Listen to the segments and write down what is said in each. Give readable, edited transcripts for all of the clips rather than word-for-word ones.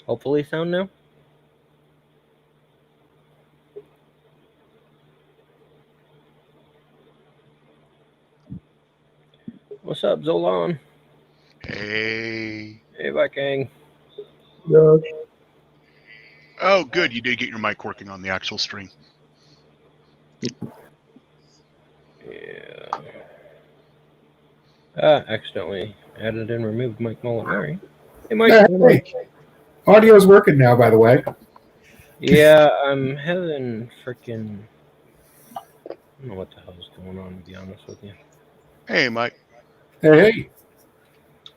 Hopefully sound now. What's up, Zolan? Hey. Hey, Viking. Yeah. Oh, good. You did get your mic working on the actual stream. Yeah. Accidentally added and removed Mike Molinari. Hey, Mike. Hey. Audio's working now, by the way. Yeah, I'm having freaking. I don't know what the hell's going on, to be honest with you. Hey, Mike. Hey.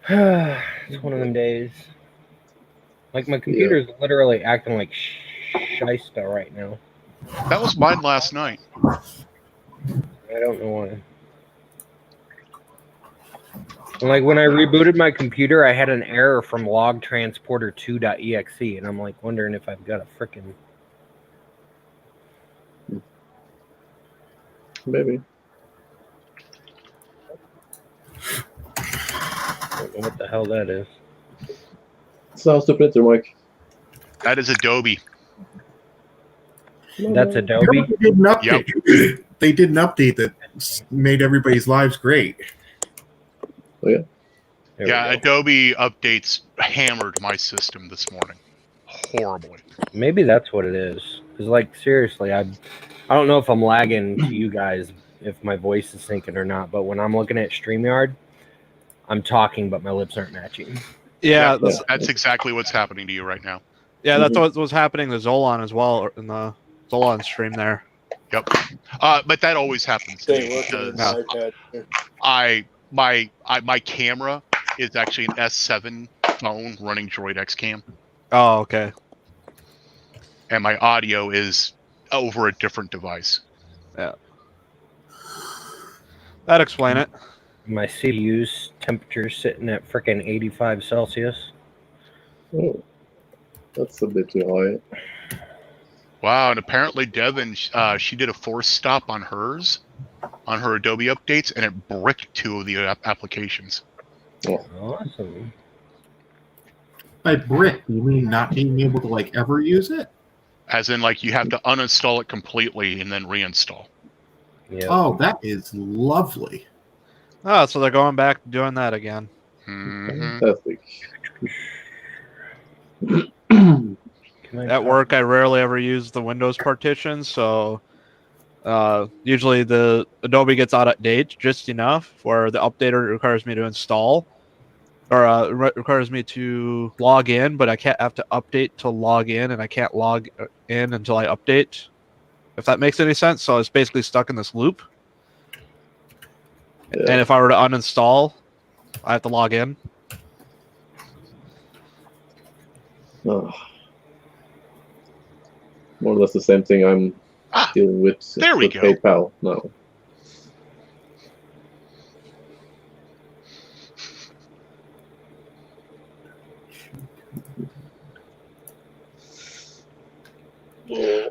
It's one of them days. Like, my computer's literally acting like shysta right now. That was mine last night. I don't know why. Like, when I rebooted my computer, I had an error from logtransporter2.exe, and I'm like wondering if I've got a freaking. Maybe. I don't know what the hell that is. Sounds the printer, Mike. That is Adobe. That's Adobe? They did an update. They did an update that made everybody's lives great. Oh, yeah? Yeah, Adobe updates hammered my system this morning. Horribly. Maybe that's what it is. Because, like, seriously, I don't know if I'm lagging to you guys, if my voice is syncing or not, but when I'm looking at StreamYard, I'm talking, but my lips aren't matching. Yeah, that's exactly what's happening to you right now. Yeah, that's what was happening to Zolan as well in the Zolan stream there. Yep. But that always happens to me because my camera is actually an S7 phone running Droid XCam. Oh, okay. And my audio is over a different device. Yeah. That'd explain it. My CPU's temperature sitting at frickin' 85 Celsius. Oh, that's a bit too high. Wow, and apparently Devin, she did a force stop on hers, on her Adobe updates, and it bricked 2 of the applications. Oh. Awesome. By brick, you mean not being able to, like, ever use it? As in, like, you have to uninstall it completely and then reinstall. Yeah. Oh, that is lovely. Oh, so they're going back to doing that again. Fantastic. At work, I rarely ever use the Windows partition, so usually the Adobe gets out of date just enough where the updater requires me to install, or requires me to log in, but I can't have to update to log in, and I can't log in until I update, if that makes any sense. So it's basically stuck in this loop. Yeah. And if I were to uninstall, I have to log in. Oh. More or less the same thing I'm dealing with. There we go. PayPal now.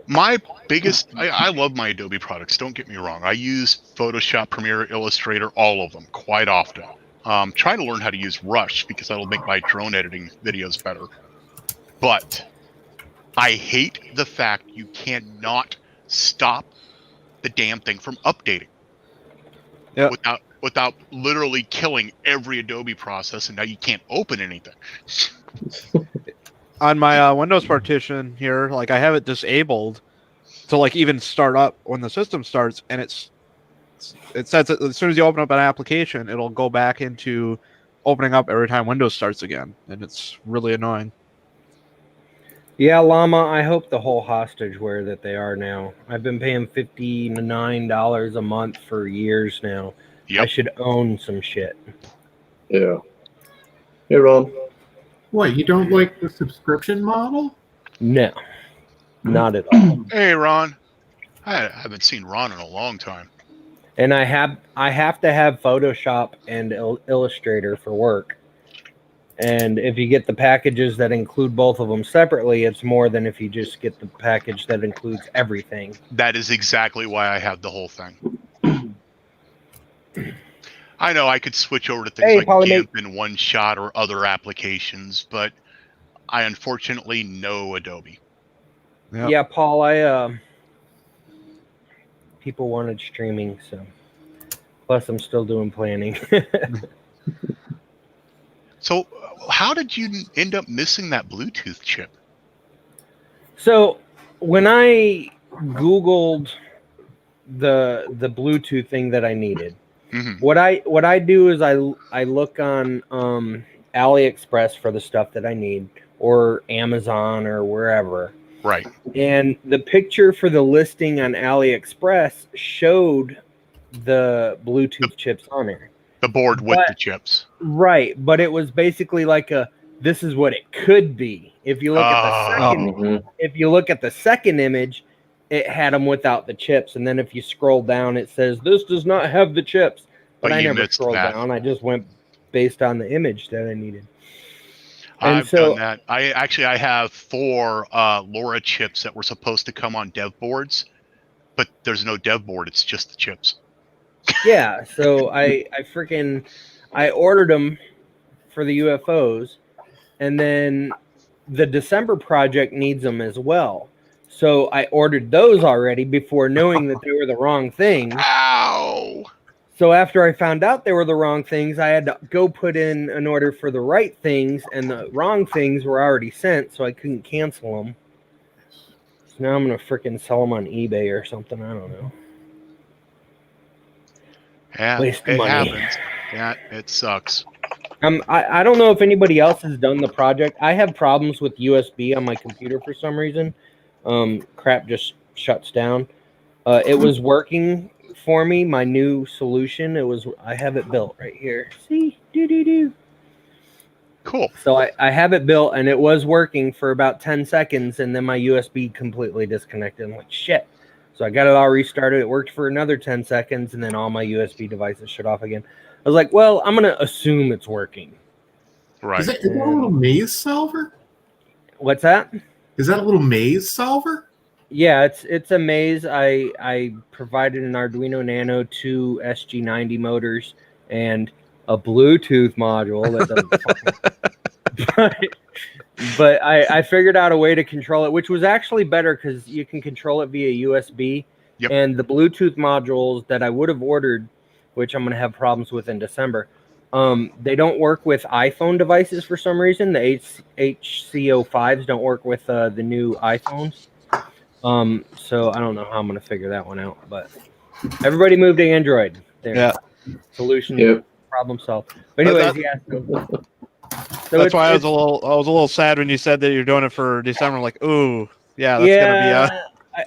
My biggest, I love my Adobe products, don't get me wrong. I use Photoshop, Premiere, Illustrator, all of them quite often. Trying to learn how to use Rush because that'll make my drone editing videos better. But I hate the fact you cannot stop the damn thing from updating. Yep. Without literally killing every Adobe process, and now you can't open anything. On my Windows partition here, like, I have it disabled to, like, even start up when the system starts, and it says that as soon as you open up an application, it'll go back into opening up every time Windows starts again, and it's really annoying. Yeah, Llama, I hope the whole hostage-ware that they are now. I've been paying $59 a month for years now. Yep. I should own some shit. Yeah. Hey, Ron. What, you don't like the subscription model? No. Not at all. Hey, Ron. I haven't seen Ron in a long time. And I have to have Photoshop and Illustrator for work. And if you get the packages that include both of them separately, it's more than if you just get the package that includes everything. That is exactly why I have the whole thing. I know I could switch over to things like GIMP and OneShot or other applications, but I unfortunately know Adobe. Yep. Yeah, Paul, people wanted streaming, so plus I'm still doing planning. So, how did you end up missing that Bluetooth chip? So when I Googled the Bluetooth thing that I needed, Mm-hmm. what I do is I look on AliExpress for the stuff that I need, or Amazon or wherever. Right. And the picture for the listing on AliExpress showed the Bluetooth chips on there. The board with But- the chips. Right, but it was basically like this is what it could be. If you look at the second Mhm. if you look at the second image, it had them without the chips, and then if you scroll down, it says this does not have the chips. But But I you never missed scrolled that. down. I just went based on the image that I needed. And I've so- done that. I have 4 LoRa chips that were supposed to come on dev boards, but there's no dev board. It's just the chips. Yeah, so I ordered them for the UFOs, and then the December project needs them as well. So I ordered those already before knowing that they were the wrong things. Ow! So after I found out they were the wrong things, I had to go put in an order for the right things, and the wrong things were already sent, so I couldn't cancel them. So now I'm gonna freaking sell them on eBay or something. I don't know. Yeah, Waste of it money. happens. Yeah, it sucks. I don't know if anybody else has done the project. I have problems with USB on my computer for some reason. Crap just shuts down. It was working for me. My new solution. I have it built right here. See, do. Cool. So I have it built, and it was working for about 10 seconds, and then my USB completely disconnected. I'm like, shit. So I got it all restarted. It worked for another 10 seconds, and then all my USB devices shut off again. I was like, well, I'm going to assume it's working. Right. Is that a little maze solver? What's that? Is that a little maze solver? Yeah, it's a maze. I provided an Arduino Nano, 2 SG90 motors, and a Bluetooth module that doesn't but I figured out a way to control it, which was actually better because you can control it via USB. Yep. And the Bluetooth modules that I would have ordered, which I'm going to have problems with in December, they don't work with iPhone devices for some reason. The HC05s don't work with the new iPhones. So I don't know how I'm going to figure that one out. But everybody moved to Android. There. Yeah. Solution. Yep. Problem solved. But anyways, yeah. So That's why I was a little sad when you said that you're doing it for December. I'm like, ooh, yeah, that's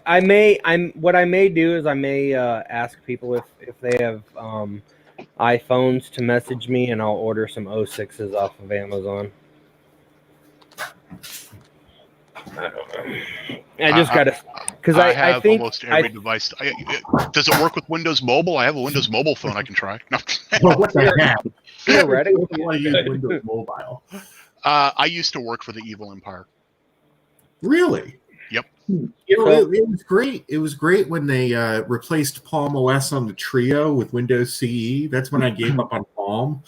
gonna be what I may do is I may ask people if they have iPhones to message me, and I'll order some 06s off of Amazon. I don't know. I just gotta because I I have think almost every device. Does it work with Windows Mobile? I have a Windows Mobile phone I can try. No. Well, what the heck? theoretically You want to use Windows Mobile? I used to work for the Evil Empire. Really? Yep. You know, it was great. It was great when they replaced Palm OS on the Trio with Windows CE. That's when I gave up on Palm.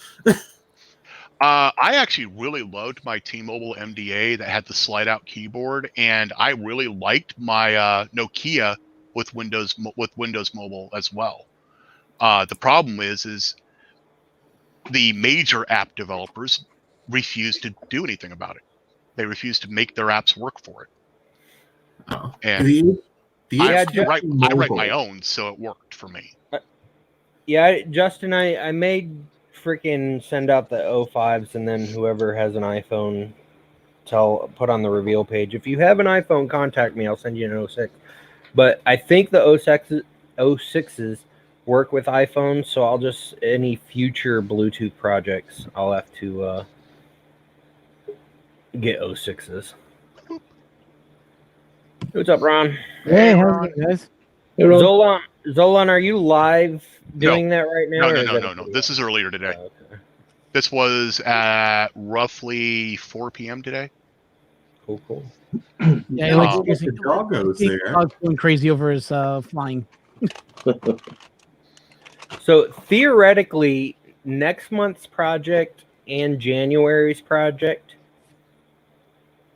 I actually really loved my T-Mobile MDA that had the slide-out keyboard, and I really liked my Nokia with Windows Mobile as well. The problem is the major app developers refuse to do anything about it. They refuse to make their apps work for it. Oh. And Yeah, I write my own, so it worked for me. Yeah, Justin, I made freaking send out the 05s, and then whoever has an iPhone, put on the reveal page. If you have an iPhone, contact me. I'll send you an 06. But I think the 06s work with iPhones, so I'll just any future Bluetooth projects, I'll have to get 06s. What's up, Ron? Hey, how's it, guys? Hey, Ron. Zolan, are you live doing that right now? No. This is earlier today. Oh, okay. This was at roughly 4 p.m. today. Cool. Yeah, the doggo's there. Dog's going crazy over his flying. So theoretically, next month's project and January's project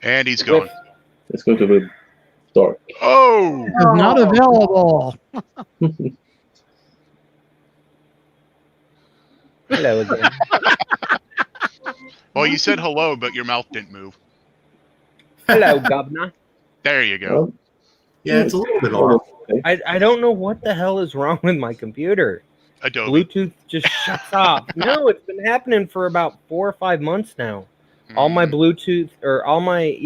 And he's gone. It's going to be dark. Oh! Is not available. Hello again. Well, you said hello, but your mouth didn't move. Hello, governor. There you go. Well, Yeah, it's a little bit off. I don't know what the hell is wrong with my computer. Adobe. Bluetooth just shuts off. No, it's been happening for about 4 or 5 months now. All my Bluetooth all my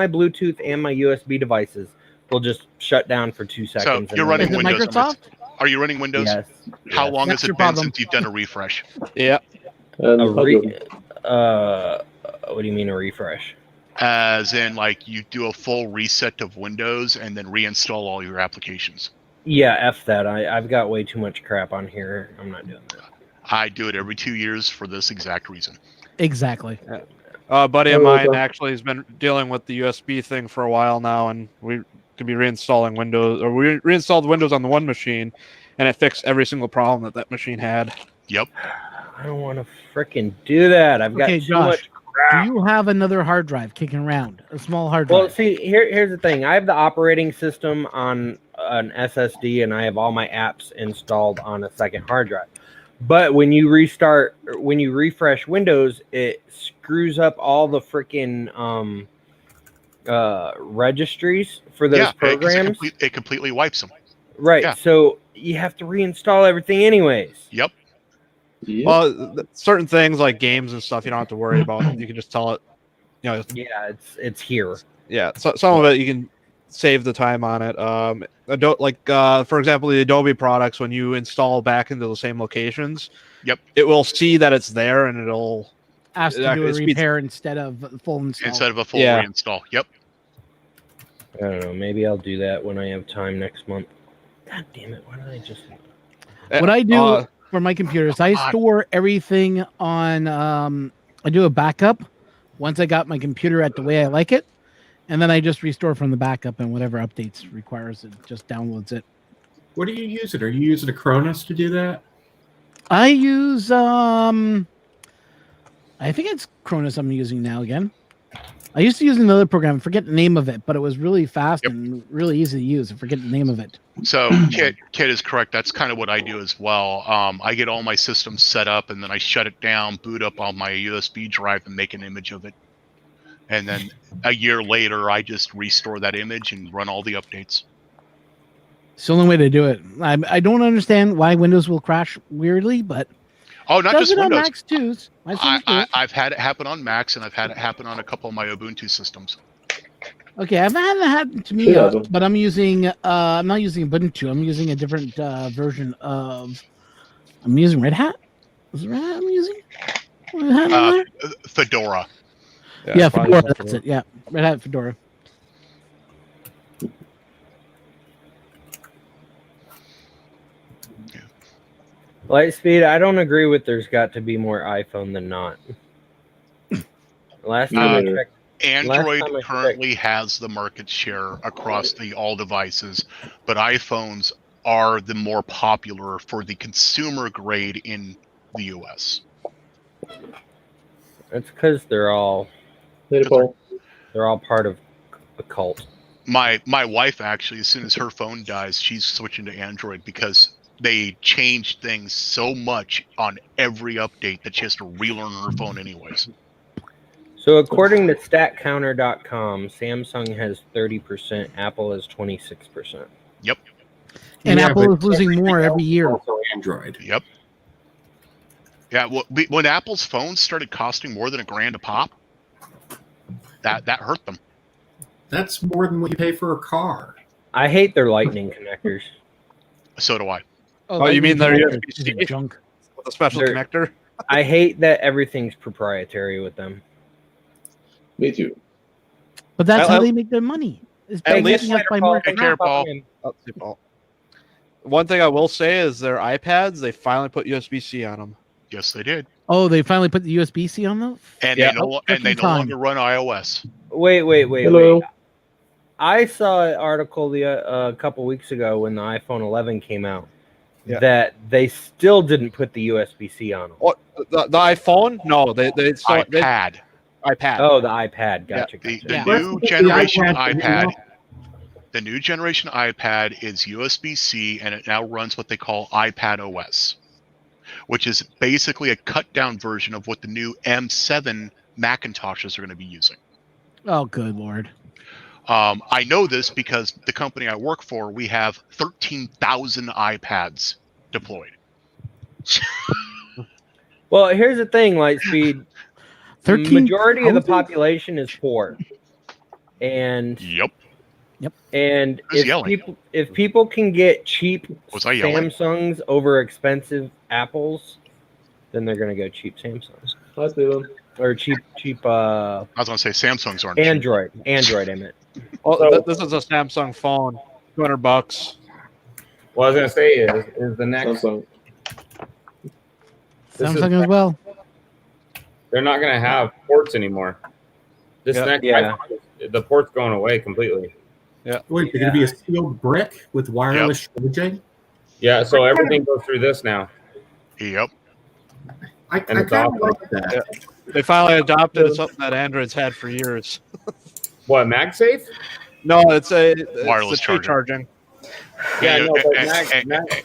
Bluetooth and my USB devices will just shut down for 2 seconds. you're running Is it Windows. Microsoft? Are you running Windows? Yes. How long That's has your it been problem. since you've done a refresh? Yeah. And A how do you- what do you mean a refresh? As in, like, you do a full reset of Windows and then reinstall all your applications. Yeah, F that. I've got way too much crap on here. I'm not doing that. I do it every 2 years for this exact reason. Exactly. A buddy of Oh, mine okay. actually has been dealing with the USB thing for a while now, and we could be reinstalling Windows, or we reinstalled Windows on the one machine, and it fixed every single problem that machine had. Yep. I don't want to freaking do that. I've got Okay, too Josh. much Do crap. you have another hard drive kicking around? A small hard Well, drive? see, here's the thing. I have the operating system on an SSD, and I have all my apps installed on a second hard drive. But when you refresh Windows, it screws up all the freaking registries for those Yeah, 'cause programs. it completely wipes them. Right. yeah. So you have to reinstall everything anyways. Yep. Yeah. Well, certain things like games and stuff, you don't have to worry about. You can just tell it, Yeah, it's here. yeah. So some of it you can save the time on it. For example, the Adobe products, when you install back into the same locations, Yep. it will see that it's there and it'll Ask to it do a speeds- repair instead of full install. Instead of a full Yeah. reinstall. Yep. I don't know. Maybe I'll do that when I have time next month. God damn it! Why did I just? What I do Uh, for my computers, I store everything on. I do a backup once I got my computer at the way I like it, and then I just restore from the backup, and whatever updates requires, it just downloads it. What are you using? Are you using a Cronus to do that? I use I think it's Cronus I'm using now again. I used to use another program, I forget the name of it, but it was really fast Yep. and really easy to use. I forget the name of it. So Kit is correct. That's kind of what I do as well. I get all my systems set up and then I shut it down, boot up on my USB drive and make an image of it. And then a year later, I just restore that image and run all the updates. It's the only way to do it. I don't understand why Windows will crash weirdly, but Oh, not does just it on Windows. Macs too. My friends do it. I've had it happen on Macs and I've had it happen on a couple of my Ubuntu systems. Okay, I haven't had that happen to me, Yeah. but I'm using I'm not using Ubuntu. I'm using a different version of. I'm using Red Hat. Is it Red Hat I'm using? Red Hat on there? Fedora. Yeah, probably Fedora. something That's it. Yeah, Red Hat Fedora. Lightspeed, I don't agree with there's got to be more iPhone than not. Last time I Neither. checked, Android time I checked- currently has the market share across all devices, but iPhones are the more popular for the consumer grade in the US. it's because they're all Later, Paul. part of a cult. My wife actually, as soon as her phone dies, she's switching to Android because they changed things so much on every update that she has to relearn her phone anyways. So according to StatCounter.com, Samsung has 30%, Apple has 26%. Yep. And Yeah, Apple but is losing more everything every else year. is also Android. Yep. Yeah, well, when Apple's phones started costing more than $1,000 a pop, that hurt them. That's more than what you pay for a car. I hate their lightning connectors. So do I. Oh, you mean they're they're USB-C? junk? with a special They're- connector. I hate that everything's proprietary with them. Me too. But that's I- how I- they make their money. Is At by least making us buy more Take care, crap. Paul. Oh, see, Paul. One thing I will say is their iPads, they finally put USB-C on them. Yes, they did. Oh, they finally put the USB-C on them? And Yeah. they no Freaking time. longer run iOS. Wait. Hello. I saw an article a couple weeks ago when the iPhone 11 came out Yeah. that they still didn't put the USB-C on them. What the iPhone? No, they still, iPad. iPad. Oh, the iPad. Gotcha. The gotcha. new The generation iPad, iPad. The new generation iPad is USB-C, and it now runs what they call iPad OS, which is basically a cut-down version of what the new M7 Macintoshes are going to be using. Oh, good Lord. I know this because the company I work for, we have 13,000 iPads deployed. Well, here's the thing, Lightspeed. 13 Majority of the 1,000? population is poor, and Yep. and Who's yelling? if people can get cheap Was I yelling? Samsungs over expensive Apples, then they're gonna go cheap Samsungs Hi, Steven. or cheap I was going to say Samsungs aren't cheap. Android. I meant. Well, So- this is a Samsung phone, $200. What I was gonna say is the next. Samsung. This is- Samsung as well. They're not gonna have ports anymore. This Yeah. next Yeah. iPhone, the port's going away completely. Wait, they're going to be a sealed brick with wireless charging? Yeah, so everything goes through this now. Yep. I And kind it's of awesome. like that. They finally adopted something that Android's had for years. What, MagSafe? No, it's Wireless a tree charging. Yeah, And- no, but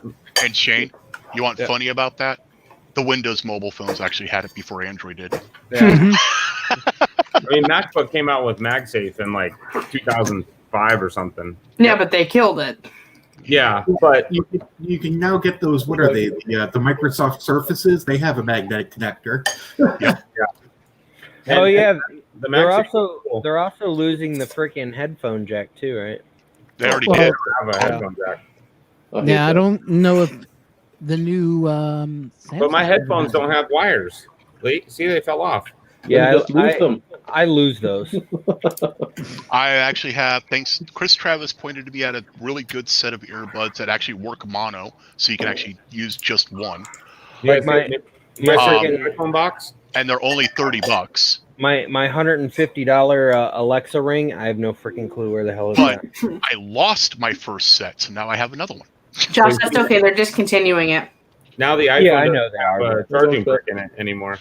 and- And Shane, you want funny about that? The Windows mobile phones actually had it before Android did. Yeah. I mean, MacBook came out with MagSafe in like 2005 or something. Yeah, but they killed it. Yeah, but You can now get those, what are they? The Microsoft Surfaces, they have a magnetic connector. Oh yeah, the they're MagSafe also they're also losing the freaking headphone jack too, right? They already Well, did. have a headphone jack. hate Yeah, I that. don't know if the new But my Samsung headphones don't have wires. See, they fell off. Yeah, Just lose them. I lose those. I actually have, thanks, Chris Travis pointed to me at a really good set of earbuds that actually work mono, so you can actually use just one. Like my freaking iPhone box. And they're only $30. my $150 Alexa ring. I have no freaking clue where the hell it's But at. I lost my first set, so now I have another one. Josh, that's okay. They're discontinuing it. Now the iPhone Yeah, I doesn't know they have are. a charging brick in it anymore.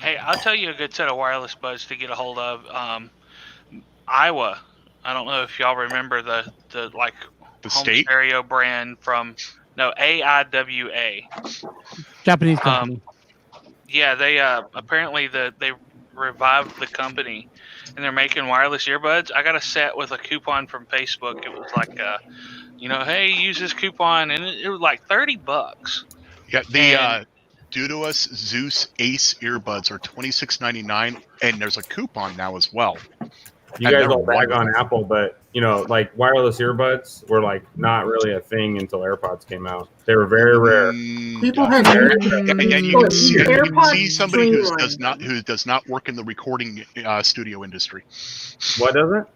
Hey, I'll tell you a good set of wireless buds to get a hold of. Iowa. I don't know if y'all remember the like The home state? stereo brand from AIWA. Japanese company. Yeah, they apparently they revived the company and they're making wireless earbuds. I got a set with a coupon from Facebook. It was like hey, use this coupon, and it was like $30. Yeah, the due to us Zeus Ace earbuds are $26.99, and there's a coupon now as well. You I've guys never all bag wondered. on Apple, but like wireless earbuds were like not really a thing until AirPods came out. They were very rare. People yeah. have Yeah, you can see, you can AirPods see somebody who Dreamline. does not work in the recording studio industry. What doesn't?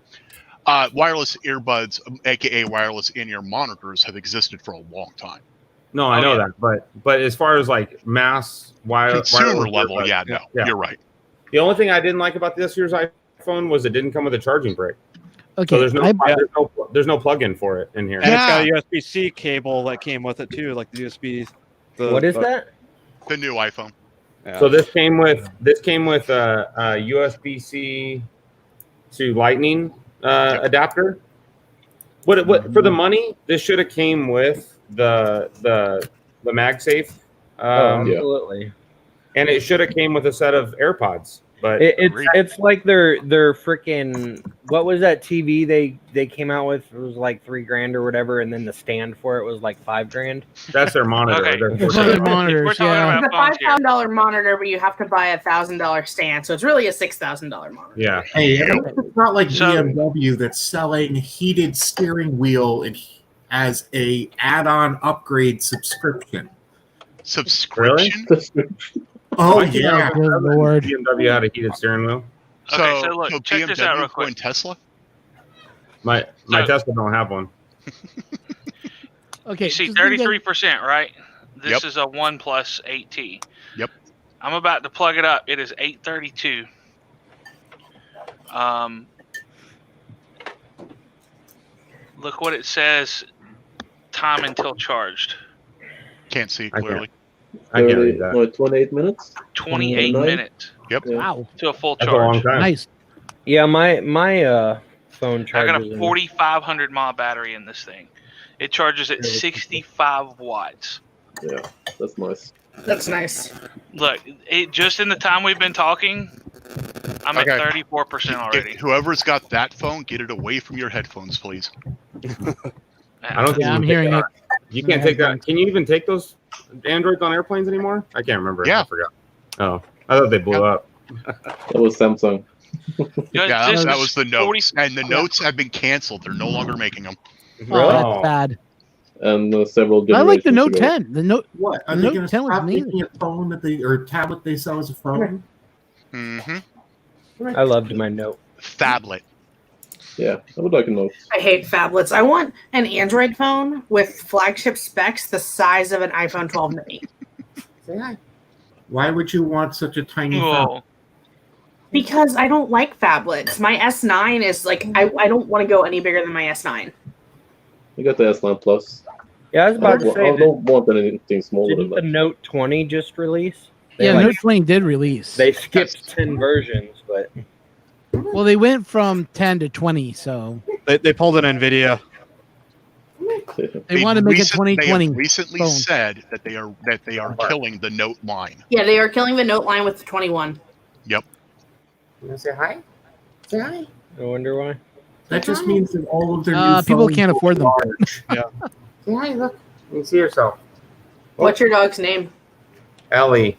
Wireless earbuds, aka wireless in-ear monitors, have existed for a long time. No, I Oh, know yeah. that, but as far as like mass Consumer wireless level, earbuds, yeah, no, yeah. you're right. The only thing I didn't like about this year's iPhone was it didn't come with a charging brick. Okay, So there's no plug-in for it in here. And it's got a USB-C cable that came with it too, like the USB. What is that? The new iPhone. Yeah. So this came with a USB-C to Lightning adapter. What for the money? This should have came with the MagSafe, Absolutely. and it should have came with a set of AirPods. But It's like their freaking, what was that TV they came out with? It was like $3,000 or whatever, and then the stand for it was like $5,000. that's their monitor. Okay. Their It's 4K. like monitors, We're talking yeah. It's a about phones here. $5,000 monitor, but you have to buy a $1,000 stand, so it's really a $6,000 monitor. Yeah. Hey, it's not like So- BMW that's selling heated steering wheel as a add-on upgrade subscription. Subscription. Oh Why can't yeah, I- Good Lord. BMW had a heated steering wheel. Okay, so look, check this out real BMW quick. going Tesla? My So- Tesla don't have one. Okay, You see just leave that- 33%, right? This Yep. is a OnePlus 8T. Yep. I'm about to plug it up. It is 832. Look what it says. Time until charged. Can't see I can't. clearly. I can't read that. 28 minutes. 28 29? minutes. Yep. Yeah. Wow, to a full That's a long charge. time. nice. Yeah, my phone I charges. got a 4,500 mAh battery in this thing. It charges at 65 watts. Yeah, that's nice. That's nice. Look, it just in the time we've been talking, I'm Okay. at 34% already. Whoever's got that phone, get it away from your headphones, please. I don't think Yeah, you I'm can hearing take it. that. You can't Yeah, take that. Can you even take those Androids on airplanes anymore? I can't remember. Yeah. I forgot. Oh, I thought they blew up. That was Samsung. Yeah, Just that was the 40 notes, and the notes have been canceled. They're no longer making them. Oh, that's Oh. bad. And several I generations like the Note ago. 10. The Note. What are The they Note going to 10 was stop amazing. making a phone that they or tablet they sell as a phone? Mm-hmm. I loved my Note. Phablet. Yeah, I would like a Note. I hate phablets. I want an Android phone with flagship specs the size of an iPhone 12 mini. Say hi. Why would you want such a tiny phone? Whoa. Because I don't like phablets. My S9 is like, I don't want to go any bigger than my S9. You got the S9 Plus. Yeah, I was I about to don't, say, I don't want anything smaller didn't than the that. Note 20 just release? They, Yeah, like, Note 20 did release. they skipped 10 versions, but Well, they went from 10 to 20, so They pulled an NVIDIA. they want to make it They 2020. have recently phone. said that they are killing the Note line. Yeah, they are killing the Note line with the 21. Yep. You want to say hi? Say hi. I wonder why. That just means that all of their new People phones can't will afford be them. large. Say hi. Look. You can see yourself. What's your dog's name? Ellie.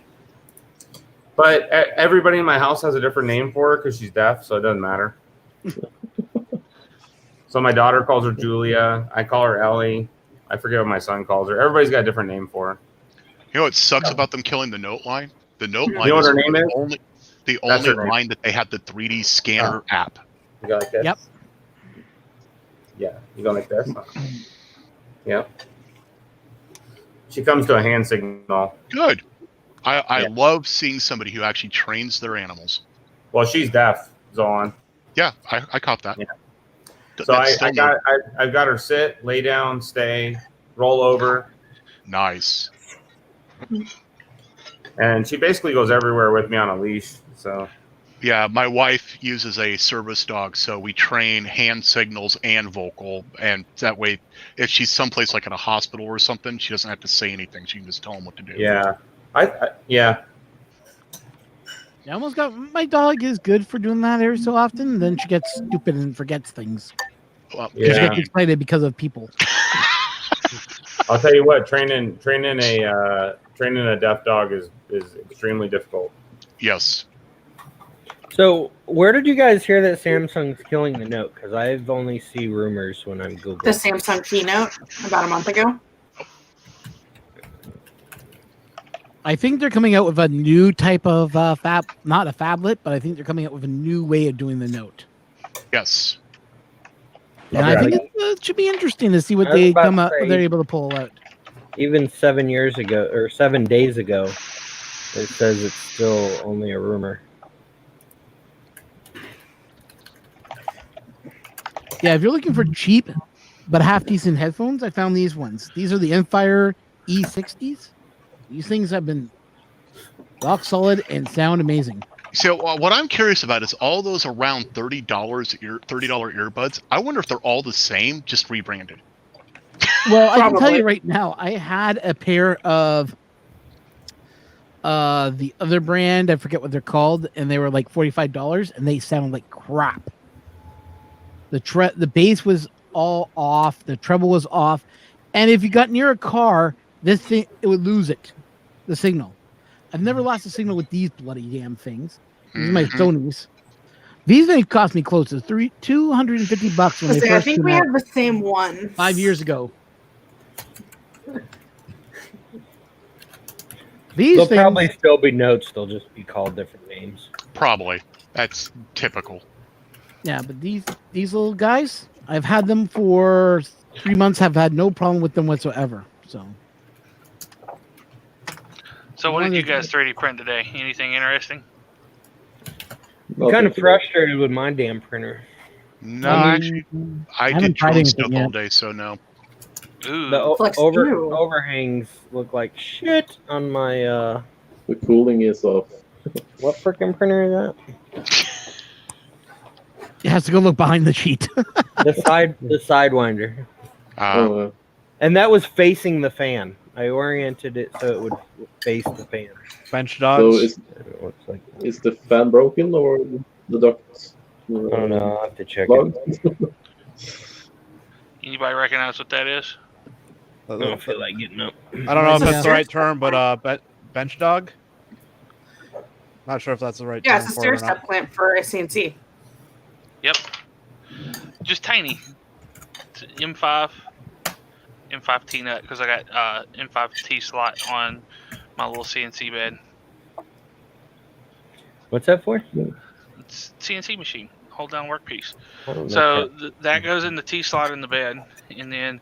But everybody in my house has a different name for her because she's deaf, so it doesn't matter. So my daughter calls her Julia. I call her Ellie. I forget what my son calls her. Everybody's got a different name for her. You know what sucks about them killing the Note line? The Note line know what is her name is? the That's only her name. line that they had the 3D scanner app. You go like this? Yep. Yeah. You go like this? Yep. She comes to a hand signal. Good. I Yeah. love seeing somebody who actually trains their animals. Well, she's deaf, Zolan. Yeah, I caught that. Yeah. Th- So that's I still I've got her sit, lay down, stay, roll over, nice. and she basically goes everywhere with me on a leash. So Yeah, my wife uses a service dog, so we train hand signals and vocal, and that way, if she's someplace like in a hospital or something, she doesn't have to say anything. She can just tell them what to do. yeah, yeah. I almost got my dog is good for doing that every so often. Then she gets stupid and forgets things. Well, Yeah. She gets excited because of people. I'll tell you what, training a deaf dog is extremely difficult. yes. So, where did you guys hear that Samsung's killing the Note? Because I've only see rumors when I'm Googling. The Samsung keynote about a month ago. I think they're coming out with a new type of not a phablet, but I think they're coming out with a new way of doing the Note. Yes. And I think it should be interesting to see what I was they about come to up. say- They're able to pull out. Even 7 years ago, or 7 days ago, it says it's still only a rumor. Yeah, if you're looking for cheap but half decent headphones, I found these ones. These are the Enfire E60s. These things have been rock solid and sound amazing. So what I'm curious about is all those around $30 earbuds. I wonder if they're all the same, just rebranded. Well, I can tell Probably. you right now, I had a pair of the other brand, I forget what they're called, and they were like $45 and they sound like crap. The bass was all off, the treble was off, and if you got near a car, this thing it would lose it, the signal. I've never lost a signal with these bloody damn things. These are my Mhm. Sony's. These things cost me close to $250 when they I first think came we out have the same one. 5 years ago. These They'll things, probably still be Notes. They'll just be called different names. Probably. That's typical. yeah, but these little guys, I've had them for 3 months. Have had no problem with them whatsoever. So what did you guys 3D print today? Anything interesting? I'm kind of frustrated with my damn printer. No, I mean, actually, I haven't did tried drone anything stuff yet. all day, so no. Ooh. The Flex two. overhangs look like shit on my. The cooling is off. What freaking printer is that? It has to go look behind the sheet. The Sidewinder. Oh, And that was facing the fan. I oriented it so it would face the fan. Bench so dogs. It looks like. is the fan broken or the ducts? I don't know. I'll have to check Plugged? it. Anybody recognize what that is? I don't feel like getting up. I don't know if that's the Yeah. right term, but bench dog. Not sure if that's the right Yeah, term it's a for stair it or not. step clamp for a CNC. Yep. Just tiny. It's M5 T nut because I got M5 T slot on my little CNC bed. What's that for? It's CNC machine. Hold down workpiece. I don't know. So that goes in the T slot in the bed, and then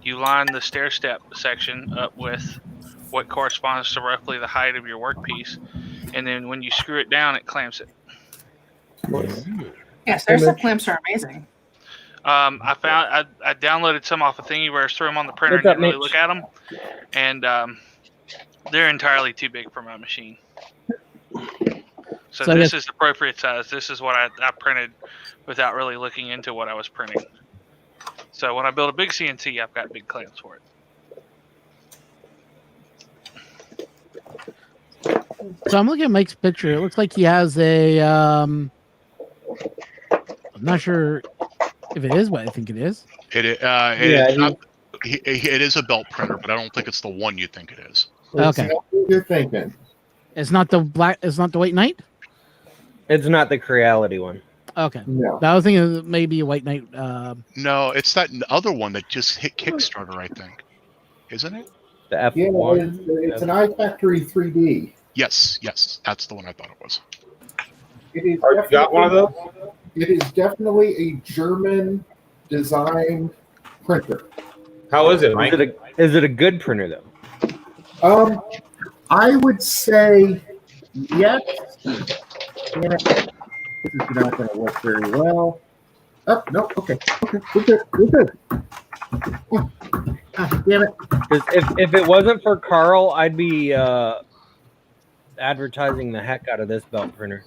you line the stair step section up with what corresponds to roughly the height of your workpiece, and then when you screw it down, it clamps it. Yeah, stair step clamps are amazing. I downloaded some off of Thingiverse, threw them on the printer, What's and up, didn't really Mitch? look at them, and they're entirely too big for my machine. So So this this- is the appropriate size. This is what I printed without really looking into what I was printing. So when I build a big CNC, I've got big clamps for it. So I'm looking at Mike's picture. It looks like he has a. I'm not sure if it is what I think it is. It is a belt printer, but I don't think it's the one you think it is. Okay. What you're thinking. It's not the black. It's not the White Knight. It's not the Creality one. Okay. No. I was thinking maybe a White Knight. No, it's that other one that just hit Kickstarter, I think. Isn't it? The Yeah, F1. it's an iFactory 3D. Yes, that's the one I thought it was. It is Oh, you got one of those? It is definitely a German design printer. How is it, Mike? Is it a good printer though? I would say yes. Yeah, this is not going to work very well. Oh no, okay, we're good. Oh, ah, damn it! Because if it wasn't for Carl, I'd be advertising the heck out of this belt printer.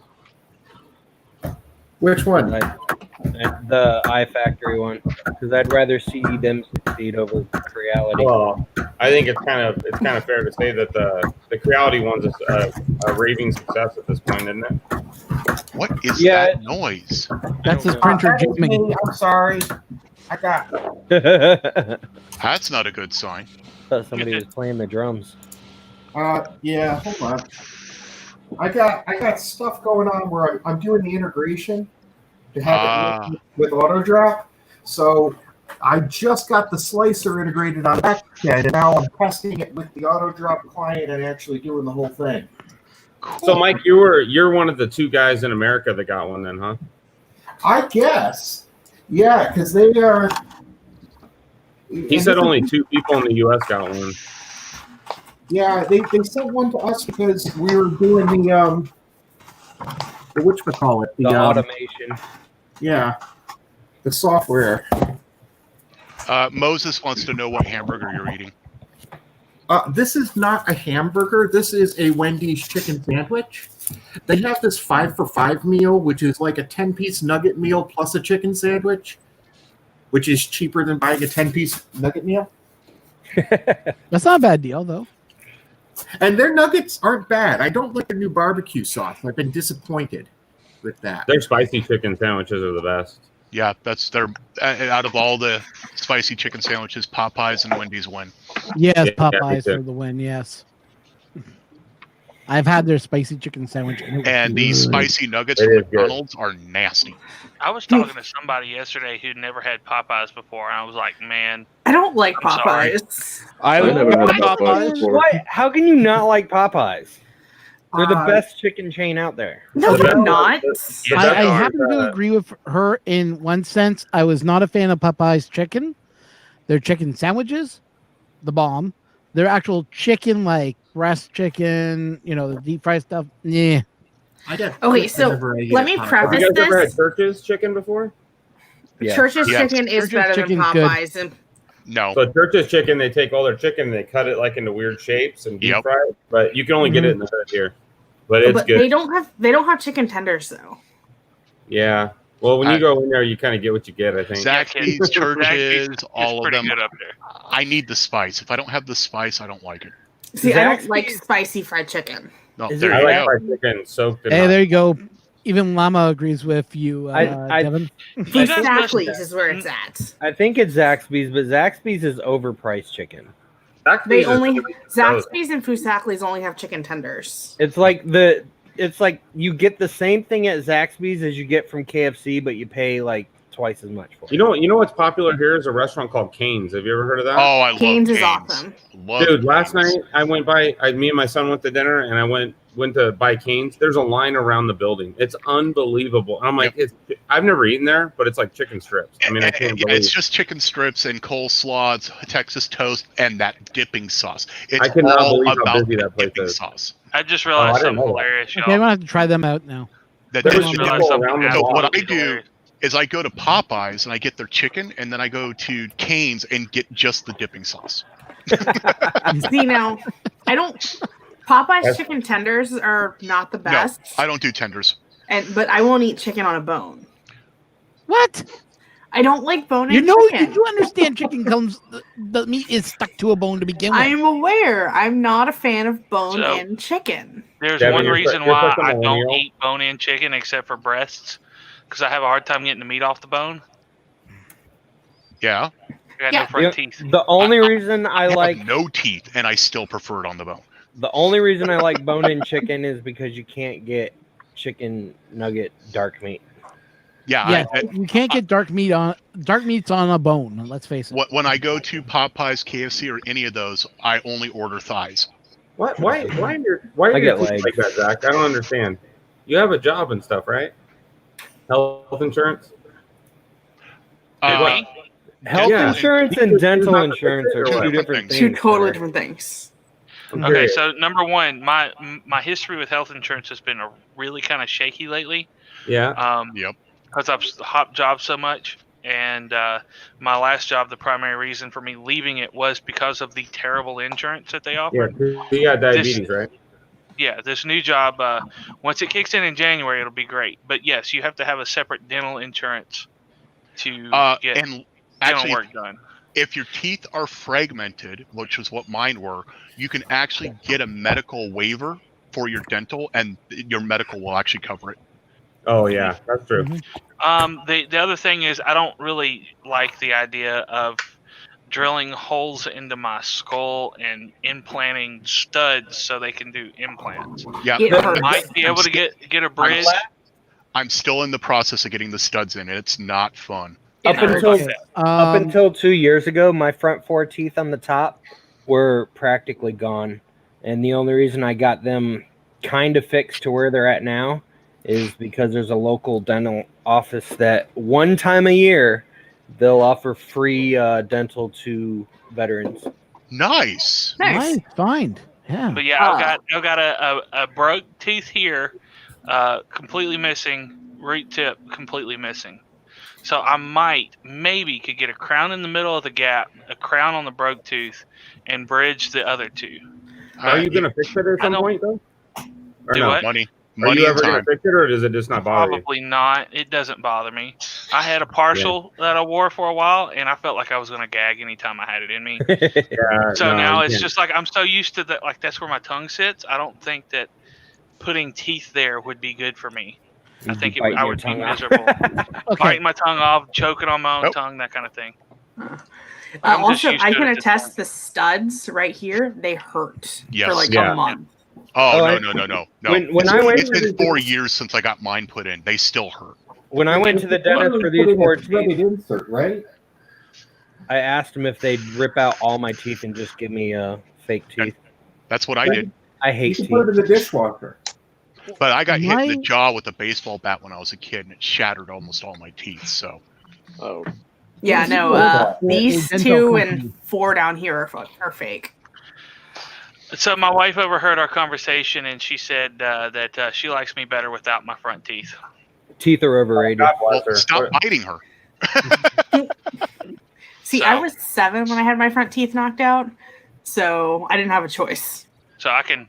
Which one? The iFactory one, because I'd rather see them succeed over Creality. Well, I think it's kind of fair to say that the Creality one's a raving success at this point, isn't it? What is Yeah. that noise? That's his printer That is jamming. me. I'm sorry. I got. That's not a good sign. Thought somebody was playing the drums. Yeah. Hold on. I got stuff going on where I'm doing the integration to have it with AutoDrop. So I just got the slicer integrated on that kit, and now I'm testing it with the AutoDrop client and actually doing the whole thing. So, Mike, you're one of the two guys in America that got one, then, huh? I guess. Yeah, because they are. He said only 2 people in the U.S. got one. Yeah, they sent one to us because we were doing the whatchamacallit, The automation. Yeah, the software. Moses wants to know what hamburger you're eating. This is not a hamburger. This is a Wendy's chicken sandwich. They have this 5 for $5 meal, which is like a 10-piece nugget meal plus a chicken sandwich, which is cheaper than buying a 10-piece nugget meal. That's not a bad deal though. And their nuggets aren't bad. I don't like their new barbecue sauce. I've been disappointed with that. Their spicy chicken sandwiches are the best. Yeah, that's their out of all the spicy chicken sandwiches, Popeyes and Wendy's win. Yes, Yeah, me Popeyes too. for the win. Yes. I've had their spicy chicken sandwich. And these good. spicy nuggets It from is good. McDonald's are nasty. I was talking to somebody yesterday who'd never had Popeyes before, and I was like, man, I don't like I'm sorry. Popeyes. I I never got had Popeyes before. What? How can you not like Popeyes? They're the Uh, best chicken chain out there. No, Okay. they're not. Yeah, I that's happen to agree with her in one sense. I was not a fan of Popeye's chicken. Their chicken sandwiches, the bomb. Their actual chicken, like breast chicken, the deep fried stuff. Yeah. I got Okay, so let me Have preface you guys ever had this. Church's chicken before? Yeah. Church's Yes. chicken is Church's better than chicken's good. Popeyes. And No. So Church's chicken, they take all their chicken and they cut it like into weird shapes and deep Yep. fry it. But you can only get it in the hood here. but it's But good. they don't have chicken tenders though. Yeah. Well, when you go in there, you kind of get what you get. I think. Zaxby's, Churches, Zaxby's all of pretty them. good up there. I need the spice. If I don't have the spice, I don't like it. See, I don't Zaxby's- like spicy fried chicken. No, Is there it you I go. like fried chicken soaked in Hey, hot. there you go. Even Llama agrees with you, I- Devin. Exactly's is where it's at. I think it's Zaxby's, but Zaxby's is overpriced chicken. They Zaxby's only is- Zaxby's and Fusakli's only have chicken tenders. It's like you get the same thing at Zaxby's as you get from KFC, but you pay like twice as much for it. You know what's popular here is a restaurant called Cane's. Have you ever heard of that? Oh, I love Cane's is Cane's. awesome. Love Dude, last Cane's. night I went by. Me and my son went to dinner, and I went to buy Cane's. There's a line around the building. It's unbelievable. I'm like, I've never eaten there, but it's like chicken strips. I mean, I can't Yeah, believe. it's just chicken strips and coleslaw, Texas toast, and that dipping sauce. It's I cannot all believe how about busy the that place dipping is. sauce. I just I realized didn't something know that. hilarious, y'all. Okay, I'm gonna have to try them out now. The There's dipping people sauce. around the So block. what I do is I go to Popeyes and I get their chicken, and then I go to Cane's and get just the dipping sauce. See now, I don't. Popeye's That's- chicken tenders are not the best, No, I don't do tenders. but I won't eat chicken on a bone. What? I don't like bone-in You know, chicken. you understand chicken comes, the meat is stuck to a bone to begin with. I'm aware. I'm not a fan of bone-in chicken. There's Devin, one you're reason you're why such a I don't millennial. eat bone-in chicken except for breasts, because I have a hard time getting the meat off the bone. Yeah. I got Yeah. no front teeth. The only reason I have like no teeth, and I still prefer it on the bone. the only reason I like bone-in chicken is because you can't get chicken nugget dark meat. Yeah. Yeah, you can't get dark meats on a bone. Let's face it. When I go to Popeyes, KFC, or any of those, I only order thighs. Why are I your get teeth legs. like that, Zach? I don't understand. You have a job and stuff, right? Health insurance. Uh, Health Yeah. insurance You and just- dental you're not insurance are gonna two fix it, different right? things. Two totally sir. different things. I'm Okay, curious. so number one, my history with health insurance has been really kind of shaky lately. Yeah. Yep. Because I've hopped jobs so much, and my last job, the primary reason for me leaving it was because of the terrible insurance that they Yeah. offer. You got diabetes, right? Yeah, this new job, once it kicks in January, it'll be great. But yes, you have to have a separate dental insurance to get And dental actually, work done. if your teeth are fragmented, which is what mine were, you can actually get a medical waiver for your dental, and your medical will actually cover it. Oh yeah, that's true. The other thing is I don't really like the idea of drilling holes into my skull and implanting studs so they can do implants. Yeah. It but hurts. Might be able to get a bridge. I'm still in the process of getting the studs in. It's not fun. It Up hurts. until Okay, up until 2 years ago, my front four teeth on the top were practically gone, and the only reason I got them kind of fixed to where they're at now is because there's a local dental office that one time a year they'll offer free dental to veterans. Nice. Nice. nice find. Yeah. But yeah, I've got a broke tooth here, completely missing, root tip completely missing. So I maybe could get a crown in the middle of the gap, a crown on the broke tooth, and bridge the other two. Are you gonna fix it at I some don't- point though? Or Do no? what? money Are you and ever gonna time? fix it, or does it just not bother you? Probably not. It doesn't bother me. I had a partial that I wore for a while, and I felt like I was going to gag anytime I had it in me. Yeah. So no, now you it's can't. just like I'm so used to that. Like that's where my tongue sits. I don't think that putting teeth there would be good for me. I think Biting I your would be tongue off. miserable. Okay. Biting my tongue off, choking on my own Nope. tongue, that kind of thing. I'm just Also, used I to it can at this attest point. the studs right here. They hurt Yes. for like Yeah. a month. Oh, Oh, no. When I went It's to been the- 4 years since I got mine put in. They still hurt. When I went to the dentist for these four teeth, insert, right? I asked them if they'd rip out all my teeth and just give me fake teeth. That's what I did. I You hate can teeth. put it in the dishwasher. But I got hit in the My- jaw with a baseball bat when I was a kid, and it shattered almost all my teeth. So Oh, Yeah, no. These Dental two company. and 4 down here are fake. So my wife overheard our conversation, and she said that she likes me better without my front teeth. Teeth are overrated. God well, bless her. stop biting her. See, So- I was 7 when I had my front teeth knocked out, so I didn't have a choice. So I can.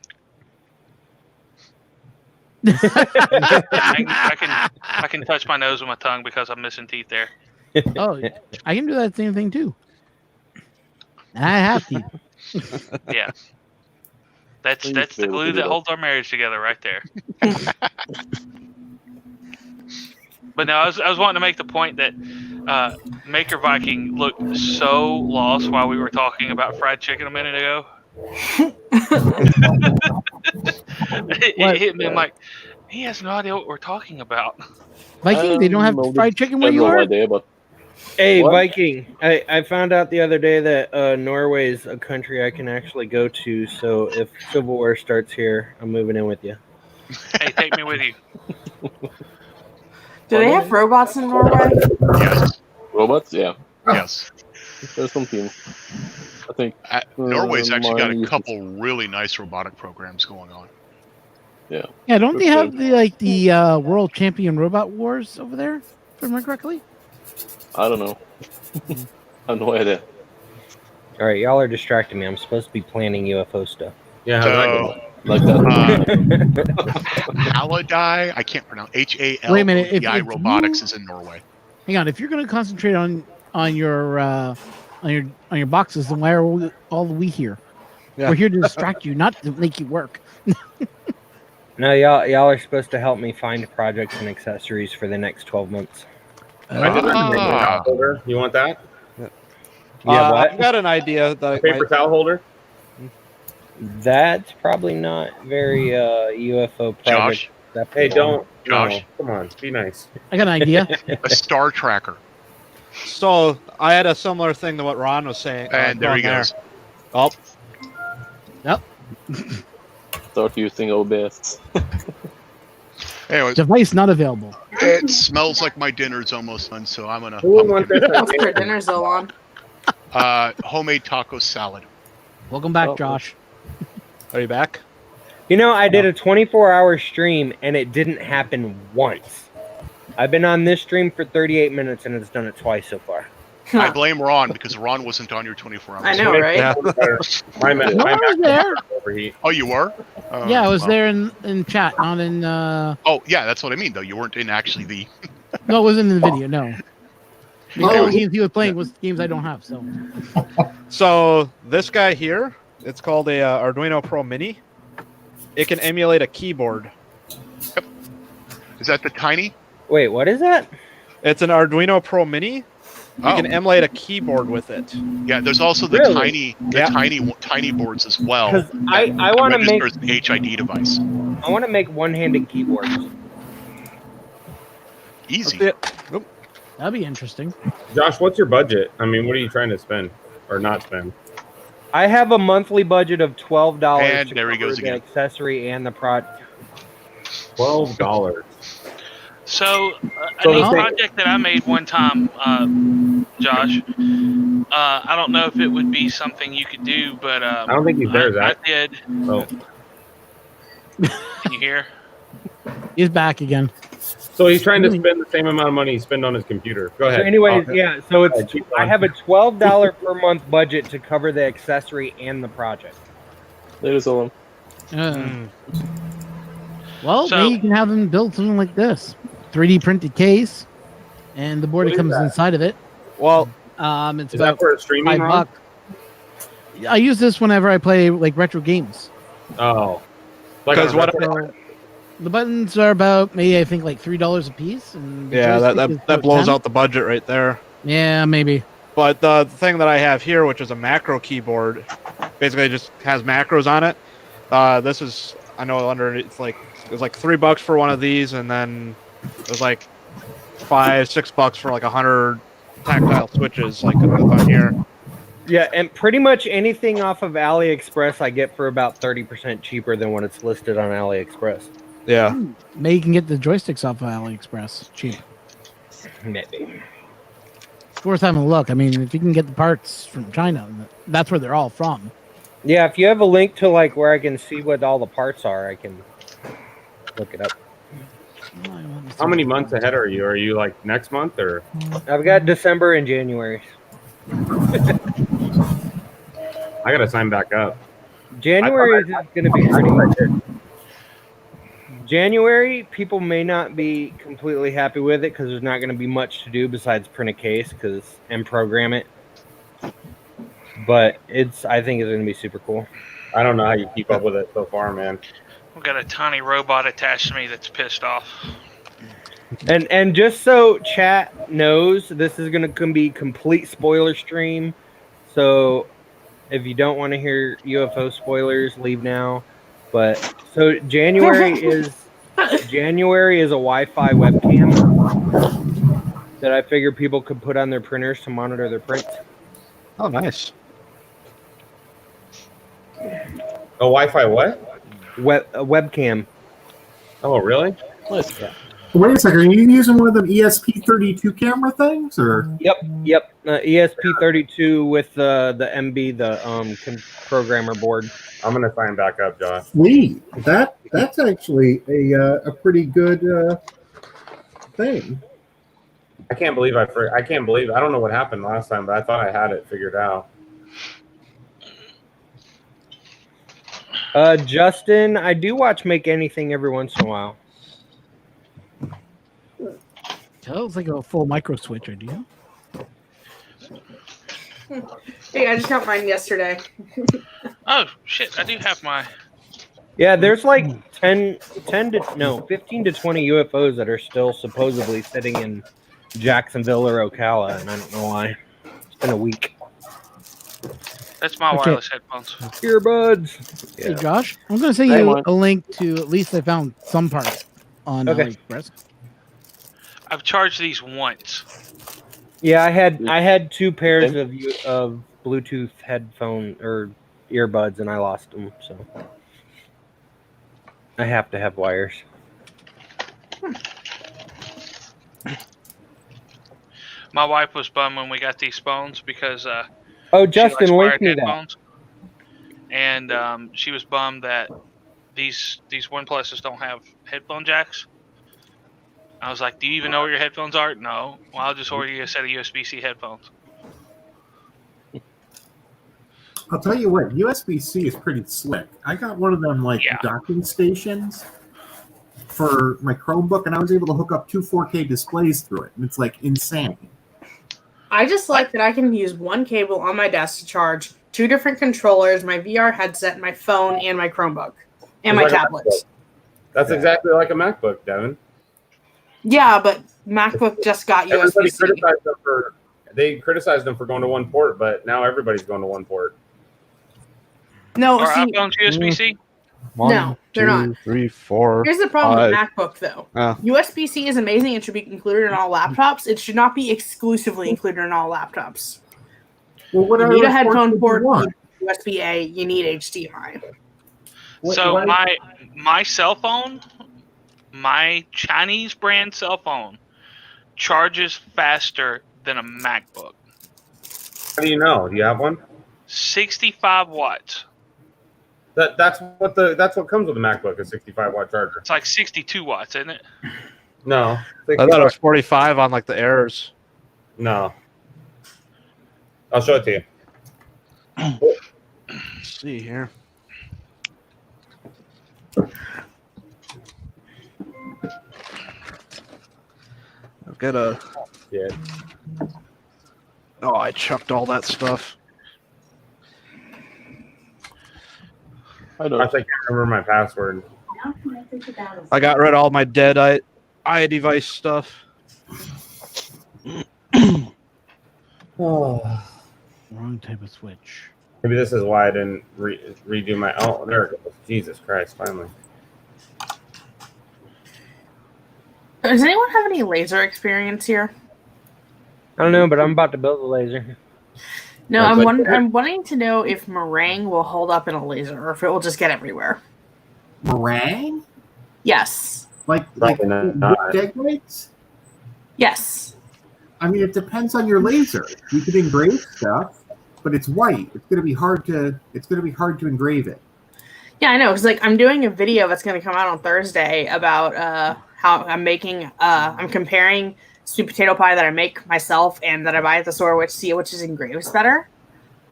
I can touch my nose with my tongue because I'm missing teeth there. Oh, I can do that same thing too. I have to. Yeah. That's Please the be able to glue do that that. holds our marriage together right there. But no, I was wanting to make the point that Maker Viking looked so lost while we were talking about fried chicken a minute ago. It hit me. I'm like, he has no idea what we're talking about. Viking, they don't have No, fried chicken where you general are? idea, but Hey, What? Viking, I found out the other day that Norway is a country I can actually go to. So if Civil War starts here, I'm moving in with you. Hey, take me with you. Do they have robots in Norway? Yes. robots, yeah, Yes. there's some teams. I think Norway's actually got mine a uses- couple really nice robotic programs going on. Yeah, don't they have Okay. the world champion robot wars over there? If I remember correctly. I don't know. I have no idea. All right, y'all are distracting me. I'm supposed to be planning UFO stuff. Yeah, how's that So, going? Like that. Halidai, I can't pronounce Wait a minute, if HALODI you- Robotics is in Norway. Hang on, if you're going to concentrate on your boxes, then why are we here? Yeah. We're here to distract you, not to make you work. No, y'all are supposed to help me find projects and accessories for the next 12 months. Ah. Holder. You want that? Yeah, what? I've got an idea that I Paper might, towel holder? That's probably not very UFO project. Josh, Hey, don't. Josh. No, come on, be nice. I got an idea. a star tracker. so I had a similar thing to what Ron was saying. And there he going goes. Oh, Start using OBS. Anyways, Device not available. it smells like my dinner's almost done, so I'm gonna Who would want this? What's for dinner, Zolan? homemade taco salad. Welcome back, Oh. Josh. are you back? You know, I did a 24-hour stream and it didn't happen once. I've been on this stream for 38 minutes and it's done it twice so far. I blame Ron because Ron wasn't on your 24 hours. I know, right? Yeah. My No, I was there. overheat. Oh, you were? Yeah, I was well. there in chat, not in. Oh, yeah, that's what I mean, though. You weren't in actually the. No, it wasn't in the video. No. Because Oh. the games he was playing was games I don't have. So So this guy here, it's called a Arduino Pro Mini. It can emulate a keyboard. Is that the tiny? Wait, what is that? It's an Arduino Pro Mini. You Oh, can emulate a keyboard with it. yeah. There's also the Really? tiny boards as well. Because I want to make Registers an HID device. I want to make one-handed keyboards. Easy. That's it. Oop. that'd be interesting. Josh, what's your budget? I mean, what are you trying to spend or not spend? I have a monthly budget of $12 And to there he cover goes the again. accessory and the product. $12. So, a So neat the- project that I made one time, Josh. I don't know if it would be something you could do, but I don't think he's there, I Zach. did. Oh. Can you hear? He's back again. So he's trying to spend the same amount of money he spent on his computer. Go ahead. So anyways, Oh, yeah, so it's keep I on. have a $12 per month budget to cover the accessory and the project. There's all. Well, So- maybe you can have them build something like this: 3D printed case, and the board What that is comes that? inside of it. Well, It's is that about for a streaming $5. run? I use this whenever I play like retro games. Oh. Like Because a what retro- So the buttons are about maybe I think like $3 a piece, and the Yeah, joystick is that about blows 10. out the budget right there. Yeah, maybe. But the thing that I have here, which is a macro keyboard, basically just has macros on it. This is, I know under it's like it was like $3 for one of these, and then it was like $5-6 for like 100 tactile switches, like on here. Yeah, and pretty much anything off of AliExpress I get for about 30% cheaper than what it's listed on AliExpress. Yeah. Maybe you can get the joysticks off of AliExpress cheap. Maybe. It's worth having a look. I mean, if you can get the parts from China, that's where they're all from. Yeah, if you have a link to like where I can see what all the parts are, I can look it up. How many months ahead are you? Are you like next month or? I've got December and January. I gotta sign back up. January is going to be pretty. January, people may not be completely happy with it because there's not going to be much to do besides print a case and program it. But I think it's going to be super cool. I don't know how you keep up with it so far, man. I've got a tiny robot attached to me that's pissed off. And just so chat knows, this is going to be complete spoiler stream. So if you don't want to hear UFO spoilers, leave now. But so January is a Wi-Fi webcam that I figured people could put on their printers to monitor their prints. Oh, nice. A Wi-Fi what? A webcam. Oh, really? Yeah. Wait a second, are you using one of them ESP32 camera things, or? Yep. ESP32 with the MB, the programmer board. I'm gonna sign back up, Josh. Sweet. That's actually a pretty good thing. I can't believe I don't know what happened last time, but I thought I had it figured out. Justin, I do watch Make Anything every once in a while. That looks like a full micro switcher, do you? Hey, I just got mine yesterday. Oh shit! I do have my. Yeah, there's like 15 to 20 UFOs that are still supposedly sitting in Jacksonville or Ocala, and I don't know why. It's been a week. That's my wireless headphones. Earbuds. Hey, Josh, I'm going to send you a link to at least I found some parts on AliExpress. I've charged these once. Yeah, I had 2 pairs of Bluetooth headphone or earbuds, and I lost them. So I have to have wires. My wife was bummed when we got these phones because Justin, link me that. And she was bummed that these OnePluses don't have headphone jacks. I was like, "Do you even know where your headphones are?" No. Well, I'll just order you a set of USB-C headphones. I'll tell you what, USB-C is pretty slick. I got one of them docking stations for my Chromebook, and I was able to hook up 2 4K displays through it, and it's like insane. I just like that I can use one cable on my desk to charge 2 different controllers, my VR headset, my phone, and my Chromebook, and my tablet. That's exactly like a MacBook, Devin. Yeah, but MacBook just got Everybody USB-C. criticized them for going to one port, but now everybody's going to one port. No, Are iPhones USB-C? No, they're not. 2, 3, 4. Here's the problem 5. with MacBook, though. USB-C is amazing. It should be included in all laptops. It should not be exclusively included in all laptops. Well, what you need a headphone port, you need USB-A, you need HDMI. So my cell phone, my Chinese brand cell phone, charges faster than a MacBook. How do you know? Do you have one? 65 watts. That's what comes with a MacBook, a 65-watt charger. It's like 62 watts, isn't it? No. I thought it was 45 on like the Airs. No. I'll show it to you. Let's see here. I've got a... Yeah. Oh, I chucked all that stuff. I can't remember my password. I got rid of all my dead iDevice stuff. Wrong type of switch. Maybe this is why I didn't redo my... Oh, there it goes. Jesus Christ, finally. Does anyone have any laser experience here? I don't know, but I'm about to build a laser. No, I'm wanting to know if meringue will hold up in a laser or if it will just get everywhere. Meringue? Yes. Like egg whites? Yes. I mean, it depends on your laser. You could engrave stuff, but it's white. It's going to be hard to engrave it. Yeah, I know. Because I'm doing a video that's going to come out on Thursday about how I'm making. I'm comparing sweet potato pie that I make myself and that I buy at the store, which is engraves better.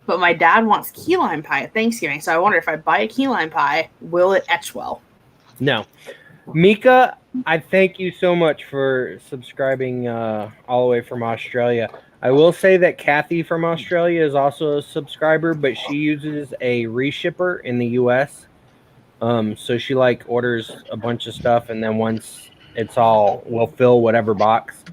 But my dad wants key lime pie at Thanksgiving, so I wonder if I buy a key lime pie, will it etch well? No. Mika, I thank you so much for subscribing all the way from Australia. I will say that Kathy from Australia is also a subscriber, but she uses a reshipper in the US. So she like orders a bunch of stuff, and then once it's all, we'll fill whatever box,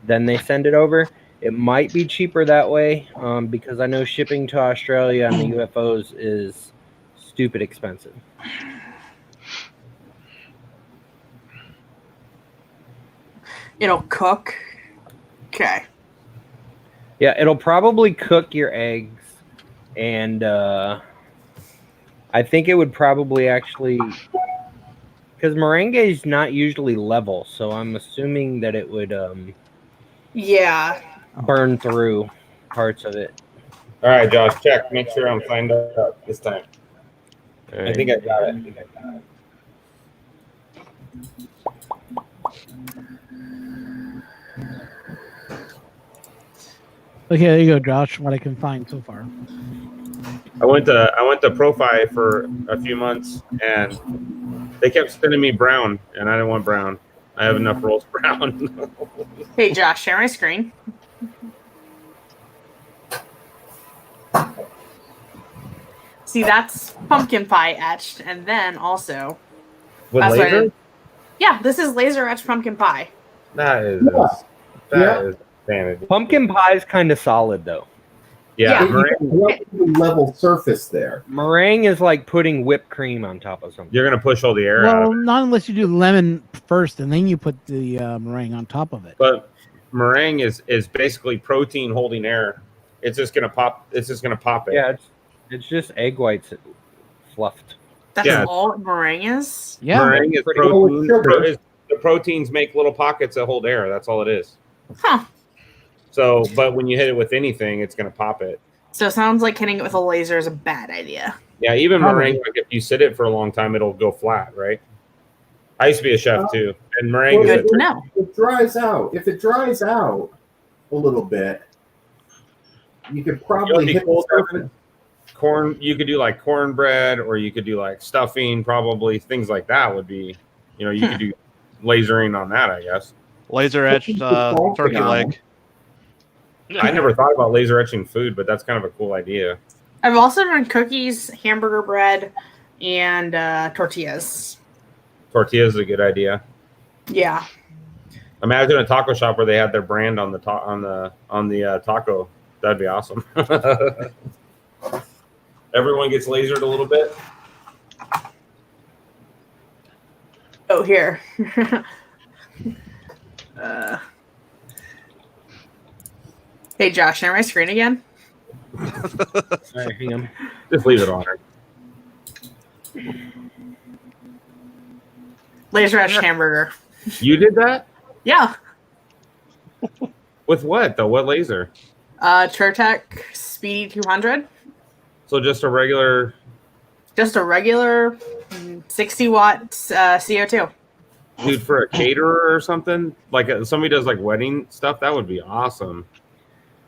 then they send it over. It might be cheaper that way, because I know shipping to Australia on the UFOs is stupid expensive. It'll cook. Okay. Yeah, it'll probably cook your eggs, and I think it would probably actually, because meringue is not usually level, so I'm assuming that it would Yeah. burn through parts of it. All right, Josh, check. Make sure I'm signed up this time. All right. I think I got it. Okay, there you go, Josh. What I can find so far. I went to Profile for a few months, and they kept sending me brown, and I didn't want brown. I have enough rolls brown. Hey, Josh, share my screen. See, that's pumpkin pie etched, and then also With that's what I laser? did. Yeah, this is laser etched pumpkin pie. That is vanity. Pumpkin pie is kind of solid, though. Yeah, Yeah. meringue, Level surface there. Meringue is like putting whipped cream on top of something. you're gonna push all the air out Well, of it. not unless you do lemon first and then you put the meringue on top of it. But meringue is basically protein holding air. It's just gonna pop. It's just gonna pop it. Yeah, it's just egg whites fluffed. That's Yeah. all meringue is? Yeah. Meringue is Pretty cool with protein. sugar. The proteins make little pockets that hold air. That's all it is. Huh. So, but when you hit it with anything, it's gonna pop it. So it sounds like hitting it with a laser is a bad idea. Yeah, even Probably. meringue, like if you sit it for a long time, it'll go flat, right? I used to be a chef too, and meringue Well, is Good to know. It dries out. If it dries out a little bit, you could probably hit the surface. corn. You could do like cornbread, or you could do like stuffing. Probably things like that would be, you could do lasering on that, I guess. Laser etched turkey leg. I never thought about laser etching food, but that's kind of a cool idea. I've also done cookies, hamburger bread, and tortillas. Tortillas is a good idea. Yeah. Imagine a taco shop where they had their brand on the taco. That'd be awesome. Everyone gets lasered a little bit. Oh, here. Hey, Josh, share my screen again? All right, hang on. Just leave it on. Laser etched hamburger. You did that? Yeah. With what though? What laser? Turtec Speedy 200. So just a regular. Just a regular 60 watt CO2. Dude, for a caterer or something, like somebody does like wedding stuff, that would be awesome.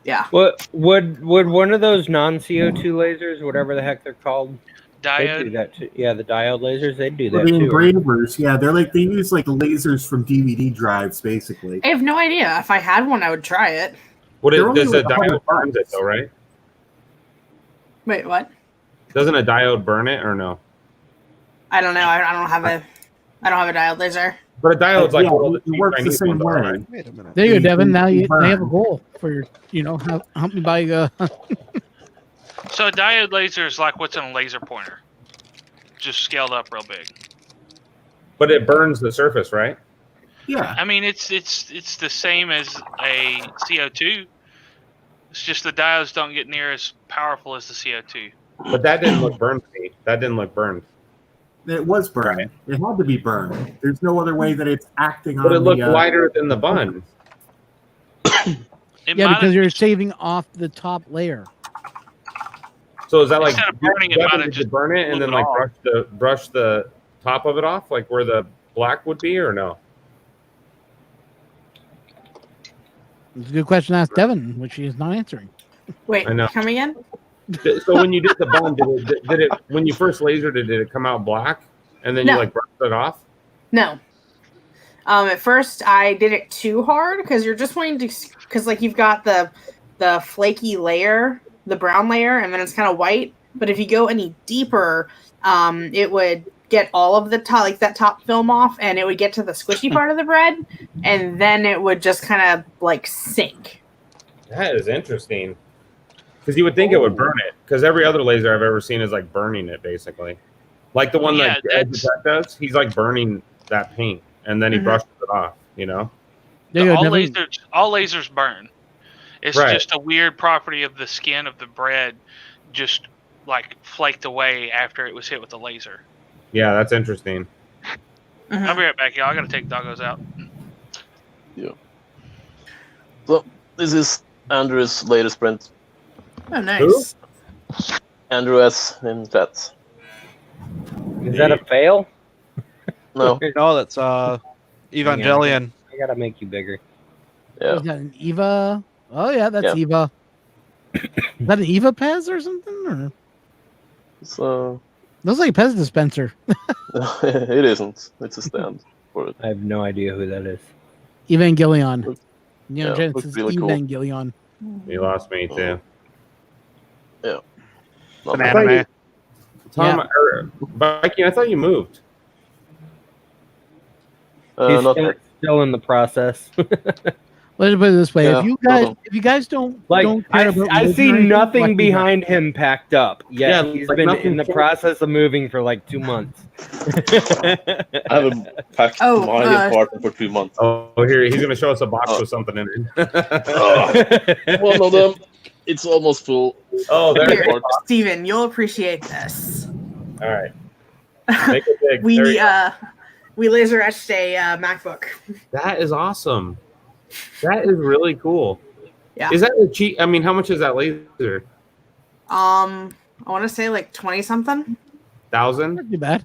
Yeah. What would one of those non-CO2 lasers, whatever the heck they're called, they do Diode. that too? Yeah, the diode lasers, they do For that the too. engravers, yeah, they use like lasers from DVD drives, basically. I have no idea. If I had one, I would try it. What They're only does a like $100 diode burn it though, right? Wait, what? Doesn't a diode burn it or no? I don't know. I don't have a diode laser. But a diode's like Yeah, one of the it cheap works the Chinese same ones, way. right? Wait a minute. There you go, Devin. Now they burn. have a goal for your, help me buy So a diode laser is like what's in a laser pointer, just scaled up real big. But it burns the surface, right? Yeah. I mean, it's the same as a CO2. It's just the diodes don't get near as powerful as the CO2. But that didn't look burned to me. That didn't look burned. It was burned. It had to be burned. There's no other way that it's acting on But it looked the, lighter than the bun. It Yeah, might because have you're just- shaving off the top layer. So is that like Instead of burning it, might have did you just burn it and then blew it like off. brush the top of it off, like where the black would be, or no? It's a good question to ask Devin, which he is not answering. Wait, I know. come again? So when you did the bun, did it when you first lasered it, did it come out black and then you No. like brushed it off? No. At first, I did it too hard because you're just wanting to, because like you've got the flaky layer, the brown layer, and then it's kind of white. But if you go any deeper, it would get all of the top, like that top film off, and it would get to the squishy part of the bread, and then it would just kind of like sink. That is interesting. Because you would think it would burn it. Because every other laser I've ever seen is like burning it, basically. Like the one that Ed does, he's like burning that paint, and then he brushes it off. You know. All lasers burn. It's just a weird property of the skin of the bread, just like flaked away after it was hit with the laser. Yeah, that's interesting. I'll be right back, y'all. I gotta take doggos out. Yeah. So this is Andrew's latest print. Oh, nice. Who? Andrew S in chat. Is that a fail? No. No, that's Evangelion. I gotta make you bigger. Yeah. Is that an Eva? Oh yeah, that's Eva. Is that an Eva Pez or something? Or? So looks like a Pez dispenser. it isn't. It's a stand for it. I have no idea who that is. Evangelion. Yeah, Genesis looks really cool. Evangelion. You lost me too. Yeah. An anime. Tom, Viking, I thought you moved. He's still in the process. Let's put it this way: Yeah, if you guys don't like, don't care about I see religion or nothing anything, behind him packed up. Yeah, he's like been nothing in the process of moving for like 2 months. I haven't packed my apartment for 2 months. Oh, here he's gonna show us a box with something in it. One of them, it's almost full. Oh, there Here, you go. Steven, you'll appreciate this. All right. Make it big. We laser etched a MacBook. That is awesome. That is really cool. Yeah. Is that a cheap? I mean, how much is that laser? I want to say like 20 something. 1,000? Not too bad.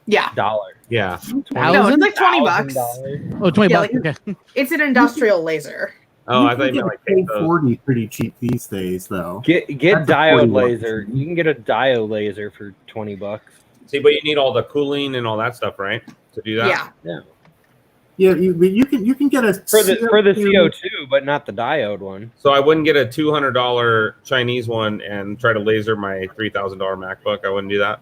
Yeah. Dollar. Yeah. No, it's like 20 bucks. Oh, 20 bucks. Like, okay. It's an industrial laser. Oh, I thought you meant like K40 pretty cheap these days, though. Get That's a diode 40 laser. You can get a diode laser for $20. See, but you need all the cooling and all that stuff, right? To do that. Yeah. Yeah, you can get a For the CO2, but not the diode one. So I wouldn't get a $200 Chinese one and try to laser my $3,000 MacBook. I wouldn't do that.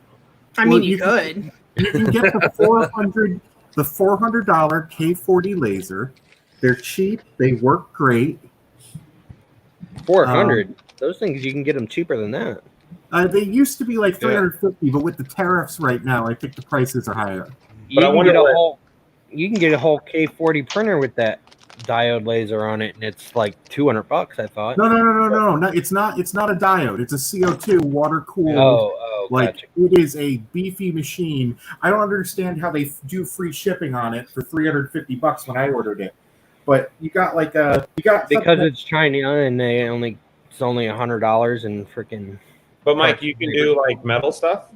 I mean, you could. You can get the $400 K40 laser. They're cheap. They work great. 400. Those things you can get them cheaper than that. They used to be like 350, but with the tariffs right now, I think the prices are higher. You can get a whole K40 printer with that diode laser on it, and it's like $200. I thought. No. It's not a diode. It's a CO2 water cooled. Oh, like gotcha. it is a beefy machine. I don't understand how they do free shipping on it for $350 when I ordered it. But you got because it's China and it's only $100 and freaking. But Mike, you can do like metal stuff.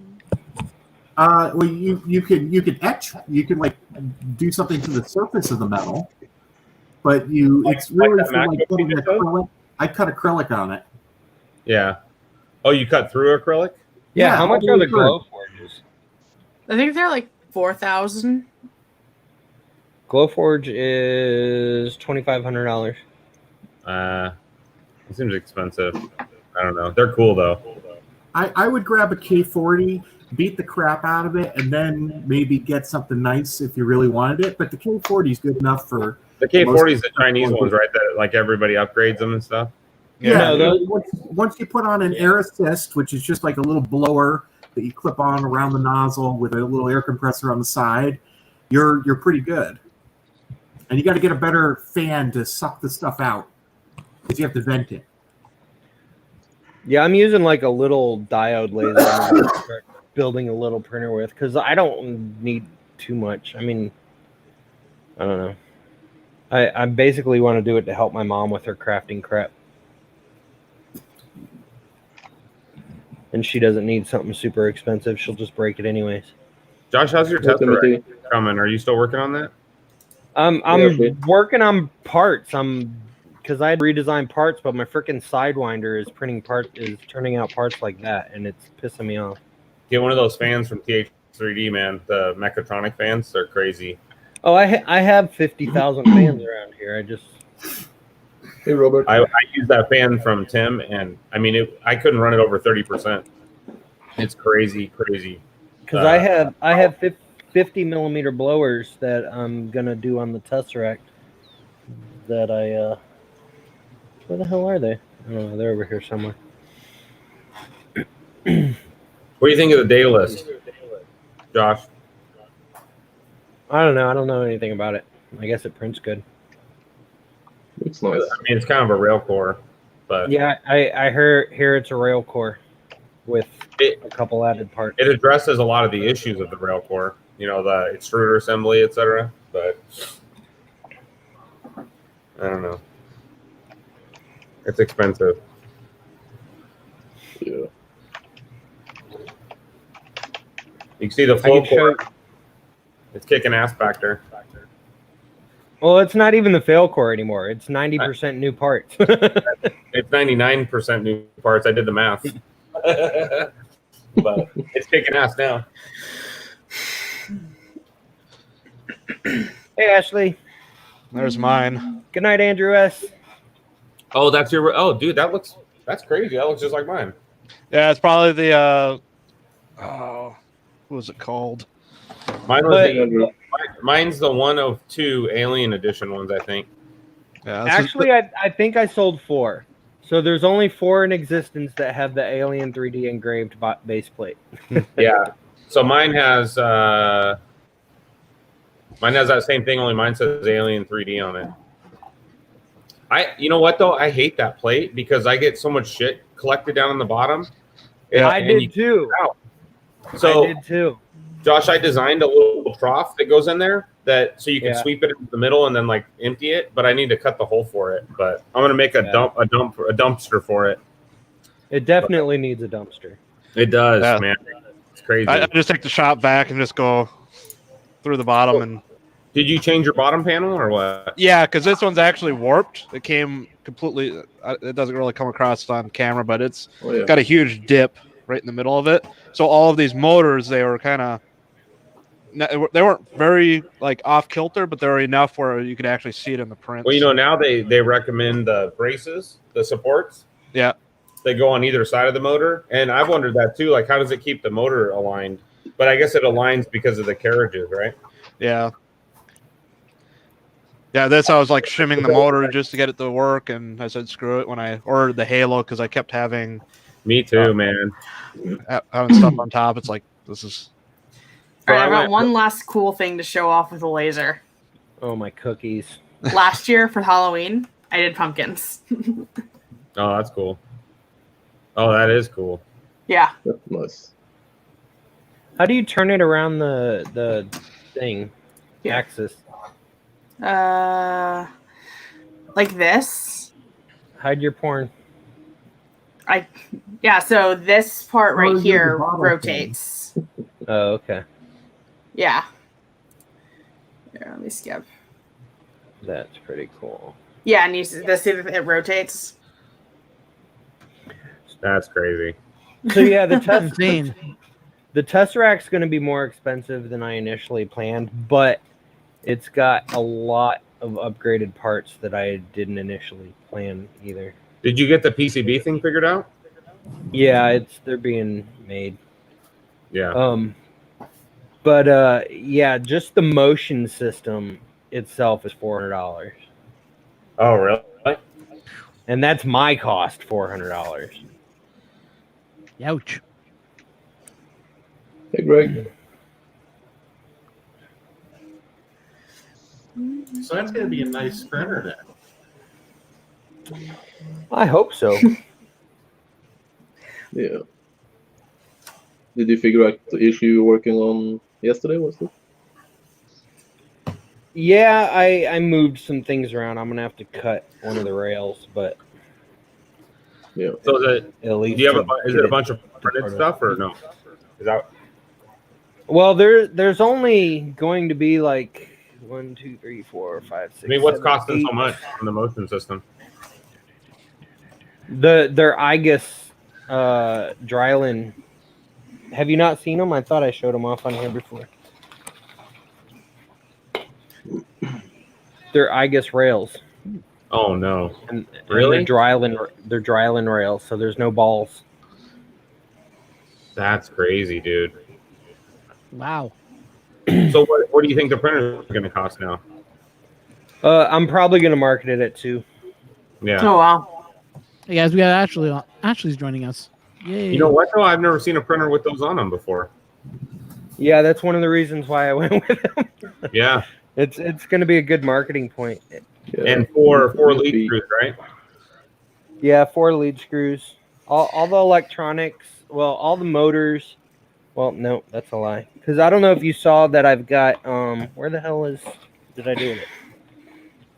Well, you can etch. You can like do something to the surface of the metal, but it's really for like putting acrylic. I cut acrylic on it. Yeah. Oh, you cut through acrylic? Yeah. How much are the glow forges? I think they're like 4,000. Glowforge is $2,500. It seems expensive. I don't know. They're cool though. I would grab a K40, beat the crap out of it, and then maybe get something nice if you really wanted it. But the K40 is good enough for the K40 is the Chinese ones, right? That like everybody upgrades them and stuff. Yeah. Once you put on an air assist, which is just like a little blower that you clip on around the nozzle with a little air compressor on the side, you're pretty good. And you got to get a better fan to suck the stuff out because you have to vent it. Yeah, I'm using like a little diode laser to start building a little printer with because I don't need too much. I mean, I don't know. I basically want to do it to help my mom with her crafting crap. And she doesn't need something super expensive. She'll just break it anyways. Josh, how's your tester coming? Are you still working on that? I'm working on parts. Because I had redesigned parts, but my freaking Sidewinder is turning out parts like that, and it's pissing me off. Get one of those fans from TH3D, man. The Mechatronic fans, they're crazy. Oh, I have 50,000 fans around here. I just Hey, Robert. I used that fan from Tim, and I mean, I couldn't run it over 30%. It's crazy. because I have 50 millimeter blowers that I'm gonna do on the Tesseract. That where the hell are they? I don't know. They're over here somewhere. What do you think of the data list, Josh? I don't know. I don't know anything about it. I guess it prints good. Looks nice. I mean, it's kind of a rail core, but Yeah, I hear it's a rail core with a couple added parts. it addresses a lot of the issues of the rail core. You know, the extruder assembly, etc. But I don't know. It's expensive. Yeah. You can see the I flow can show. core. It's kicking ass back there. Well, it's not even the fail core anymore. It's 90% new parts. It's 99% new parts. I did the math. But it's kicking ass now. Hey, Ashley. There's mine. Good night, Andrew S. Oh, that's your. Oh, dude, that's crazy. That looks just like mine. Yeah, it's probably the what was it called? Mine was mine's the one of 2 Alien Edition ones, I think. Yeah, Actually, I think I sold 4. So there's only 4 in existence that have the Alien 3D engraved base plate. Yeah. So mine has that same thing. Only mine says Alien 3D on it. You know what though? I hate that plate because I get so much shit collected down on the bottom. I did too. So I did too. Josh, I designed a little trough that goes in there so you can sweep it into the middle and then like empty it. But I need to cut the hole for it. But I'm gonna make a dumpster for it. It definitely needs a dumpster. It does, man. It's crazy. I just take the shop back and just go through the bottom. And did you change your bottom panel or what? yeah, because this one's actually warped. It came completely. It doesn't really come across on camera, but it's got a huge dip right in the middle of it. So all of these motors, they were kind of. They weren't very like off kilter, but they were enough where you could actually see it in the print. Well, you know, now they recommend the braces, the supports. Yeah. They go on either side of the motor. And I've wondered that too. Like, how does it keep the motor aligned? But I guess it aligns because of the carriages, right? Yeah. Yeah, I was like shimming the motor just to get it to work. And I said, screw it when I ordered the Halo because I kept having. Me too, man. Having stuff on top. It's like, this is. All right, I've got one last cool thing to show off with a laser. Oh, my cookies. Last year for Halloween, I did pumpkins. Oh, that's cool. Oh, that is cool. Yeah. That's nice. How do you turn it around the thing? Axis. Like this. Hide your porn. So this part right here rotates. Oh, okay. Yeah. Here, let me skip. That's pretty cool. Yeah, and you see that it rotates. That's crazy. So yeah, the Tesseract's going to be more expensive than I initially planned, but it's got a lot of upgraded parts that I didn't initially plan either. Did you get the PCB thing figured out? Yeah, they're being made. Yeah. But yeah, just the motion system itself is $400. Oh, really? And that's my cost, $400. Ouch. Hey, Greg. So that's going to be a nice printer then. I hope so. Yeah. Did you figure out the issue you were working on yesterday, was it? Yeah, I moved some things around. I'm gonna have to cut one of the rails, but yeah. So at least is it a bunch of printed stuff or no? Is that? Well, there's only going to be like 1, 2, 3, 4, 5, 6. I mean, what's 7, costing 8. so much on the motion system? Their IGUS Dryland. Have you not seen them? I thought I showed them off on here before. They're IGUS rails. Oh no! And Really? they're dryland rails, so there's no balls. That's crazy, dude. Wow. So what do you think the printer is going to cost now? I'm probably gonna market it at 2. Yeah. Oh wow. Hey guys, we got Ashley. Ashley's joining us. Yay. You know what though? I've never seen a printer with those on them before. Yeah, that's one of the reasons why I went with them. Yeah. It's gonna be a good marketing point. Yeah. And four Would lead be- screws, right? Yeah, 4 lead screws. All the electronics. Well, all the motors. Well, no, that's a lie. Because I don't know if you saw that I've got where the hell did I do it?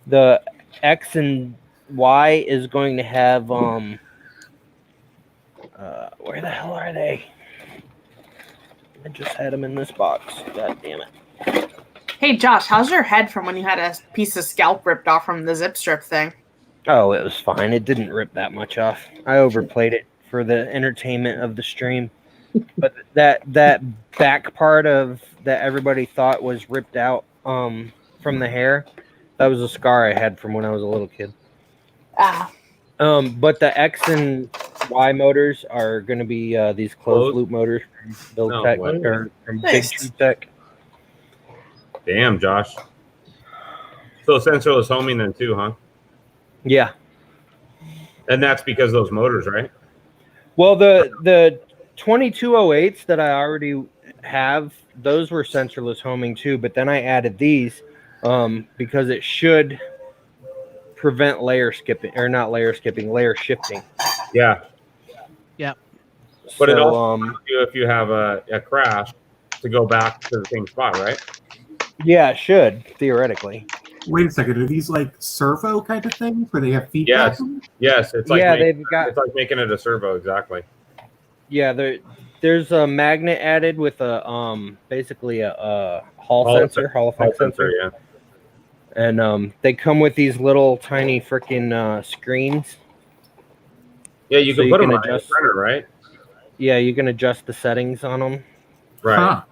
The X and Y is going to have where the hell are they? I just had them in this box. God damn it. Hey Josh, how's your head from when you had a piece of scalp ripped off from the zip strip thing? Oh, it was fine. It didn't rip that much off. I overplayed it for the entertainment of the stream. But that back part of that everybody thought was ripped out from the hair, that was a scar I had from when I was a little kid. Ah. But the X and Y motors are going to be these closed loop motors from Build No Tech way. or from Nice. Big Tree Tech. Damn, Josh. So sensorless homing then too, huh? Yeah. And that's because of those motors, right? Well, the 2208s that I already have, those were sensorless homing too, but then I added these because it should prevent layer skipping, or not layer skipping, layer shifting. Yeah. Yeah. But it So, also allows you, if you have a crash, to go back to the same spot, right? yeah, it should theoretically. Wait a second. Are these like servo kind of things where they have feedback? Yes. Yes. It's like Yeah, making, they've got- it's like making it a servo, exactly. Yeah, there's a magnet added with a basically a Hall effect sensor. Yeah. And they come with these little tiny freaking screens. Yeah, you So can you put can them on the adjust- printer, right? Yeah, you can adjust the settings on them. Right. Huh.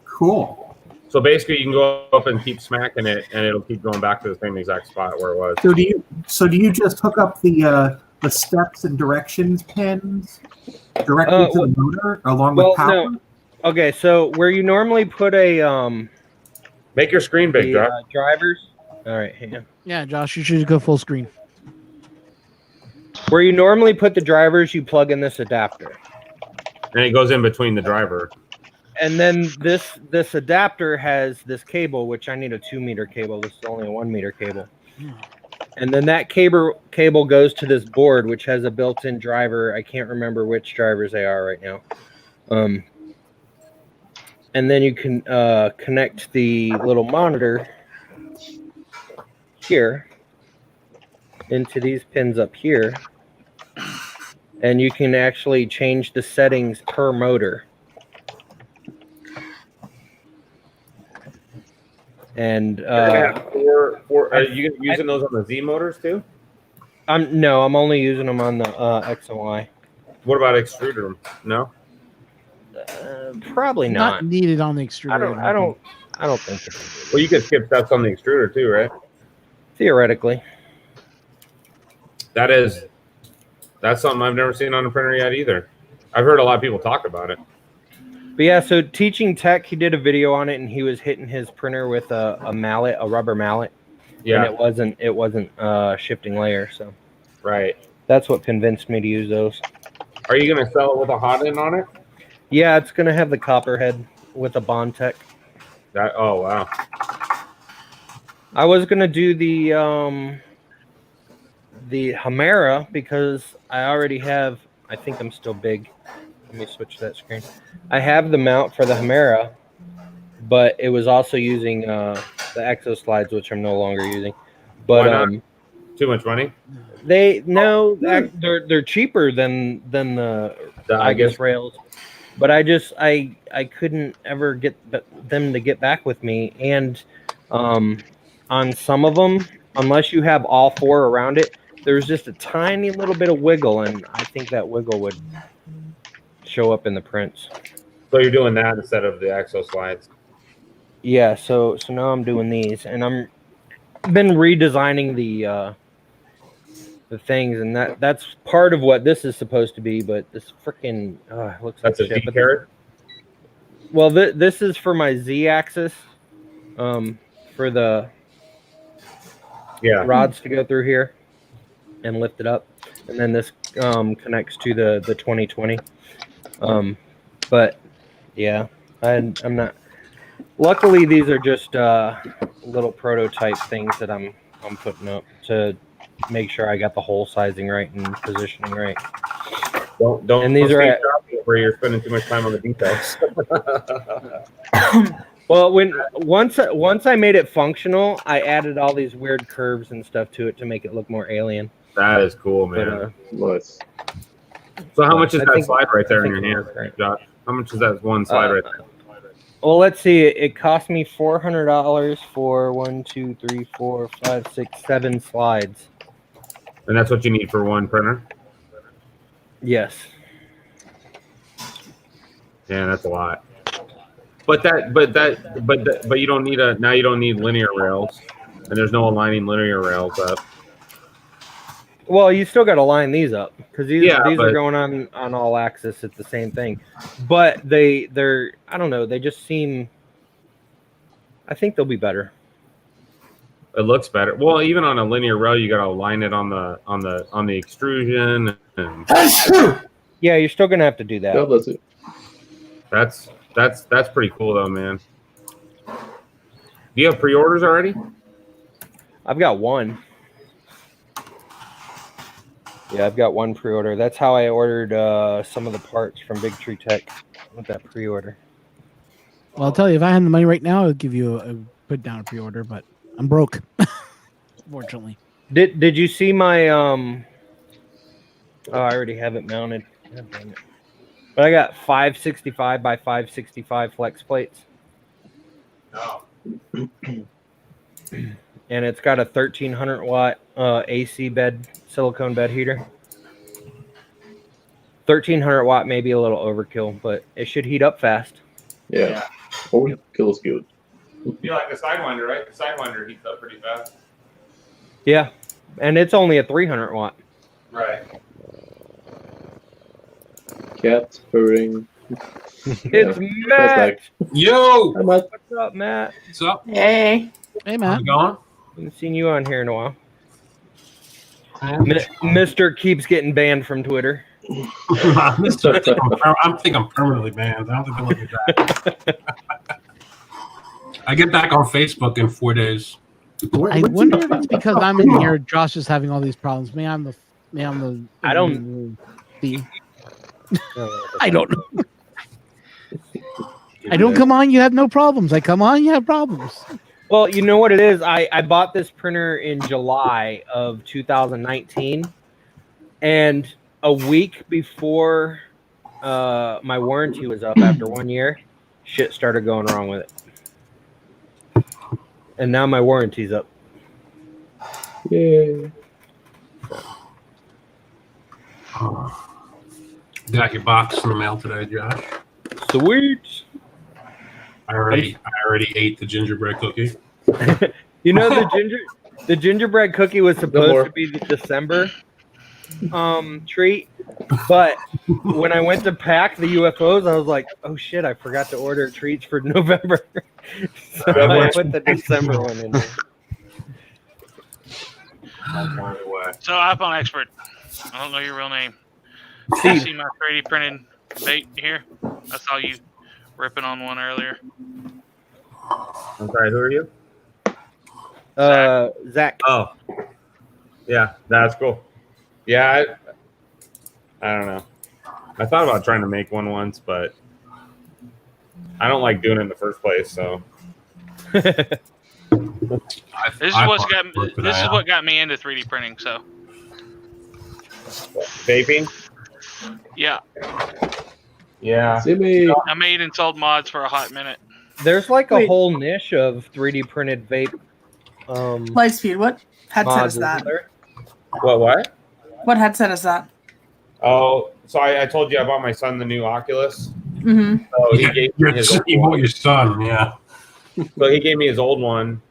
Cool. So basically, you can go up and keep smacking it, and it'll keep going back to the same exact spot where it was. So do you just hook up the steps and directions pins directly to the motor along with power? No. Okay, so where you normally put a Make your screen big, Josh. drivers. All right, hang on. Yeah, Josh, you should go full screen. Where you normally put the drivers, you plug in this adapter. And it goes in between the driver. And then this adapter has this cable, which I need a 2-meter cable. This is only a 1-meter cable. And then that cable goes to this board, which has a built-in driver. I can't remember which drivers they are right now. And then you can connect the little monitor here into these pins up here. And you can actually change the settings per motor. And are you using those on the Z motors too? No, I'm only using them on the X and Y. What about extruder? No, probably not. Not needed on the extruder. I don't think so. Well, you could skip steps on the extruder too, right? Theoretically. That's something I've never seen on a printer yet either. I've heard a lot of people talk about it. But yeah, so Teaching Tech, he did a video on it, and he was hitting his printer with a mallet, a rubber mallet. Yeah. And it wasn't shifting layer. So right. That's what convinced me to use those. Are you gonna sell it with a hot end on it? Yeah, it's gonna have the copper head with a Bond Tech. Oh wow. I was gonna do the Hamera because I already have. I think I'm still big. Let me switch that screen. I have the mount for the Hamera, but it was also using the Exo slides, which I'm no longer using. But too much money. They're cheaper than the IGUS rails, but I couldn't ever get them to get back with me. And on some of them, unless you have all 4 around it, there's just a tiny little bit of wiggle, and I think that wiggle would show up in the prints. So you're doing that instead of the Exo slides. Yeah, so now I'm doing these, and been redesigning the things, and that's part of what this is supposed to be. But this freaking looks That's like a shit. D carrot. Well, this is for my Z-axis, for the rods to go through here and lift it up, and then this connects to the 2020. But yeah, I'm not. Luckily, these are just little prototype things that I'm putting up to make sure I got the hole sizing right and positioning right. Don't. And these are where you're spending too much time on the details. Well, once I made it functional, I added all these weird curves and stuff to it to make it look more alien. That is cool, man. Nice. So how much is that slide right there in your hand, Josh? How much is that one slide right there? Well, let's see. It cost me $400 for 1, 2, 3, 4, 5, 6, 7 slides. And that's what you need for one printer? Yes. Yeah, that's a lot. But you don't need now you don't need linear rails, and there's no aligning linear rails up. Well, you still got to line these up because these are going on all axis at the same thing. But they're I don't know, they just seem. I think they'll be better. It looks better. Well, even on a linear rail, you got to align it on the extrusion. And yeah, you're still gonna have to do that. Yeah, that's it. That's pretty cool though, man. Do you have pre-orders already? I've got one. Yeah, I've got one pre-order. That's how I ordered some of the parts from Big Tree Tech with that pre-order. Well, I'll tell you, if I had the money right now, I would give you put down a pre-order, but I'm broke, fortunately. Did you see my Oh, I already have it mounted. God damn it. But I got 565 by 565 flex plates. No. And it's got a 1300 watt AC bed, silicone bed heater. 1300 watt may be a little overkill, but it should heat up fast. Yeah. Overkill is good. You like the Sidewinder, right? The Sidewinder heats up pretty fast. Yeah. And it's only a 300 watt. Right. Cat purring. It's Matt. Yo. Hi, Matt. What's up, Matt? What's up? Hey. Hey, How's man. it going? I haven't seen you on here in a while. Mr. keeps getting banned from Twitter. I think I'm permanently banned. I don't think they'll let me back. I get back on Facebook in 4 days. I wonder if it's because I'm in here. Josh is having all these problems. I don't. I don't know. I don't come on. You have no problems. I come on. You have problems. Well, you know what it is? I bought this printer in July of 2019, and a week before my warranty was up after 1 year, shit started going wrong with it. And now my warranty's up. Yay. Got your box in the mail today, Josh. Sweet. I already ate the gingerbread cookie. You know the gingerbread cookie was supposed to be the December treat, but when I went to pack the UFOs, I was like, oh shit, I forgot to order treats for November. So I put the December one in there. So iPhone expert, I don't know your real name. You see my 3D printed bait here? I saw you ripping on one earlier. I'm sorry, who are you? Zach. Oh. Yeah, that's cool. Yeah, I don't know. I thought about trying to make one once, but I don't like doing it in the first place, so. This is what got me into 3D printing, so. Vaping? Yeah. Yeah. I made and sold mods for a hot minute. There's like a whole niche of 3D printed vape. Lightspeed, what headset is that? What? What headset is that? Oh, so I told you I bought my son the new Oculus. Mm-hmm. So he gave me his old you bought one. your son, yeah. So he gave me his old one.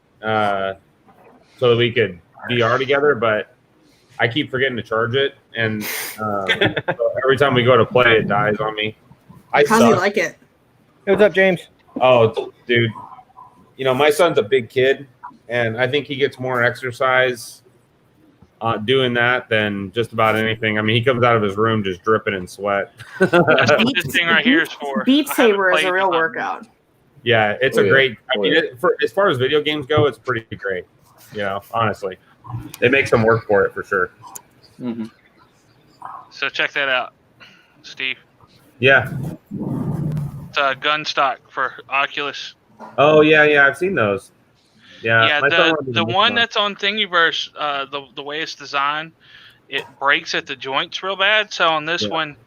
so that we could VR together, but I keep forgetting to charge it, and so every time we go to play, it dies on me. How do you like it? Hey, what's up, James? Oh, dude, my son's a big kid, and I think he gets more exercise doing that than just about anything. I mean, he comes out of his room just dripping in sweat. That's what this thing right here is for. Beat Saber is a real workout. Yeah, it's great. I mean, as far as video games go, it's pretty great. Honestly, it makes them work for it for sure. Mm-hmm. So check that out, Steve. Yeah. It's a gun stock for Oculus. Oh yeah, I've seen those. Yeah, the one that's on Thingiverse, the way it's designed, it breaks at the joints real bad. So on this one,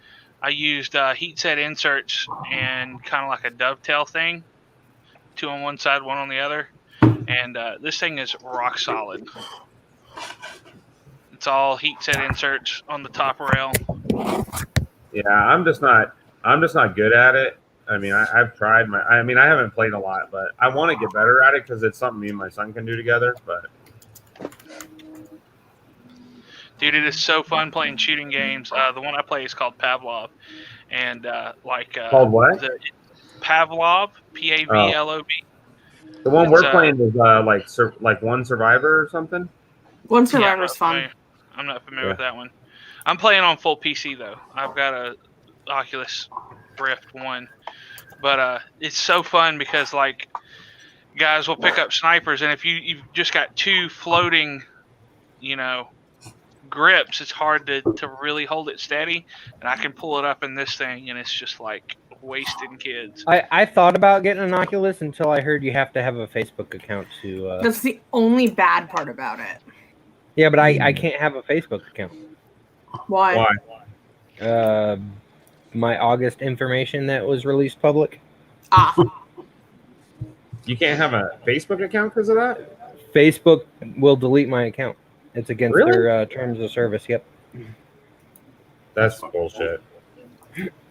I used heat set inserts and kind of like a dovetail thing, 2 on one side, 1 on the other, and this thing is rock solid. It's all heat set inserts on the top rail. Yeah, I'm just not good at it. I mean, I've tried I haven't played a lot, but I want to get better at it because it's something me and my son can do together. But dude, it is so fun playing shooting games. The one I play is called Pavlov, and called what? Pavlov, Pavlov. The one we're playing is like One Survivor or something. One Survivor is fun. I'm not familiar with that one. I'm playing on full PC though. I've got a Oculus Rift 1. But it's so fun because guys will pick up snipers, and if you've just got 2 floating, grips, it's hard to really hold it steady. And I can pull it up in this thing, and it's just like wasting kids. I thought about getting an Oculus until I heard you have to have a Facebook account to. That's the only bad part about it. Yeah, but I can't have a Facebook account. Why? My August information that was released public. You can't have a Facebook account because of that? Facebook will delete my account. It's against their terms of service. Yep. That's bullshit.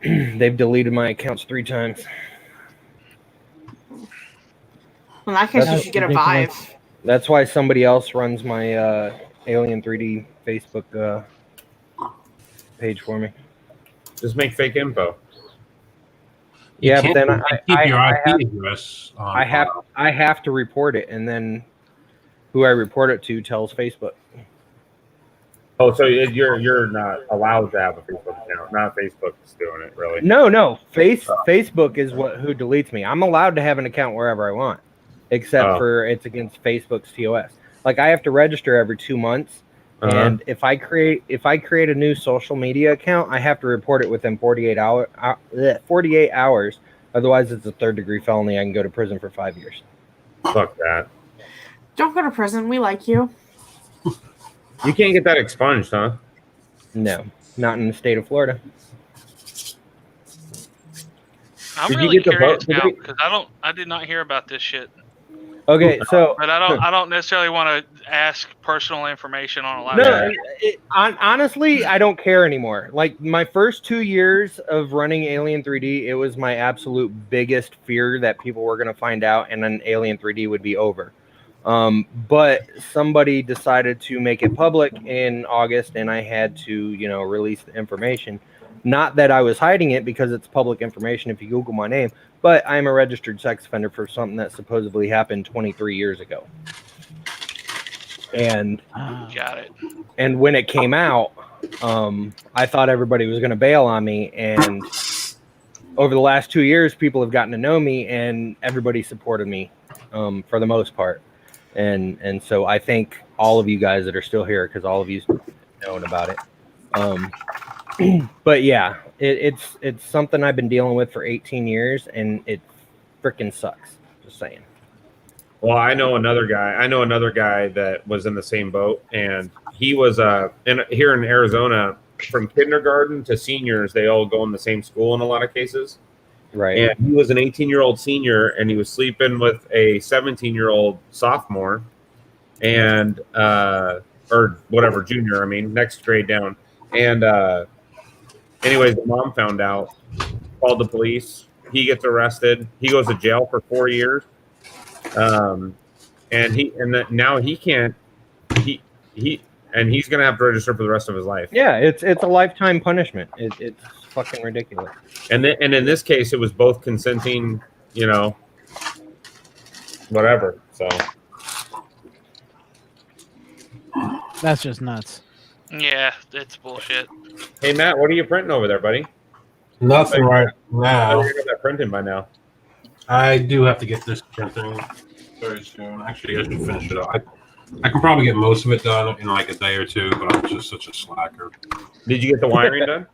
They've deleted my accounts 3 times. In that case, you should get a Vive. That's why somebody else runs my Alien 3D Facebook page for me. Just make fake info. Yeah, but then I have to report it, and then who I report it to tells Facebook. Oh, so you're not allowed to have a Facebook account? Not Facebook's doing it, really? No. Facebook is who deletes me. I'm allowed to have an account wherever I want, except for it's against Facebook's TOS. Like I have to register every 2 months. And if I create a new social media account, I have to report it within 48 hours. Otherwise, it's a 3rd-degree felony. I can go to prison for 5 years. Fuck that. Don't go to prison. We like you. You can't get that expunged, huh? No, not in the state of Florida. I'm really curious now because I did not hear about this shit. Okay, so but I don't necessarily want to ask personal information on a lot. No, honestly, I don't care anymore. Like my first 2 years of running Alien 3D, it was my absolute biggest fear that people were going to find out, and then Alien 3D would be over. But somebody decided to make it public in August, and I had to, release the information. Not that I was hiding it because it's public information if you Google my name, but I'm a registered sex offender for something that supposedly happened 23 years ago. And got it. And when it came out, I thought everybody was going to bail on me. And over the last 2 years, people have gotten to know me, and everybody supported me for the most part. And so I thank all of you guys that are still here because all of you've known about it. But yeah, it's something I've been dealing with for 18 years, and it freaking sucks. Just saying. Well, I know another guy that was in the same boat, and he was here in Arizona, from kindergarten to seniors, they all go in the same school in a lot of cases. Right. And he was an 18-year-old senior, and he was sleeping with a 17-year-old sophomore, and or whatever, junior. I mean, next grade down. And anyways, the mom found out, called the police. He gets arrested. He goes to jail for 4 years. And now he can't he's gonna have to register for the rest of his life. Yeah, it's a lifetime punishment. It's fucking ridiculous. And in this case, it was both consenting, whatever. So That's just nuts. Yeah, it's bullshit. hey Matt, what are you printing over there, buddy? Nothing right I now. you're that printing by now. I do have to get this printing very soon. Actually, I should finish it up. I can probably get most of it done in like a day or two, but I'm just such a slacker. Did you get the wiring done?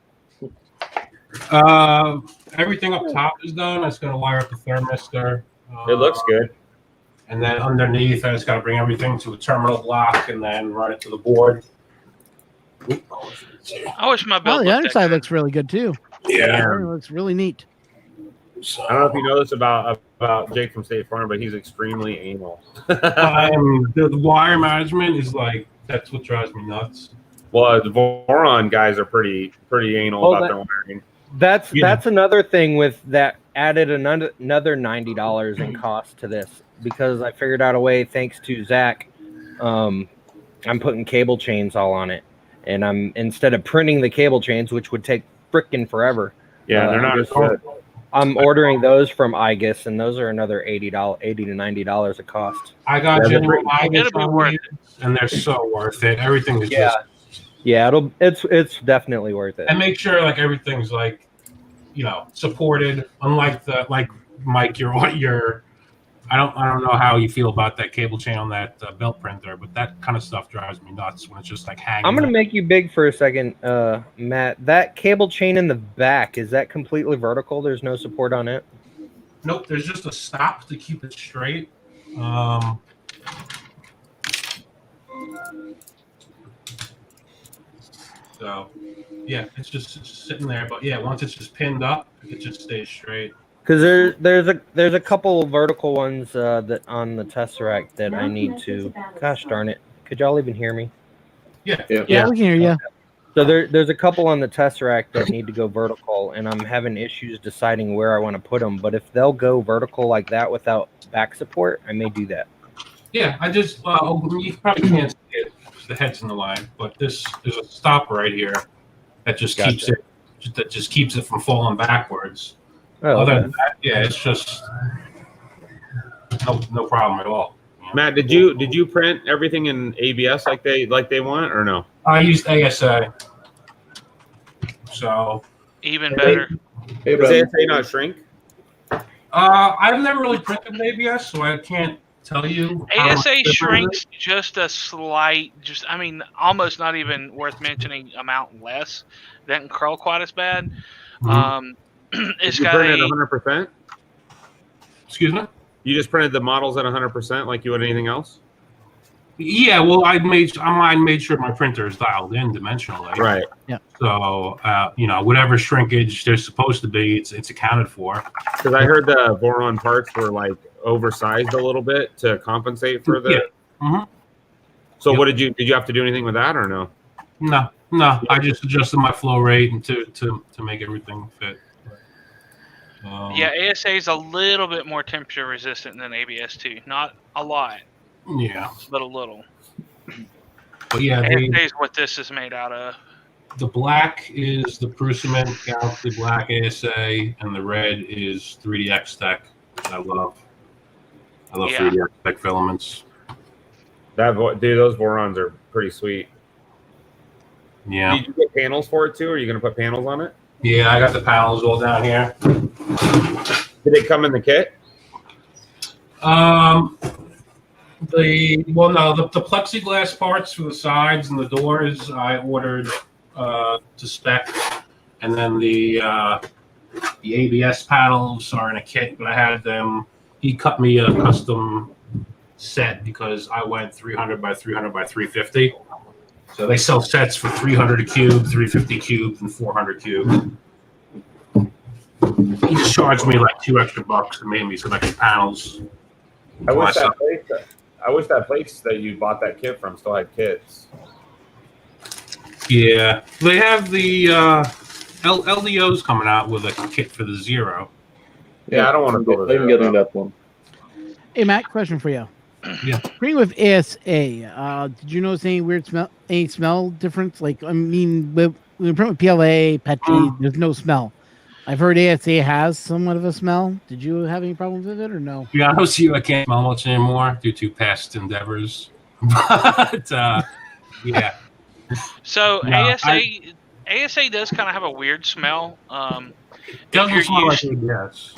Everything up top is done. I just got to wire up the thermistor. It looks good. And then underneath, I just got to bring everything to a terminal block and then run it to the board. I wish my Oh, build the looked other that side good. looks really good too. Yeah. It looks really neat. I don't know if you know this about Jake from State Farm, but he's extremely anal. The wire management is like, that's what drives me nuts. Well, the Voron guys are pretty anal about their wiring. That's another thing with that added another $90 in cost to this, because I figured out a way, thanks to Zach. I'm putting cable chains all on it, and I'm, instead of printing the cable chains, which would take frickin' forever. Yeah, they're not as good. I'm ordering those from IGUS, and those are another $80 to $90 a cost. I got genuine It'll be worth it. and they're so worth it. Everything is just. Yeah, it's definitely worth it. And make sure like everything's like, supported. Unlike like Mike, your I don't know how you feel about that cable chain on that belt printer, but that kind of stuff drives me nuts when it's just like hanging. I'm gonna make you big for a second, Matt. That cable chain in the back, is that completely vertical? There's no support on it? Nope, there's just a stop to keep it straight. So, yeah, it's just sitting there. But yeah, once it's just pinned up, it just stays straight. Because there's a couple vertical ones that on the Tesseract that I need to. Gosh darn it! Could y'all even hear me? Yeah, we can hear you. So there's a couple on the Tesseract that need to go vertical, and I'm having issues deciding where I want to put them. But if they'll go vertical like that without back support, I may do that. Yeah, I just you probably can't see it because the head's in the line, but there's a stop right here that just keeps it from falling backwards. Oh, Other okay. than that, yeah, it's just no problem at all. Matt, did you print everything in ABS like they want or no? I used ASA, so Even better. Hey, Does Brad. ASA not shrink? I've never really printed with ABS, so I can't tell you. how much ASA different it shrinks is. just a slight, almost not even worth mentioning amount less. Doesn't curl quite as bad. It's Did you got print it a 100%? Excuse me? You just printed the models at 100% like you would anything else? Yeah, well, I made sure my printer is dialed in dimensionally. Right. So, whatever shrinkage there's supposed to be, it's accounted for. Because I heard the Voron parts were like oversized a little bit to compensate for the. Yeah. Mhm. So what did you have to do anything with that or no? No, I just adjusted my flow rate and to make everything fit. yeah, ASA is a little bit more temperature resistant than ABS2. Not a lot, Yeah, but a little. but yeah, ASA is what this is made out of. the black is the Prusament Galaxy Black ASA, and the red is 3DX Tech, which I love. I love 3DX Tech filaments. Those Vorons are pretty sweet. Yeah. Did you get panels for it too? Or are you going to put panels on it? Yeah, I got the panels all down here. Did they come in the kit? The plexiglass parts for the sides and the doors I ordered to spec, and then the ABS panels are in a kit. But I had them. He cut me a custom set because I went 300 by 300 by 350. So they sell sets for 300 a cube, 350 cube, and 400 cube. He just charged me like $2 extra and made me some extra panels. I wish that place that you bought that kit from still had kits. Yeah, they have the LDOs coming out with a kit for the Zero. Yeah, I don't want to go to I'm getting that one. Hey, Matt, question for you. Yeah. Agreeing with ASA, did you notice any weird smell difference? Like, I mean, when we print with PLA, Petri, there's no smell. I've heard ASA has somewhat of a smell. Did you have any problems with it or no? To be honest with you, I can't smell much anymore due to past endeavors. But yeah. So No, ASA does kind of have a weird smell. If doesn't you're smell like used, ABS.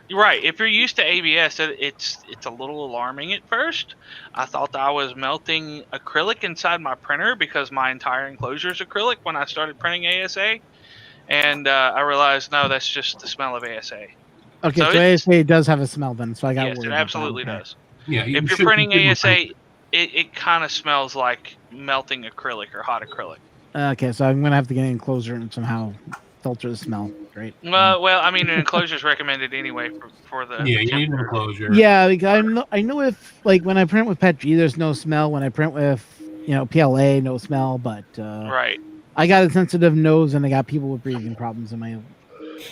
you're right. If you're used to ABS, it's a little alarming at first. I thought I was melting acrylic inside my printer because my entire enclosure is acrylic when I started printing ASA, and I realized no, that's just the smell of ASA. Okay, So so it's ASA does have a smell then, so I got yes, worried it about that. absolutely Okay. does. Yeah, If you're printing ASA, it kind of smells like melting acrylic or hot acrylic. Okay, so I'm gonna have to get an enclosure and somehow filter the smell. Great. Well, I mean, an enclosure is recommended anyway for the Yeah, you need an temperature. enclosure. Yeah, like I know if like when I print with Petri, there's no smell. When I print with PLA, no smell. But Right. I got a sensitive nose, and I got people with breathing problems in my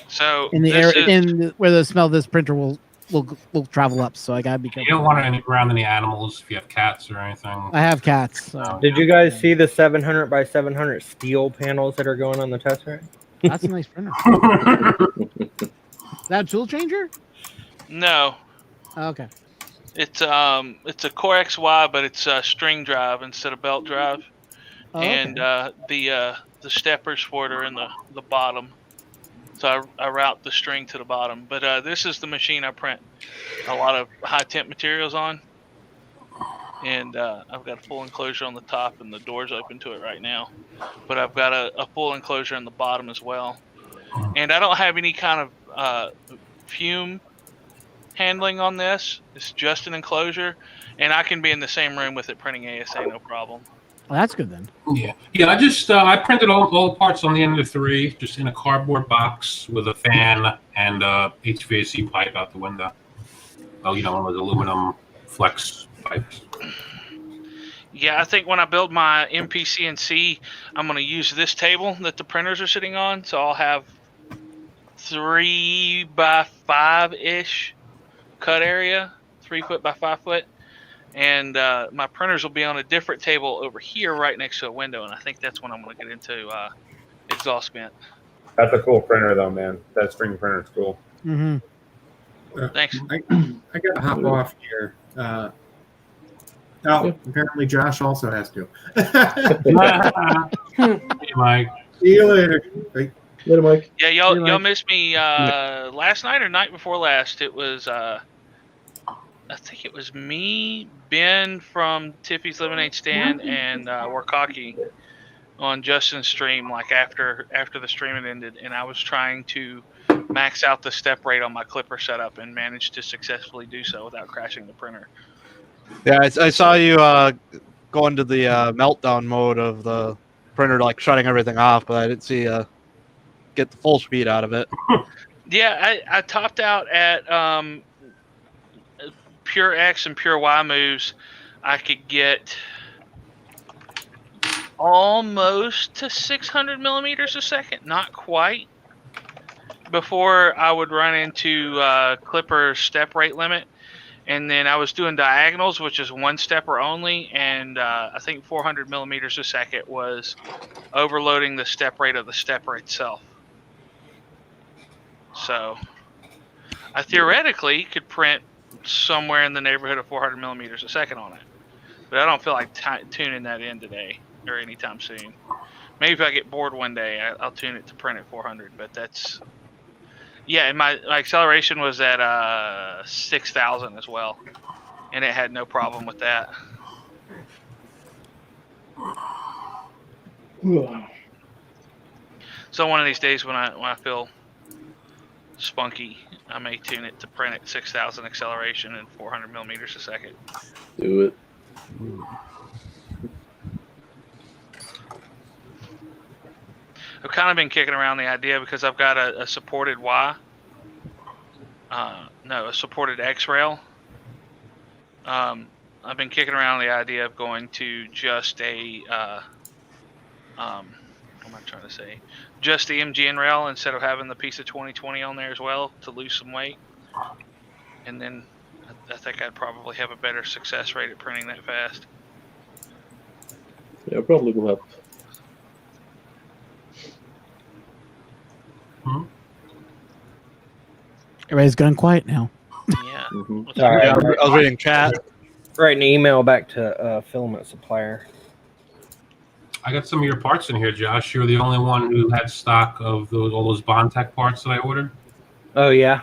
So in the this area is where the smell of this printer will travel up. So I gotta be careful. You don't want it around any animals if you have cats or anything. I have cats. So. Did you guys see the 700 by 700 steel panels that are going on the test rack? That's a nice printer. That tool changer? no. Oh, okay. It's a Core XY, but it's a string drive instead of belt drive, Oh, and the steppers for it are in the bottom. So I route the string to the bottom. But this is the machine I print a lot of high temp materials on, and I've got a full enclosure on the top, and the door's open to it right now. But I've got a full enclosure in the bottom as well, and I don't have any kind of fume handling on this. It's just an enclosure, and I can be in the same room with it printing ASA, no problem. Well, that's good then. Yeah. I just I printed all the parts on the end of the 3, just in a cardboard box with a fan and HVAC pipe out the window. Oh, one of those aluminum flex pipes. Yeah, I think when I build my MPCNC, I'm going to use this table that the printers are sitting on. So I'll have 3 by 5 ish cut area, 3 foot by 5 foot, and my printers will be on a different table over here, right next to a window. And I think that's when I'm going to get into exhaust vent. That's a cool printer, though, man. That string printer is cool. Mm-hmm. Thanks. I got to hop off here. Apparently Josh also has to. Hey, Mike. See you later. Bye. Later, Mike. Yeah, y'all missed me last night or night before last. It was I think it was me, Ben from Tiffy's Lemonade Stand, and Warkaki on Justin's stream. Like after the stream had ended, and I was trying to max out the step rate on my clipper setup and managed to successfully do so without crashing the printer. Yeah, I saw you go into the meltdown mode of the printer, like shutting everything off, but I didn't see get the full speed out of it. Yeah, I topped out at pure X and pure Y moves. I could get almost to 600 millimeters a second, not quite, before I would run into clipper step rate limit. And then I was doing diagonals, which is one stepper only, and I think 400 millimeters a second was overloading the step rate of the stepper itself. So I theoretically could print somewhere in the neighborhood of 400 millimeters a second on it, but I don't feel like tuning that in today or anytime soon. Maybe if I get bored one day, I'll tune it to print at 400, but that's... Yeah, and my acceleration was at 6,000 as well, and it had no problem with that. So one of these days when I feel spunky, I may tune it to print at 6,000 acceleration and 400 millimeters a second. Do it. I've kind of been kicking around the idea because I've got a supported Y. A supported X rail. I've been kicking around the idea of going to just a what am I trying to say? Just the MGN rail instead of having the piece of 2020 on there as well to lose some weight. And then I think I'd probably have a better success rate at printing that fast. Yeah, probably will help. Everybody's gone quiet now. Yeah. Mhm. What's Sorry, Yeah, I was reading chat. write an email back to filament supplier. I got some of your parts in here, Josh. You're the only one who had stock of all those Bondtech parts that I ordered. Oh yeah.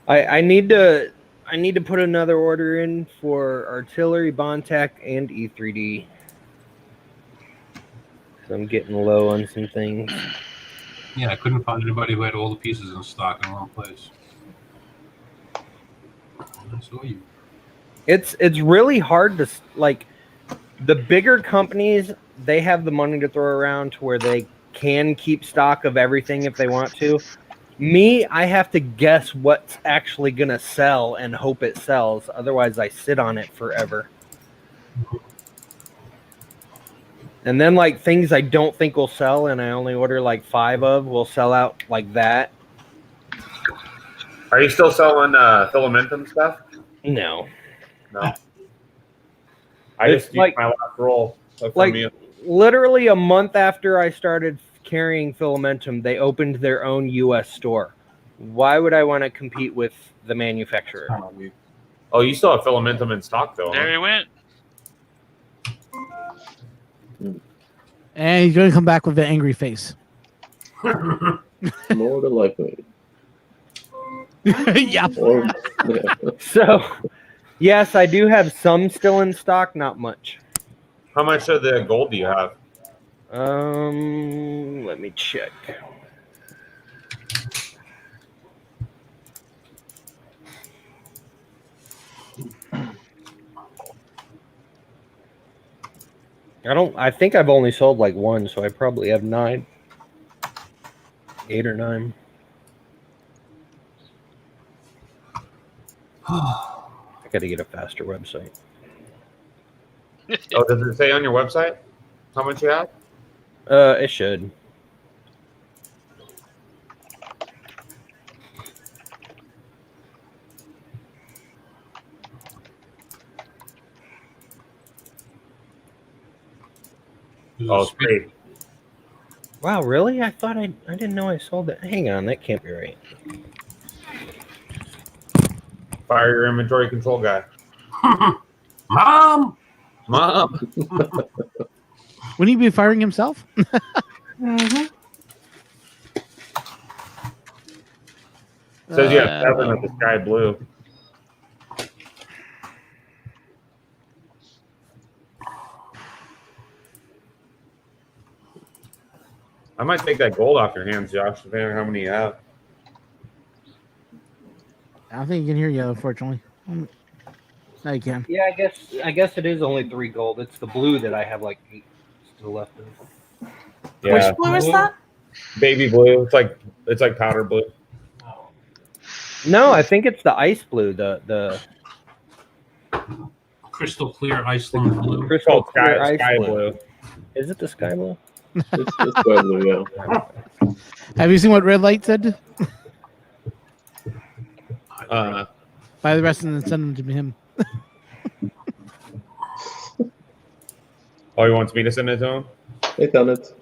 I need to put another order in for artillery, Bondtech, and E3D. So I'm getting low on some things. Yeah, I couldn't find anybody who had all the pieces in stock in one place. I saw you. It's really hard to like. The bigger companies, they have the money to throw around to where they can keep stock of everything if they want to. Me, I have to guess what's actually going to sell and hope it sells. Otherwise, I sit on it forever. And then, like, things I don't think will sell and I only order like 5 of will sell out like that. Are you still selling Filamentum stuff? No. No. I It's just like- used my last roll from Like, you. literally a month after I started carrying Filamentum, they opened their own U.S. store. Why would I want to compete with the manufacturer? Oh, you still have Filamentum in stock, though, There huh? he went. And he's going to come back with an angry face. More than likely. Yeah. Or, yeah. So, yes, I do have some still in stock, not much. How much of the gold do you have? Let me check. I think I've only sold like 1, so I probably have 9. 8 or 9. I gotta get a faster website. Oh, does it say on your website how much you have? It should. Oh, it's great. Wow, really? I thought I didn't know I sold it. Hang on, that can't be right. Fire your inventory control guy. Mom! Wouldn't he be firing himself? Mm-hmm. Says you have 7 of the sky blue. I might take that gold off your hands, Josh, depending on how many you have. I don't think you can hear you, unfortunately. No, you can. Yeah, I guess it is only 3 gold. It's the blue that I have like 8 still left of. Yeah. Which blue is that? Baby blue. It's like powder blue. No, I think it's the ice blue. The Crystal clear Iceland blue. crystal Oh, clear ice sky blue. blue. Is it the sky blue? It's sky blue, yeah. Have you seen what Red Light said? Uh, Buy the rest and then send them to him. Oh, he wants me to send it to him? Hey, done it.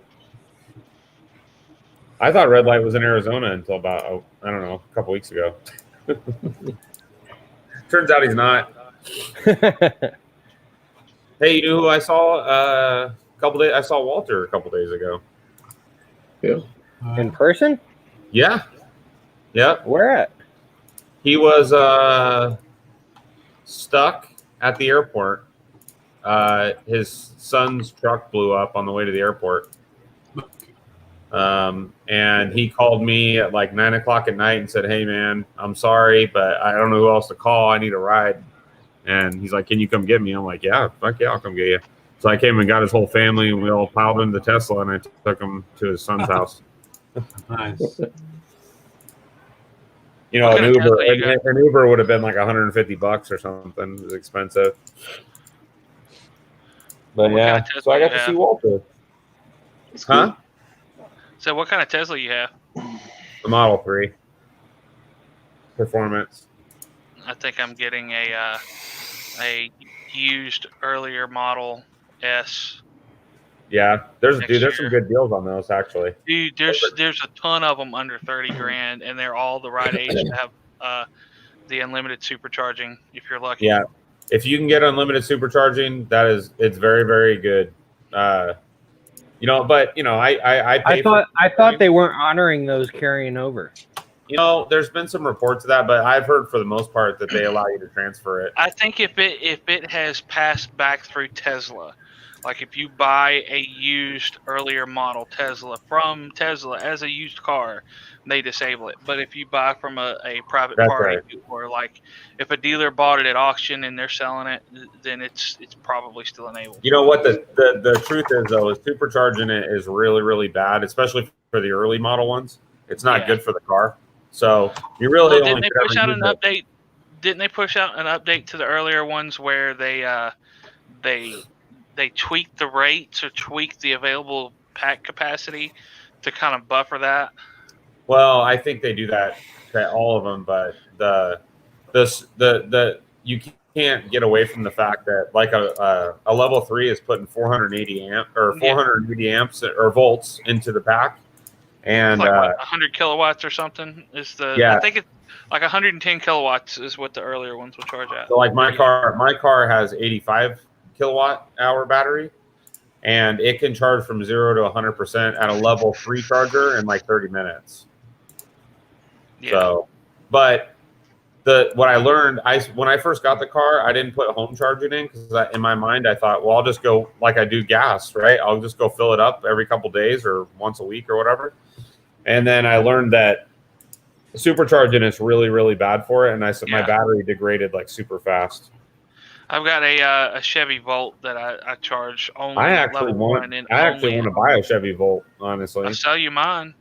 I thought Red Light was in Arizona until about, I don't know, a couple weeks ago. Turns out he's not. Hey, you know who I saw a couple days? I saw Walter a couple days ago. Yeah. In person? Yeah. Yep. Where at? He was stuck at the airport. His son's truck blew up on the way to the airport. And he called me at like 9 o'clock at night and said, "Hey man, I'm sorry, but I don't know who else to call. I need a ride." And he's like, "Can you come get me?" I'm like, "Yeah, fuck yeah, I'll come get you." So I came and got his whole family, and we all piled into the Tesla, and I took him to his son's house. Nice. You know, What an kind of Tesla you Uber, got? an Uber would have been like $150 or something. It was expensive. But What yeah, kind of Tesla so I you got to have? see Walter. Huh? So, what kind of Tesla you have? The Model 3. Performance. I think I'm getting a used earlier model S. Yeah, there's Next some year. good deals on those actually. Dude, there's a ton of them under 30 grand, and they're all the right age to have the unlimited supercharging if you're lucky. Yeah, if you can get unlimited supercharging, it's very, very good. You know, but you know, I thought they weren't honoring those carrying over. You know, there's been some reports of that, but I've heard for the most part that they allow you to transfer it. I think if it has passed back through Tesla, like if you buy a used earlier model Tesla from Tesla as a used car, they disable it. But if you buy from a private That's party, right. or like if a dealer bought it at auction and they're selling it, then it's probably still enabled. You know what the truth is though, is supercharging it is really, really bad, especially for the early model ones. It's not good for the car. So you really didn't they push out an update? Didn't they push out an update to the earlier ones where they tweaked the rates or tweaked the available pack capacity to kind of buffer that? Well, I think they do that to all of them, but you can't get away from the fact that like a level 3 is putting 480 amps or volts into the pack, and it's like 100 kilowatts or something is the. Yeah. I think it's like 110 kilowatts is what the earlier ones will charge at. So like my car has 85 kilowatt hour battery, and it can charge from 0 to 100% at a level 3 charger in like 30 minutes. Yeah. So, but what I learned, when I first got the car, I didn't put home charging in because in my mind I thought, well, I'll just go like I do gas, right? I'll just go fill it up every couple days or once a week or whatever. And then I learned that supercharging is really, really bad for it, and my battery degraded like super fast. I've got a Chevy Volt that I charge only. I actually want to buy a Chevy Volt. Honestly, I'll sell you mine.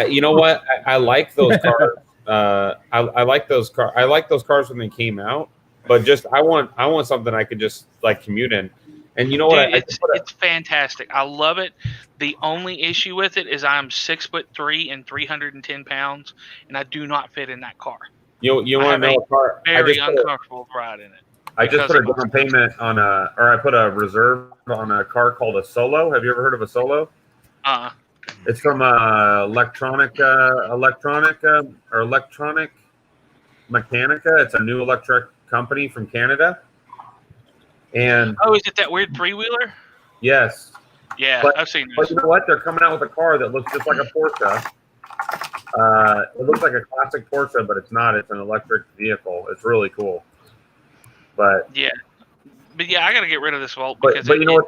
You know what? I like those cars. I like those cars. I like those cars when they came out, but just I want something I could just like commute in. And you know what? It's fantastic. I love it. The only issue with it is I'm 6'3" and 310 pounds, and I do not fit in that car. You want to know a car? Very uncomfortable ride in it. I just put a down payment on I put a reserve on a car called a Solo. Have you ever heard of a Solo? It's from Electronic Mechanica. It's a new electric company from Canada. And is it that weird 3-wheeler? Yes. Yeah, I've seen this. But you know what? They're coming out with a car that looks just like a Porsche. It looks like a classic Porsche, but it's not. It's an electric vehicle. It's really cool. But yeah, I got to get rid of this Volt but because you know what?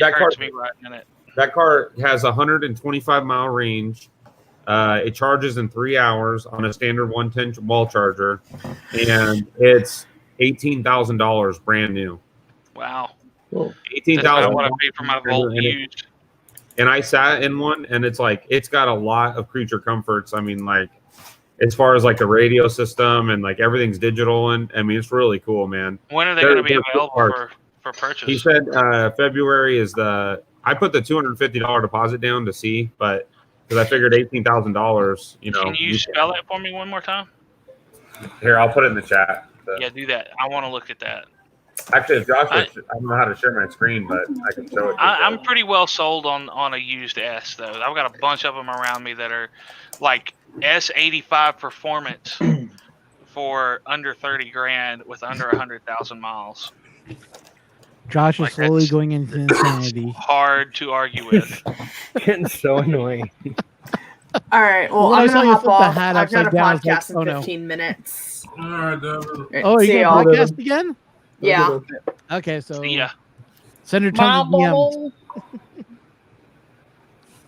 That hurts me riding in it. That car has a 125-mile range. It charges in 3 hours on a standard 110 wall charger, and it's $18,000 brand new. Wow. $18,000. I want to pay for my Volt used. And I sat in one, and it's got a lot of creature comforts. I mean, like as far as like the radio system and like everything's digital, and I mean it's really cool, man. When are they going to be available for purchase? He said February is I put the $250 deposit down to see, but because I figured $18,000. You know. Can you spell that for me one more time? Here, I'll put it in the chat. Yeah, do that. I want to look at that. Actually, if Josh, I don't know how to share my screen, but I can show it. I'm pretty well sold on a used S though. I've got a bunch of them around me that are like S85 performance for under 30 grand with under 100,000 miles. Josh is slowly going into insanity. Hard to argue with. Getting so annoying. All right. Well, I I'm saw gonna you hop flip the off. hat I've got a upside down. It's like, podcast oh, in no. 15 minutes. All right, Devin. Oh, See you y'all. got a podcast again? Yeah. Okay, so yeah. send her tons of DMs.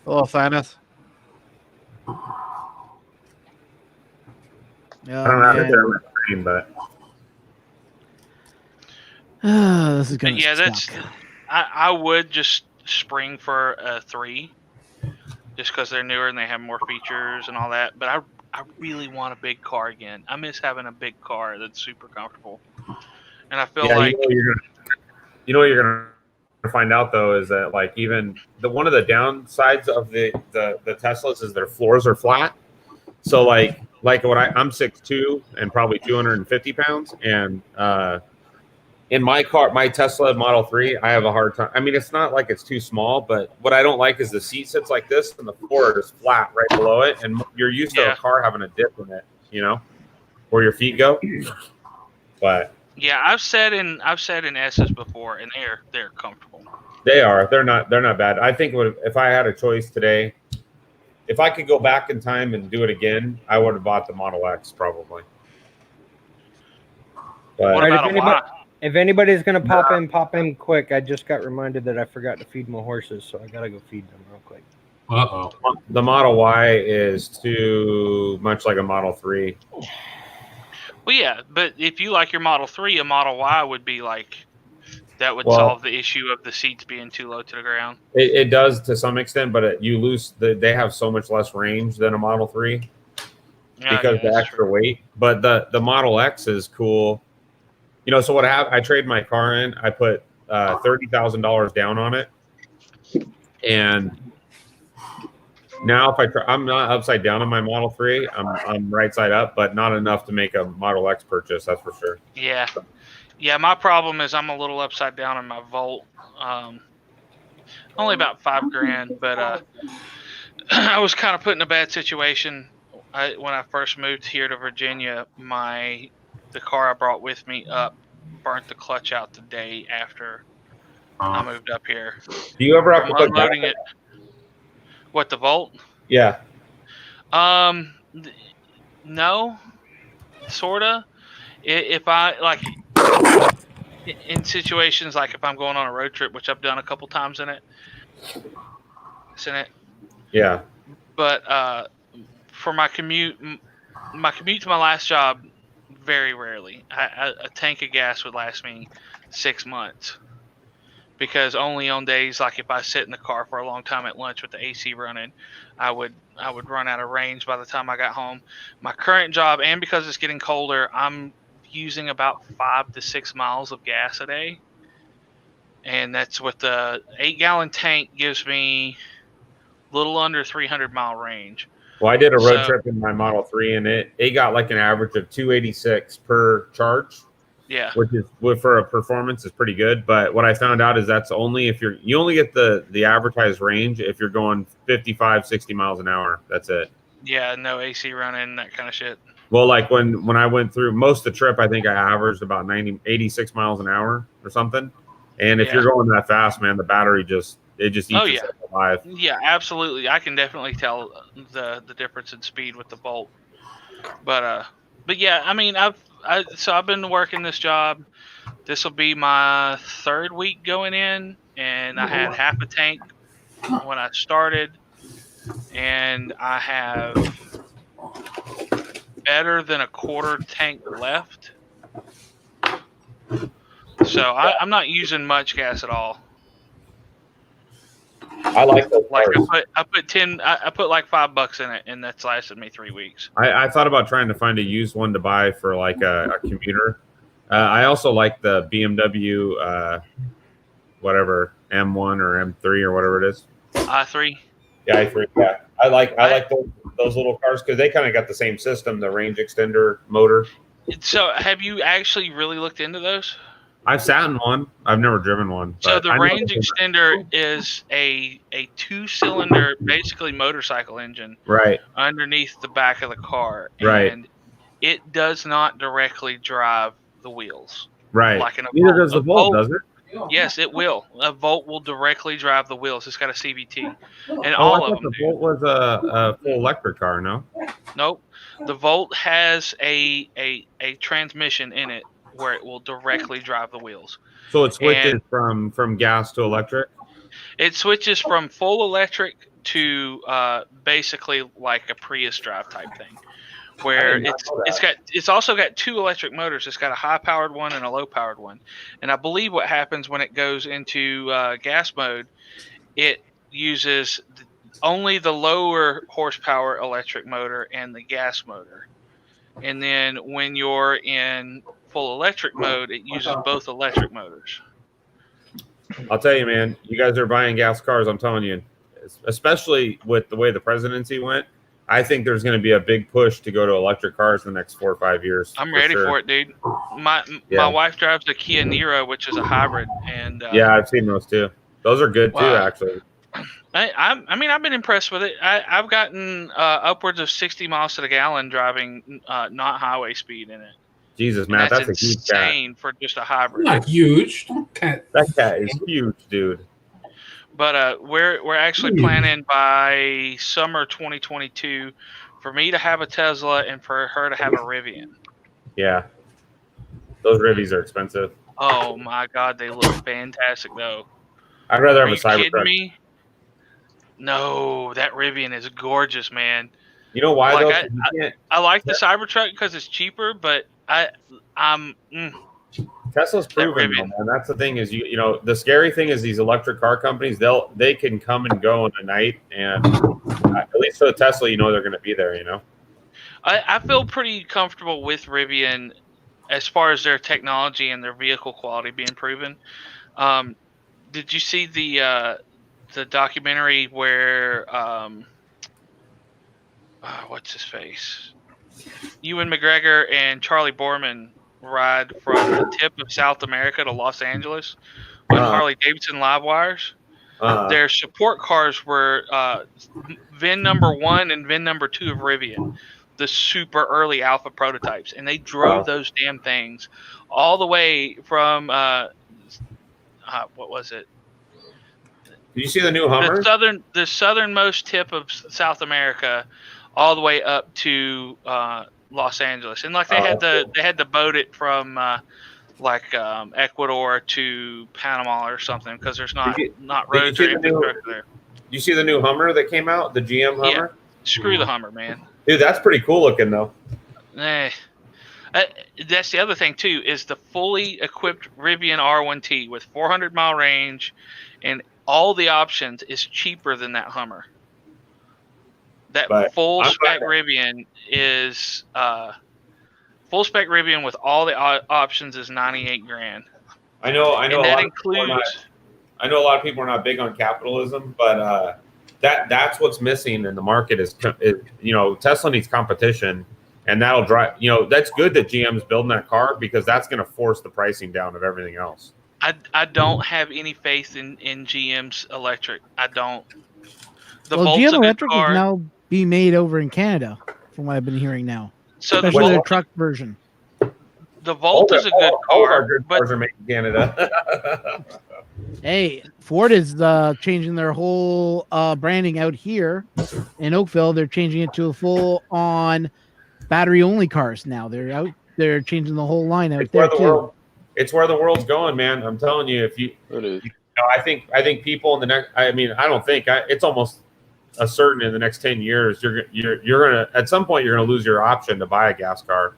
Hello, Thanos. I don't know how to share my screen, but this is gonna. That's. I would just spring for a 3, just because they're newer and they have more features and all that. But I really want a big car again. I miss having a big car that's super comfortable. And I feel like you know what you're gonna find out though is that like even one of the downsides of the Teslas is their floors are flat. So like like I'm 6'2" and probably 250 pounds, and in my car, my Tesla Model 3, I have a hard time. I mean, it's not like it's too small, but what I don't like is the seat sits like this and the floor is flat right below it, and you're used to a car having a dip in it, you know, where your feet go. But yeah, I've sat in S's before, and they're comfortable. they are. They're not bad. I think if I had a choice today, if I could go back in time and do it again, I would have bought the Model X probably. But What about a Y? If anybody's gonna pop in quick. I just got reminded that I forgot to feed my horses, so I gotta go feed them real quick. The Model Y is too much like a Model 3. Well, yeah, but if you like your Model 3, a Model Y would be like, that would solve the issue of the seats being too low to the ground. It does to some extent, but you lose they have so much less range than a Model 3 because the extra weight. But the Model X is cool. You know, so what happened? I traded my car in. I put $30,000 down on it, and now if I'm not upside down on my Model 3. I'm right side up, but not enough to make a Model X purchase. That's for sure. Yeah. Yeah, my problem is I'm a little upside down on my Volt. Only about $5,000, but I was kind of put in a bad situation. When I first moved here to Virginia, the car I brought with me burnt the clutch out the day after I moved up here. Do you ever have to put unloading it? What, the Volt? Yeah. No, sorta. If I like in situations like if I'm going on a road trip, which I've done a couple times in it. Yeah. But for my commute to my last job, very rarely. A tank of gas would last me 6 months, because only on days like if I sit in the car for a long time at lunch with the AC running, I would run out of range by the time I got home. My current job, and because it's getting colder, I'm using about 5 to 6 miles of gas a day, and that's with the 8-gallon tank gives me a little under 300-mile range. Well, I did a road trip in my Model 3, and it got like an average of 286 per charge. Yeah. Which is for a performance is pretty good. But what I found out is that's only if you only get the advertised range if you're going 55, 60 miles an hour. That's it. Yeah, no AC running, that kind of shit. Well, like when I went through most of the trip, I think I averaged about 86 miles an hour or something. And if you're going that fast, man, the battery just eats itself alive. Yeah, absolutely. I can definitely tell the difference in speed with the Volt. But yeah, I mean, I've been working this job. This will be my 3rd week going in, and I had half a tank when I started, and I have better than a quarter tank left. So I'm not using much gas at all. I like those like cars. I put like $5 in it, and that's lasted me 3 weeks. I thought about trying to find a used one to buy for like a commuter. I also like the BMW whatever M1 or M3 or whatever it is. i3. Yeah, i3. Yeah, I like those little cars because they kind of got the same system, the range extender motor. So, have you actually really looked into those? I've sat in one. I've never driven one. So the range extender is a 2-cylinder, basically motorcycle engine, right underneath the back of the car, right, and it does not directly drive the wheels, right. Like in a Neither Volt. does the Volt, does it? Yes, it will. A Volt will directly drive the wheels. It's got a CVT, and I all thought of them. The Volt was a full electric car. No. Nope. The Volt has a transmission in it where it will directly drive the wheels. So it switches from gas to electric? It switches from full electric to basically like a Prius drive type thing, where it's also got 2 electric motors. It's got a high powered one and a low powered one. And I believe what happens when it goes into gas mode, it uses only the lower horsepower electric motor and the gas motor. And then when you're in full electric mode, it uses both electric motors. I'll tell you, man, you guys are buying gas cars. I'm telling you, especially with the way the presidency went, I think there's going to be a big push to go to electric cars in the next 4 or 5 years. I'm ready for it, dude. My wife drives a Kia Niro, which is a hybrid, and yeah, I've seen those too. Those are good too, actually. I mean, I've been impressed with it. I've gotten upwards of 60 miles to the gallon driving not highway speed in it. Jesus, man, that's a huge cat. insane for just a hybrid. Not huge. That cat is huge, dude. But we're actually planning by summer 2022 for me to have a Tesla and for her to have a Rivian. Yeah, those Rivies are expensive. Oh my God, they look fantastic though. I'd rather have a Are you kidding Cybertruck. me? No, that Rivian is gorgeous, man. You know why though? I like the Cybertruck because it's cheaper, but Tesla's proven, though, man. That's the thing is you know the scary thing is these electric car companies they can come and go in the night, and at least for the Tesla, you know they're going to be there. You know. I feel pretty comfortable with Rivian as far as their technology and their vehicle quality being proven. Did you see the documentary where what's his face? Ewan McGregor and Charlie Borman ride from the tip of South America to Los Angeles with Harley Davidson live wires. Their support cars were VIN number 1 and VIN number 2 of Rivian, the super early alpha prototypes, and they drove those damn things all the way from what was it? Did you see the new Hummer? The southernmost tip of South America, all the way up to Los Angeles, and like they had to boat it from Ecuador to Panama or something because there's not roads or infrastructure there. You see the new Hummer that came out, the GM Hummer? Yeah. Screw the Hummer, man. Dude, that's pretty cool looking though. That's the other thing too is the fully equipped Rivian R1T with 400-mile range and all the options is cheaper than that Hummer. That full spec Rivian is full spec Rivian with all the options is $98,000. I know. And that includes. I know a lot of people are not big on capitalism, but that's what's missing in the market is Tesla needs competition, and that'll drive. That's good that GM's building that car because that's going to force the pricing down of everything else. I don't have any faith in GM's electric. I don't. GM electric is now being made over in Canada, from what I've been hearing now. So especially their truck version. The Volt is a good car. All of our good cars are made in Canada. Hey, Ford is changing their whole branding out here in Oakville. They're changing it to a full-on battery-only cars now. They're changing the whole line out there too. It's where the world's going, man. I'm telling you. I think people in the next. I mean, I don't think it's almost a certain in the next 10 years you're gonna at some point you're gonna lose your option to buy a gas car.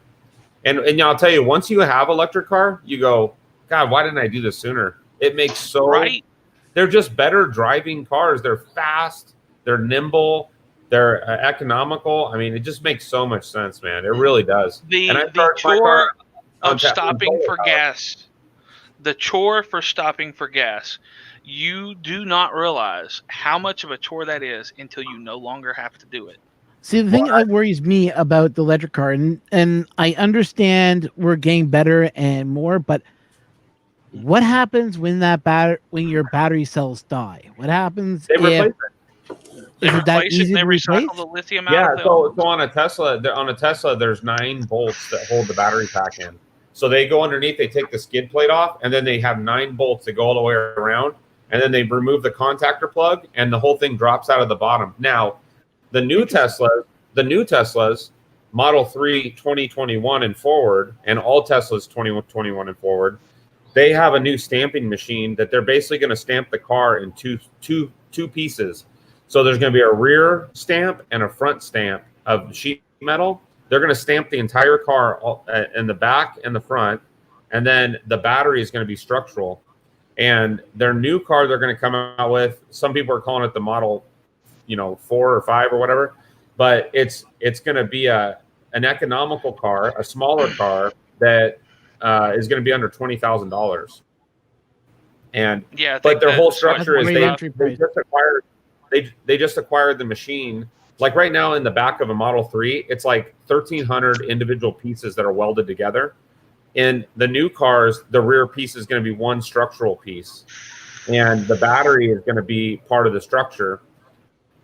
And I'll tell you, once you have electric car, you go, God, why didn't I do this sooner? It makes right. They're just better driving cars. They're fast. They're nimble. They're economical. I mean, it just makes so much sense, man. It really does. The chore of stopping for gas. The chore for stopping for gas. You do not realize how much of a chore that is until you no longer have to do it. See, the thing that worries me about the electric car, and I understand we're getting better and more, but what happens when your battery cells die? What happens if is it that easy to replace? The lithium out so on a Tesla, there's 9 bolts that hold the battery pack in. So they go underneath, they take the skid plate off, and then they have 9 bolts that go all the way around, and then they remove the contactor plug, and the whole thing drops out of the bottom. Now, the new Teslas, Model 3 2021 and forward, and all Teslas 2021 and forward, they have a new stamping machine that they're basically going to stamp the car in two pieces. So there's going to be a rear stamp and a front stamp of sheet metal. They're going to stamp the entire car in the back and the front, and then the battery is going to be structural. And their new car they're going to come out with, some people are calling it the Model 4 or 5 or whatever, but it's going to be an economical car, a smaller car that is going to be under $20,000. And but their whole structure is they just acquired the machine like right now in the back of a Model 3, it's like 1,300 individual pieces that are welded together. In the new cars, the rear piece is going to be one structural piece, and the battery is going to be part of the structure.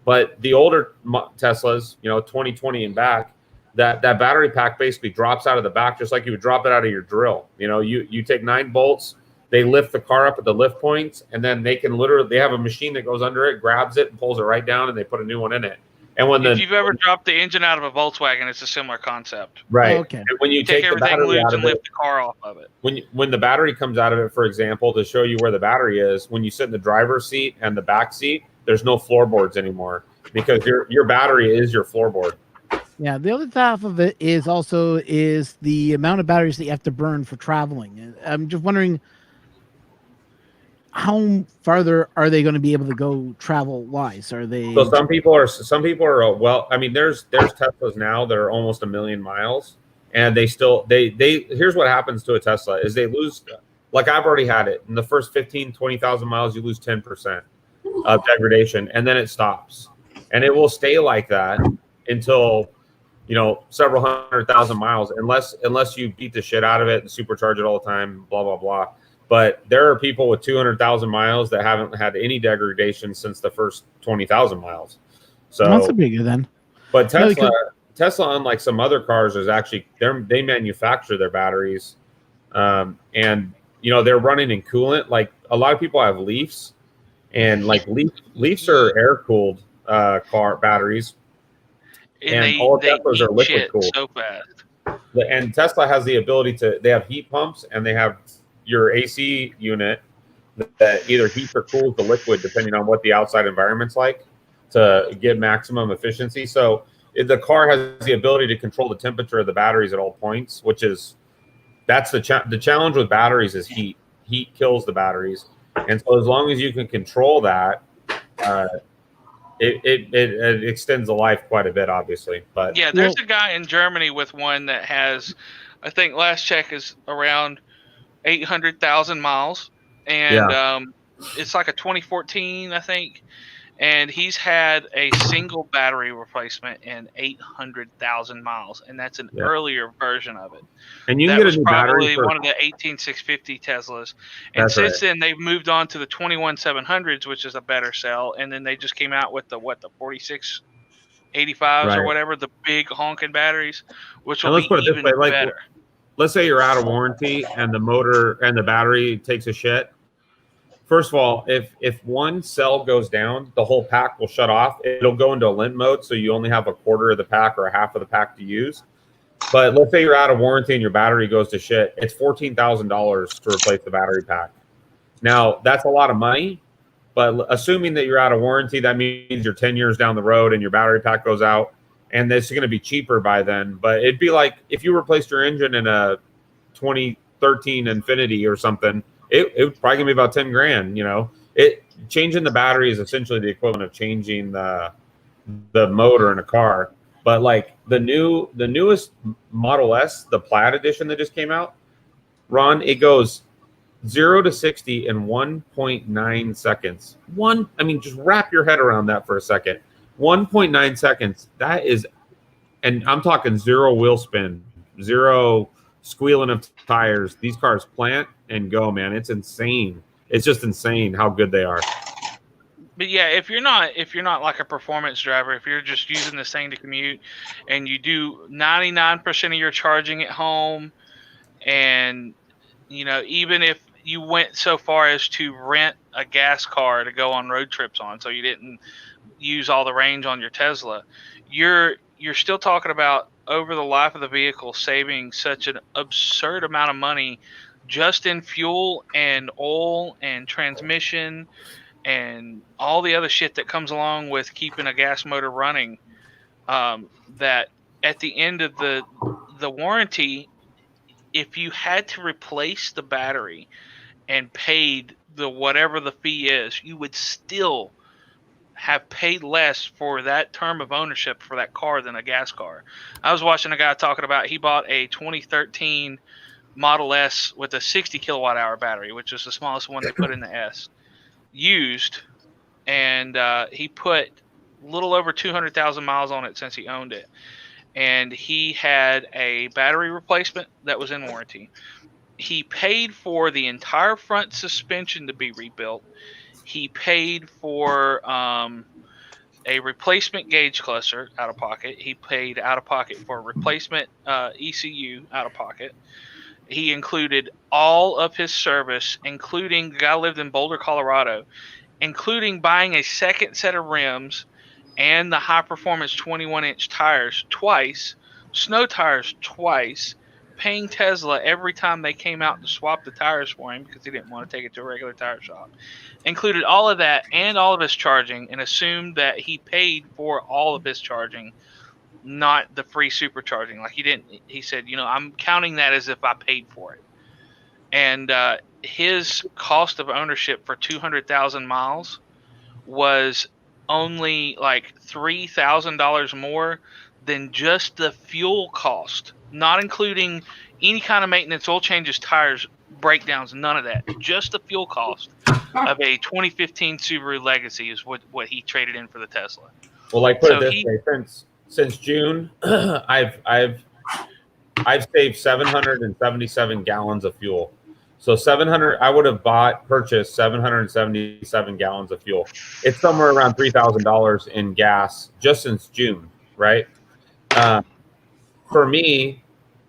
But the older Teslas, 2020 and back, that battery pack basically drops out of the back just like you would drop it out of your drill. You take 9 bolts, they lift the car up at the lift points, and then they have a machine that goes under it, grabs it, and pulls it right down, and they put a new one in it. And if you've ever dropped the engine out of a Volkswagen, it's a similar concept. Right. Oh, okay. And when you take the everything battery loose out and of lift it, the car off of it. when the battery comes out of it, for example, to show you where the battery is, when you sit in the driver's seat and the back seat, there's no floorboards anymore because your battery is your floorboard. Yeah, the other half of it is the amount of batteries that you have to burn for traveling. I'm just wondering, how farther are they going to be able to go travel wise? Are they? So some people are well. I mean, there's Teslas now that are almost 1 million miles, and they here's what happens to a Tesla is they lose. Like I've already had it in the first 20,000 miles, you lose 10% of degradation, and then it stops, and it will stay like that until several 100,000 miles, unless you beat the shit out of it and supercharge it all the time, blah blah blah. But there are people with 200,000 miles that haven't had any degradation since the first 20,000 miles. So that's a bigger then. But Tesla, unlike some other cars, is actually they manufacture their batteries, and they're running in coolant. Like a lot of people have Leafs, and like Leafs are air cooled car batteries, and all Teslas are liquid cooled. So fast. And Tesla has the ability they have heat pumps, and they have your AC unit that either heats or cools the liquid depending on what the outside environment's like to get maximum efficiency. So the car has the ability to control the temperature of the batteries at all points, that's the challenge with batteries is heat. Heat kills the batteries. And so as long as you can control that, it extends the life quite a bit, obviously. But yeah, there's a guy in Germany with one that has, I think last check is around 800,000 miles, and it's like a 2014, I think, and he's had a single battery replacement in 800,000 miles, and that's an earlier version of it. And you that can get was a new probably battery for one of the 18650 Teslas, and since then they've moved on to the 21700s, which is a better cell, and then they just came out with the 4685s or whatever, the big honking batteries, which will be even better. Let's say you're out of warranty and the motor and the battery takes a shit. First of all, if one cell goes down, the whole pack will shut off. It'll go into a limp mode, so you only have a quarter of the pack or a half of the pack to use. But let's say you're out of warranty and your battery goes to shit. It's $14,000 to replace the battery pack. Now, that's a lot of money, but assuming that you're out of warranty, that means you're 10 years down the road and your battery pack goes out. And this is going to be cheaper by then. But it'd be like if you replaced your engine in a 2013 Infiniti or something, it would probably going to be about 10 grand. Changing the battery is essentially the equivalent of changing the motor in a car. But like the newest Model S, the Plaid edition that just came out, Ron, it goes 0 to 60 in 1.9 seconds. Just wrap your head around that for a second. 1.9 seconds. That is, and I'm talking zero wheel spin, zero squealing of tires. These cars plant and go, man. It's insane. It's just insane how good they are. But yeah, if you're not like a performance driver, if you're just using this thing to commute, and you do 99% of your charging at home, and even if you went so far as to rent a gas car to go on road trips on, so you didn't use all the range on your Tesla, you're still talking about over the life of the vehicle saving such an absurd amount of money just in fuel and oil and transmission and all the other shit that comes along with keeping a gas motor running, that at the end of the warranty, if you had to replace the battery and paid the whatever the fee is, you would still have paid less for that term of ownership for that car than a gas car. I was watching a guy talking about he bought a 2013 Model S with a 60 kilowatt hour battery, which is the smallest one they put in the S, used, and he put little over 200,000 miles on it since he owned it. And he had a battery replacement that was in warranty. He paid for the entire front suspension to be rebuilt. He paid for a replacement gauge cluster out of pocket. He paid out of pocket for a replacement ECU out of pocket. He included all of his service, including the guy lived in Boulder, Colorado, including buying a second set of rims and the high performance 21-inch tires twice, snow tires twice, paying Tesla every time they came out to swap the tires for him because he didn't want to take it to a regular tire shop. Included all of that and all of his charging, and assumed that he paid for all of his charging, not the free supercharging. Like he said, I'm counting that as if I paid for it. And his cost of ownership for 200,000 miles was only like $3,000 more than just the fuel cost, not including any kind of maintenance, oil changes, tires, breakdowns, none of that. Just the fuel cost of a 2015 Subaru Legacy is what he traded in for the Tesla. Well, like put it this way, since June, I've saved 777 gallons of fuel. So 700, I would have purchased 777 gallons of fuel. It's somewhere around $3,000 in gas just since June, right? For me,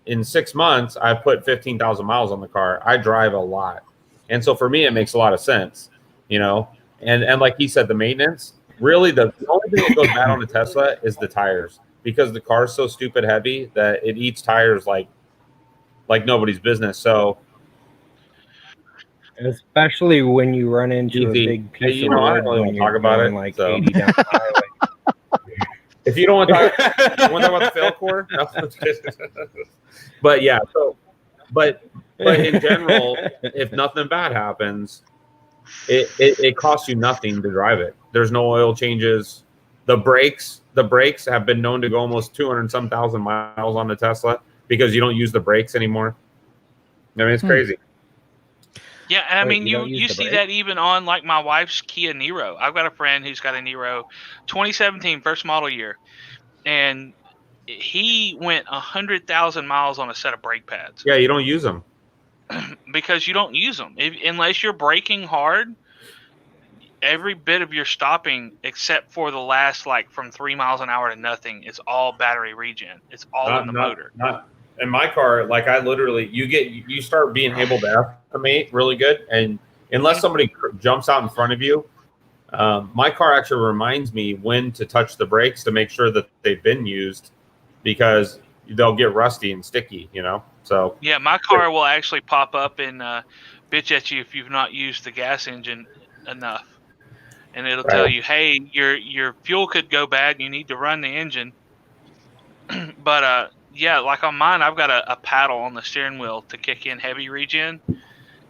in 6 months, I've put 15,000 miles on the car. I drive a lot. And so for me, it makes a lot of sense, and like he said, the maintenance, really the only thing that goes bad on a Tesla is the tires, because the car's so stupid heavy that it eats tires like nobody's business. So, especially when you run into a big piece of wood I don't really when want to you're talk about going it. like So. 80 down the highway. If you don't want to talk, about the fail core, no. But yeah. So, but in general, if nothing bad happens, it costs you nothing to drive it. There's no oil changes. The brakes have been known to go almost 200-some thousand miles on the Tesla because you don't use the brakes anymore. I mean, it's crazy. Yeah, and I Wait, mean, you don't use you the see brake? that even on like my wife's Kia Niro. I've got a friend who's got a Niro, 2017 first model year, and he went 100,000 miles on a set of brake pads. Yeah, you don't use them because you don't use them unless you're braking hard. Every bit of your stopping, except for the last like from 3 miles an hour to nothing, is all battery regen. It's all in the motor. Not in my car. Like I literally, you start being able to estimate really good, and unless somebody jumps out in front of you, my car actually reminds me when to touch the brakes to make sure that they've been used, because they'll get rusty and sticky. So yeah, my car will actually pop up and bitch at you if you've not used the gas engine enough. And it'll tell you, hey, your fuel could go bad and you need to run the engine. But yeah, like on mine, I've got a paddle on the steering wheel to kick in heavy regen.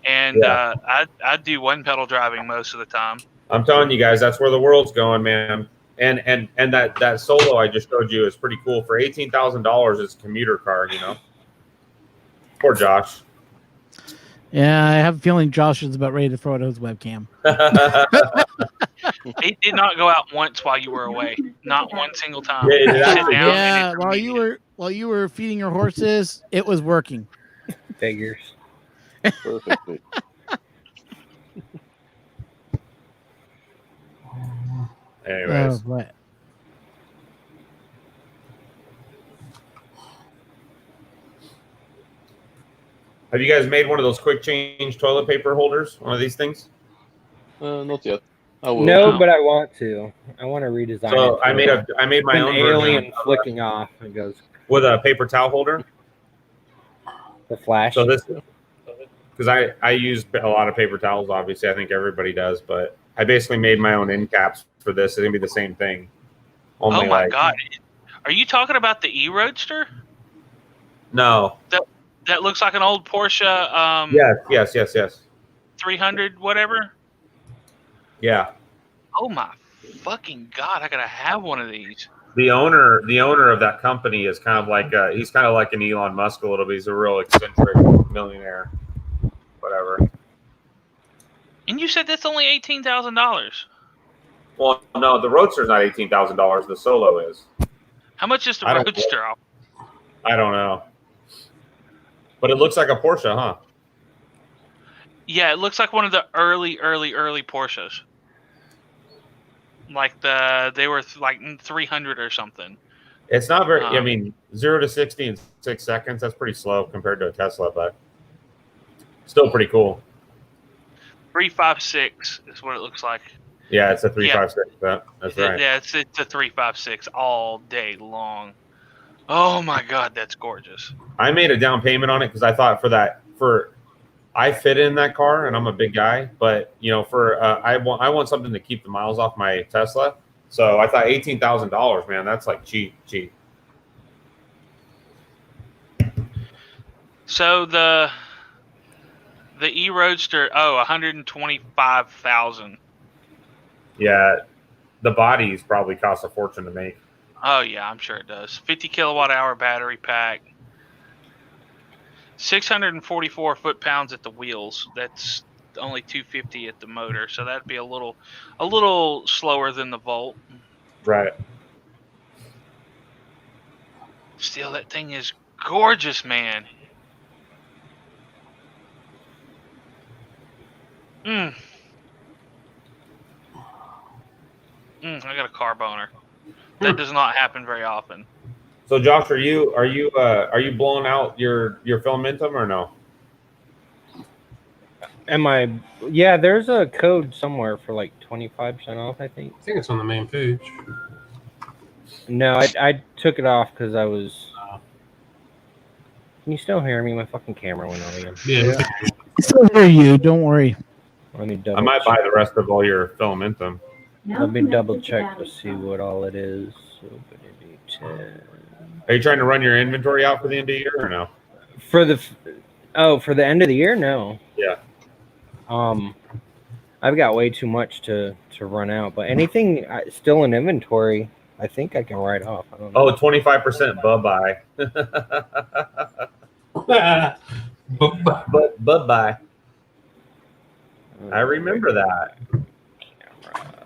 And I do one pedal driving most of the time. I'm telling you guys, that's where the world's going, man. And that Solo I just showed you is pretty cool. For $18,000, it's a commuter car, Poor Josh. Yeah, I have a feeling Josh is about ready to throw out his webcam. It did not go out once while you were away. Not one single time. Yeah, while you were feeding your horses, it was working. Figures. Perfectly. Anyways. What? Have you guys made one of those quick change toilet paper holders? One of these things? Not yet. I will. No, but I want to. I want to redesign it. So I made my own alien version flicking off. It goes with a paper towel holder. The flash. So this, because I use a lot of paper towels. Obviously, I think everybody does, but I basically made my own end caps for this. It's gonna be the same thing. Only my God! Are you talking about the E-Roadster? No. That looks like an old Porsche. Yes. 300, whatever. Yeah. Oh my fucking God! I gotta have one of these. The owner of that company is kind of like he's kind of like an Elon Musk a little bit. He's a real eccentric millionaire, whatever. And you said that's only $18,000. Well, no, the Roadster's not $18,000. The Solo is. How much is the I don't- Roadster? I don't know. But it looks like a Porsche, huh? Yeah, it looks like one of the early Porsches. Like they were like 300 or something. It's not very. I mean, 0 to 60 in 6 seconds. That's pretty slow compared to a Tesla, but still pretty cool. 356 is what it looks like. Yeah, it's a 356. That's right. Yeah, it's a 356 all day long. Oh my God, that's gorgeous. I made a down payment on it because I thought I fit in that car and I'm a big guy, but I want something to keep the miles off my Tesla. So I thought $18,000, man, that's like cheap. So the e-Roadster, $125,000. Yeah, the bodies probably cost a fortune to make. Oh yeah, I'm sure it does. 50 kilowatt hour battery pack. 644 foot-pounds at the wheels. That's only 250 at the motor, so that'd be a little slower than the Volt. Right. Still, that thing is gorgeous, man. I got a car boner. That does not happen very often. So Josh, are you blowing out your Filamentum or no? Am I? Yeah, there's a code somewhere for like 25% off, I think. I think it's on the main page. No, I took it off because I was. Can you still hear me? My fucking camera went out again. Yeah. I still hear you. Don't worry. Let me double. I might buy the rest of all your Filamentum. Let me double check to see what all it is. Are you trying to run your inventory out for the end of the year or no? For the end of the year, no. Yeah. I've got way too much to run out, but anything still in inventory, I think I can write off. I don't know. Oh, 25% bye-bye. Bye-bye. I remember that.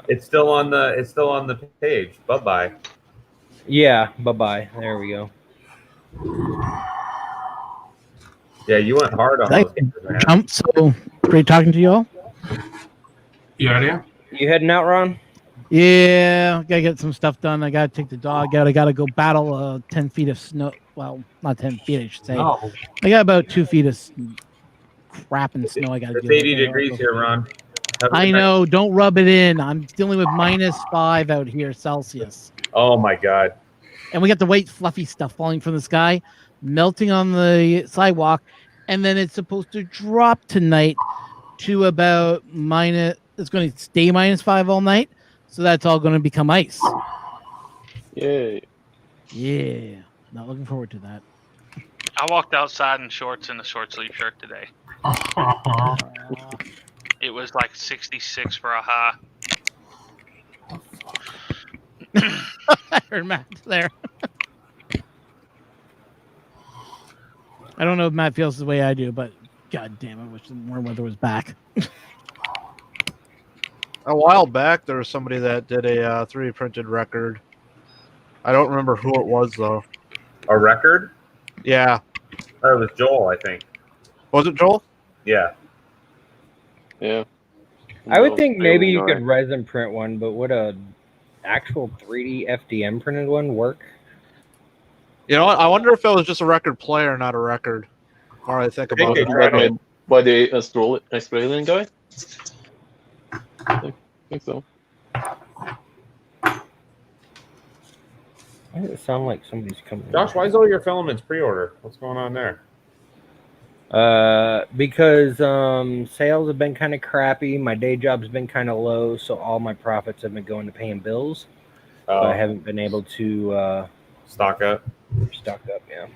It's still on the page. Bye-bye. Yeah, bye-bye. There we go. Yeah, you went hard on those, man. So great talking to you all. You out here? You heading out, Ron? Yeah, gotta get some stuff done. I gotta take the dog out. I gotta go battle 10 feet of snow. Well, not 10 feet, I should say. Oh. I got about 2 feet of crap and snow. I gotta It's deal 80 with. degrees here, Ron. I know. Don't rub it in. I'm dealing with -5 out here Celsius. Oh my God. And we got the white fluffy stuff falling from the sky, melting on the sidewalk, and then it's supposed to drop tonight to about it's going to stay -5 all night, so that's all going to become ice. Yay. Yeah, not looking forward to that. I walked outside in shorts and a short sleeve shirt today. It was like 66 for a high. I heard Matt there. I don't know if Matt feels the way I do, but god damn, I wish the warm weather was back. A while back, there was somebody that did a 3D printed record. I don't remember who it was, though. A record? Yeah. Oh, it was Joel, I think. Was it Joel? Yeah. Yeah. I would think maybe you could resin print one, but would a actual 3D FDM printed one work? You know what? I wonder if it was just a record player, not a record. All right, think about it. Made by the Australian guy? I think so. Why does it sound like somebody's coming? Josh, why is all your filaments pre-order? What's going on there? Because sales have been kind of crappy. My day job's been kind of low, so all my profits have been going to paying bills. So I haven't been able to stock up. Yeah.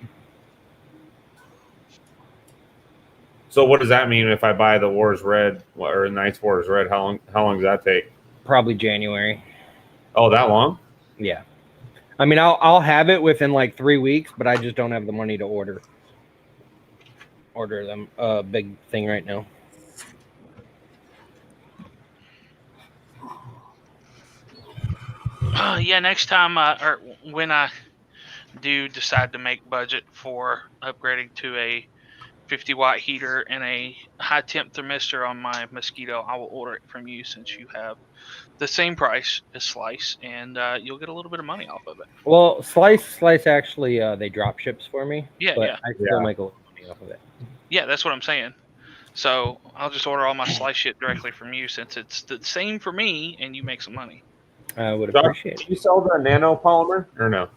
So what does that mean if I buy the Wars Red or Knights Wars Red? How long does that take? Probably January. Oh, that long? Yeah. I mean, I'll have it within like 3 weeks, but I just don't have the money to order them. Big thing right now. Yeah, next time, or when I do decide to make budget for upgrading to a 50-watt heater and a high temp thermistor on my mosquito, I will order it from you since you have the same price as Slice, and you'll get a little bit of money off of it. Well, Slice actually they drop ships for me, Yeah, but yeah. I still make a little money off of it. Yeah, that's what I'm saying. So I'll just order all my Slice shit directly from you since it's the same for me and you make some money. I would Josh, appreciate do you sell the nanopolymer or no?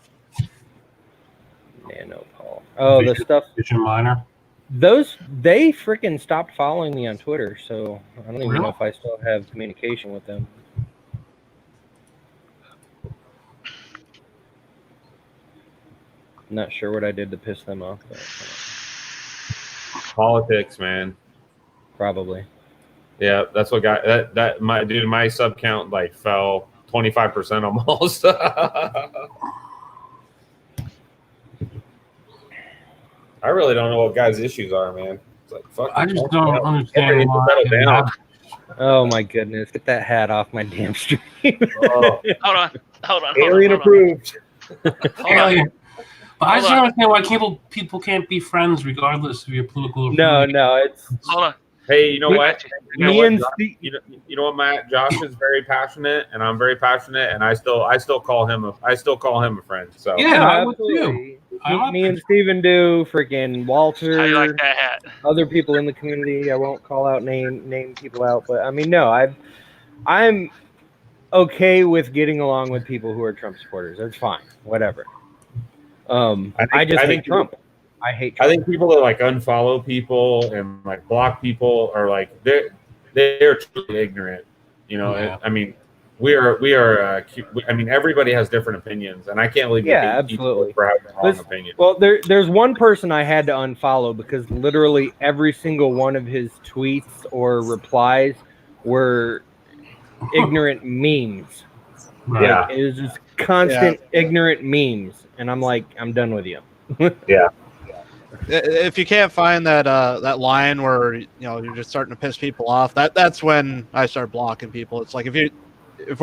Nanopol. Oh, the stuff. Vision Miner. Those they freaking stopped following me on Twitter, so I don't even Really? know if I still have communication with them. Not sure what I did to piss them off. But, Politics, man. probably. Yeah, that's what got that my sub count like fell 25% almost. I really don't know what guys' issues are, man. It's like fuck. I just don't understand why. Settle down. Oh my goodness! Get that hat off my damn stream. Oh, Hold on. alien approved. Alien. But I just don't understand why people can't be friends regardless of your political affiliation. No, it's. Hold on. Hey, you know what? Me and Josh, Steve. you know what, Matt? Josh is very passionate, and I'm very passionate, and I still call him a friend. So Yeah, I would absolutely. too. Me and Steven do. Freaking Walter. How you like that hat? Other people in the community. I won't call out name people out, but I mean, no, I'm okay with getting along with people who are Trump supporters. That's fine, whatever. I just hate Trump. I hate Trump. I think people that like unfollow people and like block people are like they're truly ignorant. You know, Yeah. I mean, we are. I mean, everybody has different opinions, and I can't believe you hate absolutely. people for having the wrong opinion. Well, there's one person I had to unfollow because literally every single one of his tweets or replies were ignorant memes. Yeah. Like, it was just constant ignorant memes, and I'm like, I'm done with you. Yeah. If you can't find that line where you're just starting to piss people off, that's when I start blocking people. It's like if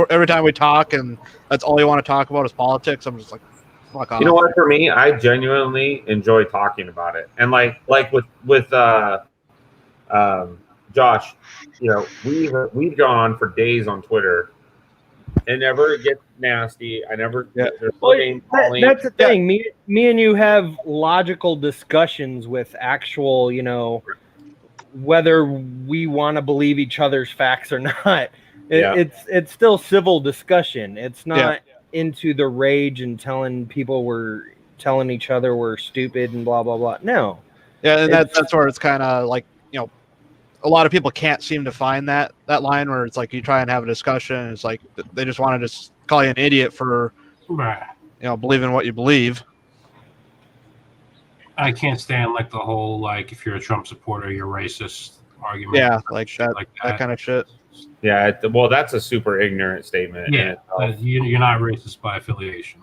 every time we talk and that's all you want to talk about is politics, I'm just like, fuck off. You know what? For me, I genuinely enjoy talking about it, and like with Josh, we've gone on for days on Twitter. It never gets nasty. I never. Yeah. Well, That's the thing. Me and you have logical discussions with actual, whether we want to believe each other's facts or not. It's still civil discussion. It's not into the rage and telling each other we're stupid and blah blah blah. No. Yeah, and that's where it's kind of like a lot of people can't seem to find that line where it's like you try and have a discussion and it's like they just want to just call you an idiot for believing what you believe. I can't stand like the whole like if you're a Trump supporter you're racist argument. Yeah, like that kind of shit. Yeah, well, that's a super ignorant statement. Yeah, you're not racist by affiliation.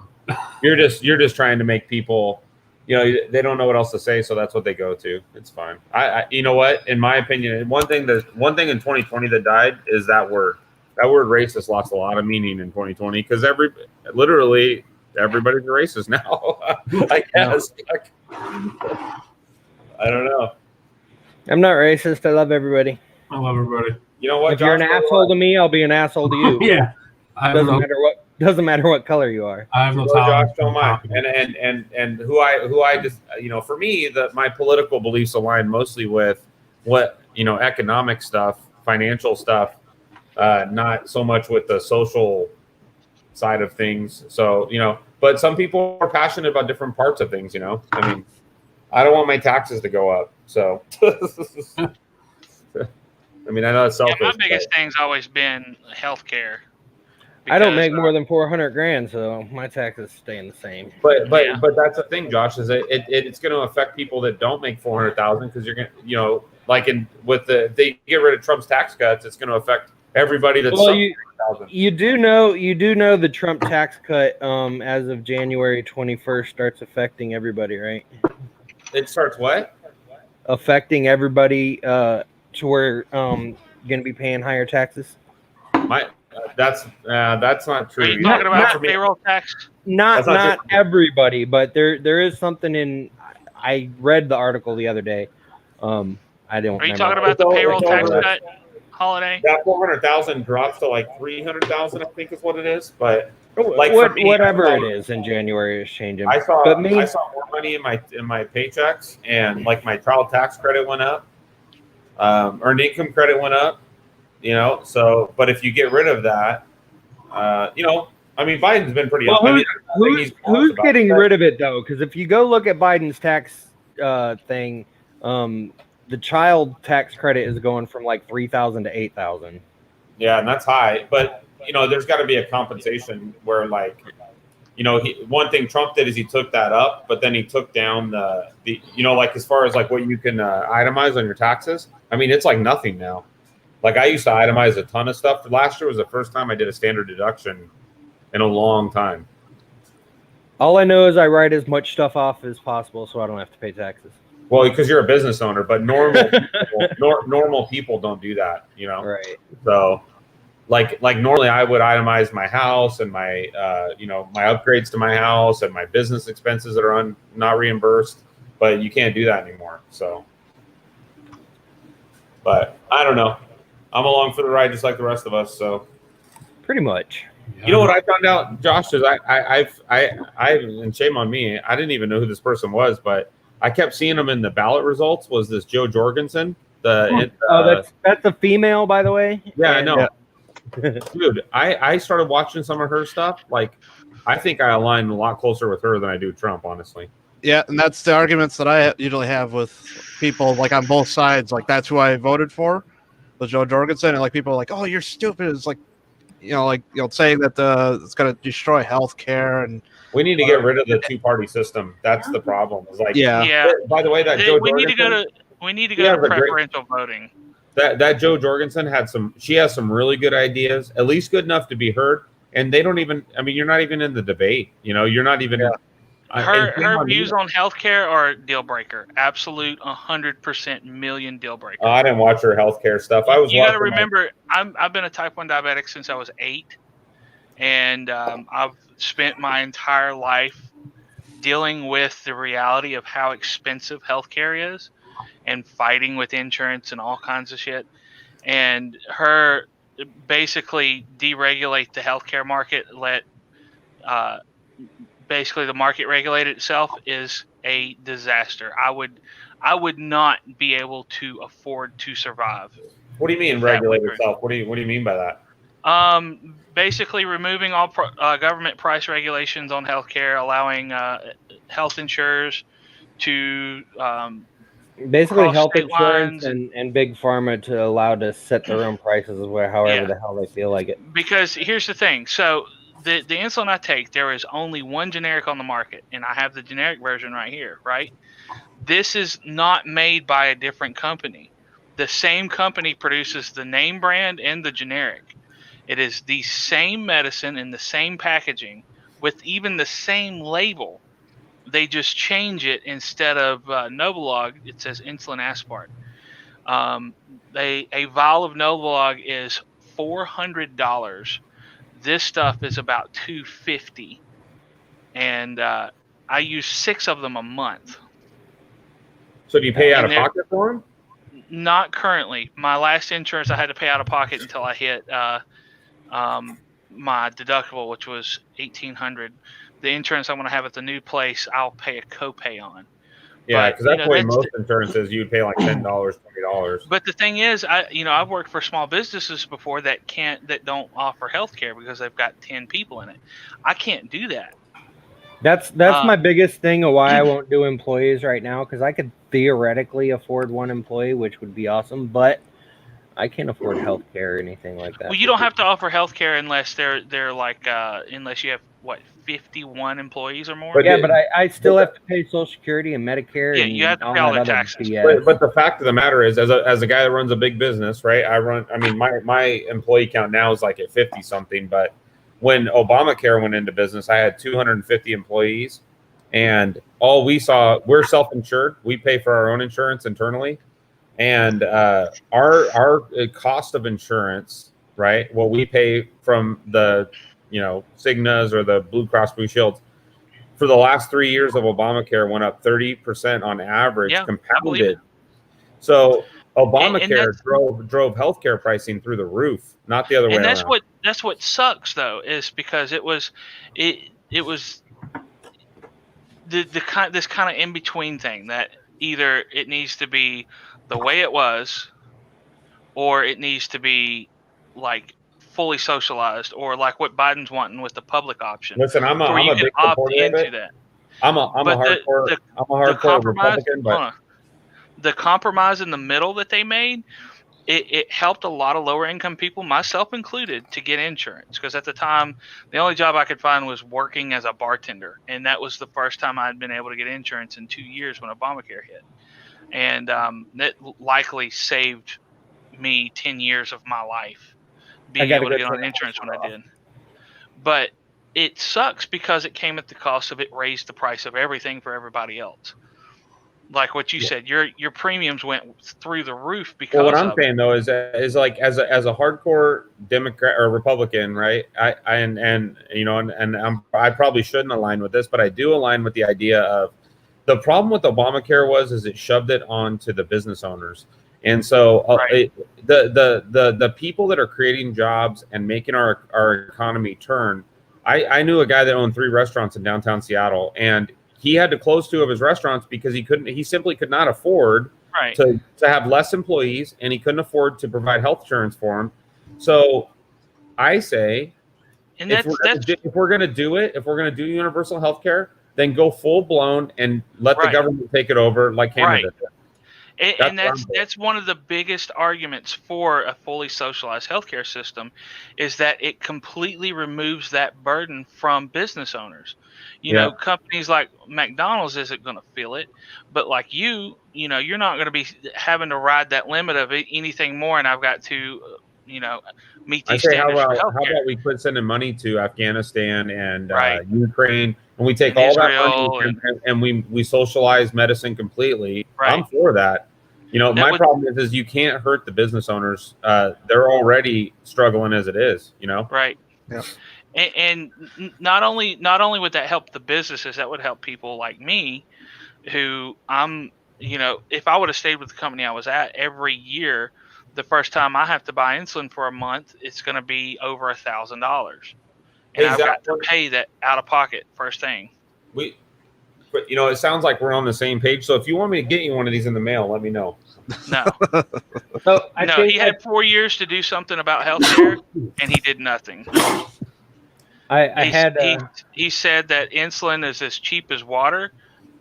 You're just trying to make people. They don't know what else to say, so that's what they go to. It's fine. I you know what? In my opinion, one thing in 2020 that died is that word. That word racist lost a lot of meaning in 2020 because literally everybody's a racist now. I guess. I don't know. I'm not racist. I love everybody. I love everybody. You know what? If you're an asshole to me, I'll be an asshole to you. Yeah. Doesn't matter what color you are. I have no Josh, don't mind. And who I just for me my political beliefs align mostly with what economic stuff, financial stuff, not so much with the social side of things. So but some people are passionate about different parts of things. I mean, I don't want my taxes to go up. So I mean, I know it's selfish. My biggest thing's always been healthcare. I don't make more than $400,000, so my taxes staying the same. But that's the thing, Josh, is it's going to affect people that don't make $400,000 because you're going to if they get rid of Trump's tax cuts, it's going to affect everybody that's you do know the Trump tax cut as of January 21st starts affecting everybody, right? It starts what? Affecting everybody to where going to be paying higher taxes. that's not true. Are you talking about the payroll tax? Not everybody, but there is something in. I read the article the other day. I don't. Are you talking about the payroll tax cut holiday? That 400,000 drops to like 300,000, I think is what it is. But like whatever it is in January is changing. I saw but me, I saw more money in my paychecks, and like my child tax credit went up, earned income credit went up. You know, so but if you get rid of that, you know, I mean, Biden's been pretty. Well, who's getting rid of it though? Because if you go look at Biden's tax thing, the child tax credit is going from like 3,000 to 8,000. Yeah, and that's high. But you know, there's got to be a compensation where, like, you know, one thing Trump did is he took that up, but then he took down the you know, like as far as like what you can itemize on your taxes. I mean, it's like nothing now. Like I used to itemize a ton of stuff. Last year was the first time I did a standard deduction in a long time. All I know is I write as much stuff off as possible so I don't have to pay taxes. Well, because you're a business owner, but normal people don't do that, you know? Right. So like normally I would itemize my house and my, you know, my upgrades to my house and my business expenses that are not reimbursed, but you can't do that anymore. So, but I don't know. I'm along for the ride just like the rest of us. So pretty much. You know what I found out, Josh, is I and shame on me, I didn't even know who this person was, but I kept seeing him in the ballot results. Was this Joe Jorgensen? That's a female, by the way. Yeah, I know. Yeah. Dude, I started watching some of her stuff. Like, I think I align a lot closer with her than I do Trump, honestly. Yeah, and that's the arguments that I usually have with people, like on both sides. Like, that's who I voted for, was Joe Jorgensen, and like people are like, "Oh, you're stupid." It's like, saying that it's going to destroy healthcare, and we need to get rid of the two-party system. That's the problem. It's like, yeah. By the way, that Joe Jorgensen, we need to go to preferential voting. That Joe Jorgensen she has some really good ideas, at least good enough to be heard. And they don't even. I mean, you're not even in the debate. You know, you're not even. Yeah. Her views on healthcare are a deal breaker. Absolute 100% million deal breaker. Oh, I didn't watch her healthcare stuff. You got to remember, I've been a type 1 diabetic since I was 8, and I've spent my entire life dealing with the reality of how expensive healthcare is, and fighting with insurance and all kinds of shit. And her basically deregulate the healthcare market, let basically the market regulate itself, is a disaster. I would not be able to afford to survive. What do you mean regulate itself? What do you mean by that? Basically removing all government price regulations on healthcare, allowing health insurers to basically health insurance and big pharma to allow to set their own prices however the hell they feel like it. Because here's the thing. So the insulin I take, there is only one generic on the market, and I have the generic version right here, right? This is not made by a different company. The same company produces the name brand and the generic. It is the same medicine in the same packaging with even the same label. They just change it. Instead of Novolog, it says insulin aspart. A vial of Novolog is $400. This stuff is about $250, and I use 6 of them a month. So do you pay out of pocket for them? Not currently. My last insurance, I had to pay out of pocket until I hit my deductible, which was $1,800. The insurance I'm going to have at the new place, I'll pay a copay on. Yeah, because that's the way most insurances, you'd pay like $10, $20. But the thing is, I've worked for small businesses before that don't offer health care because they've got 10 people in it. I can't do that. That's my biggest thing of why I won't do employees right now, because I could theoretically afford one employee, which would be awesome, but I can't afford health care or anything like that. Well, you don't have to offer health care unless they're like unless you have 51 employees or more. But but I still have to pay Social Security and Medicare. Yeah, and you have to pay all their taxes. But the fact of the matter is, as a guy that runs a big business, right? My employee count now is like at 50 something. But when Obamacare went into business, I had 250 employees, and all we saw, we're self-insured. We pay for our own insurance internally, and our cost of insurance right? What we pay from the, Cignas or the Blue Cross Blue Shields for the last 3 years of Obamacare went up 30% on average, Yeah, I believe it. compounded. So And Obamacare drove healthcare pricing through the roof, not the other way and that's around. what sucks though, is because it was this kind of in between thing that either it needs to be the way it was, or it needs to be like fully socialized, or like what Biden's wanting with the public option. Listen, I'm where you a can big opt supporter of into it. that. I'm a hardcore Republican, but the compromise in the middle that they made, it helped a lot of lower income people, myself included, to get insurance. Because at the time, the only job I could find was working as a bartender. And that was the first time I'd been able to get insurance in 2 years when Obamacare hit. And that likely saved me 10 years of my life being able to get on insurance when I did. But it sucks because it came at the cost of it raised the price of everything for everybody else. Like what you said, your premiums went through the roof because. Well, what I'm saying though is like as a hardcore Democrat or Republican, right? I probably shouldn't align with this, but I do align with the idea of the problem with Obamacare is it shoved it onto the business owners, and so the people that are creating jobs and making our economy turn. I knew a guy that owned 3 restaurants in downtown Seattle, and he had to close 2 of his restaurants because he simply could not afford to have less employees, and he couldn't afford to provide health insurance for them. So I say, if we're going to do it, if we're going to do universal health care, then go full blown and let the government take it over like Canada did. And that's one of the biggest arguments for a fully socialized healthcare system, is that it completely removes that burden from business owners. You know, companies like McDonald's isn't going to feel it, but like you're not going to be having to ride that limit of anything more. And I've got to, meet these standards for healthcare. How about we quit sending money to Afghanistan and Ukraine, and we take all Israel that money and we socialize medicine completely. Right. I'm for that. My problem is you can't hurt the business owners. They're already struggling as it is. Right. Yeah. And not only would that help the businesses, that would help people like me, who if I would have stayed with the company I was at, every year, the first time I have to buy insulin for a month, it's going to be over $1,000, and I've got to pay that out of pocket first thing. But it sounds like we're on the same page. So if you want me to get you one of these in the mail, let me know. No. He had 4 years to do something about healthcare, and he did nothing. He said that insulin is as cheap as water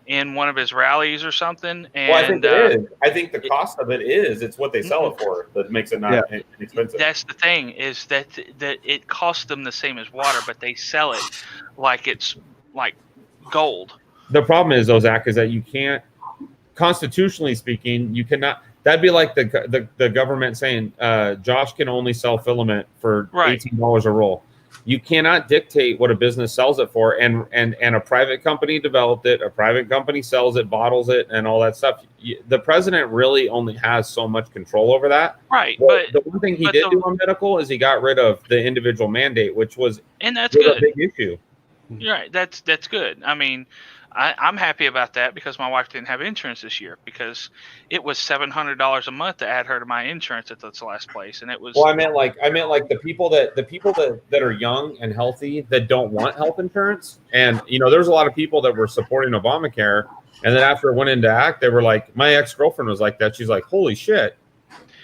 in one of his rallies or something. And, I think it is. I think the cost of it is. It's what they sell it for that makes it not expensive. That's the thing, is that it costs them the same as water, but they sell it like it's like gold. The problem is, though, Zach, is that you can't, constitutionally speaking, you cannot. That'd be like the government saying Josh can only sell filament for $18 a roll. You cannot dictate what a business sells it for, and a private company developed it, a private company sells it, bottles it, and all that stuff. The president really only has so much control over that. Right. But the one thing he did do on medical is he got rid of the individual mandate, which was that's good. A big issue. You're right. That's good. I mean, I'm happy about that because my wife didn't have insurance this year, because it was $700 a month to add her to my insurance at this last place, and it was. Well, I meant like the people that are young and healthy that don't want health insurance, and there's a lot of people that were supporting Obamacare, and then after it went into act, they were like, my ex-girlfriend was like that. She's like, holy shit.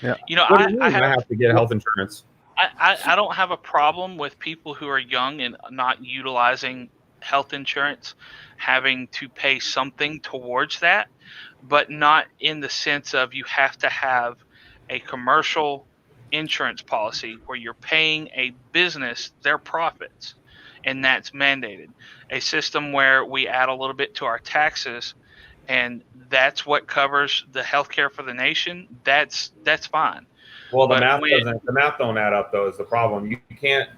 Yeah. I have to get health insurance. I don't have a problem with people who are young and not utilizing health insurance having to pay something towards that, but not in the sense of you have to have a commercial insurance policy where you're paying a business their profits, and that's mandated. A system where we add a little bit to our taxes, and that's what covers the healthcare for the nation. That's fine. Well, the math don't add up, though, is the problem. You can't.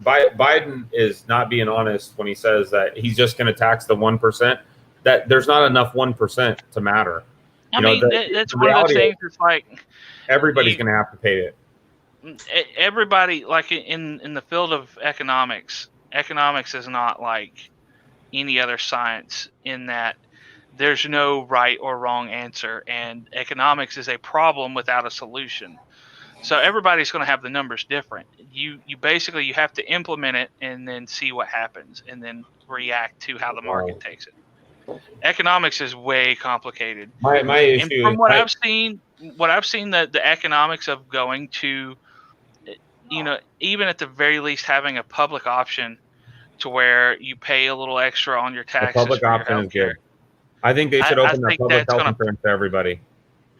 Biden is not being honest when he says that he's just going to tax the 1%. That there's not enough 1% to matter. That's one of the things. It's like everybody's going to have to pay it. everybody, like in the field of economics is not like any other science in that there's no right or wrong answer, and economics is a problem without a solution. So everybody's going to have the numbers different. You basically you have to implement it and then see what happens and then react to how the market takes it. Economics is way complicated. My issue, and from what I've seen, the economics of going to, even at the very least having a public option to where you pay a little extra on your the taxes public for your option is healthcare. good. I think they should I open that think public that's health gonna- insurance to everybody.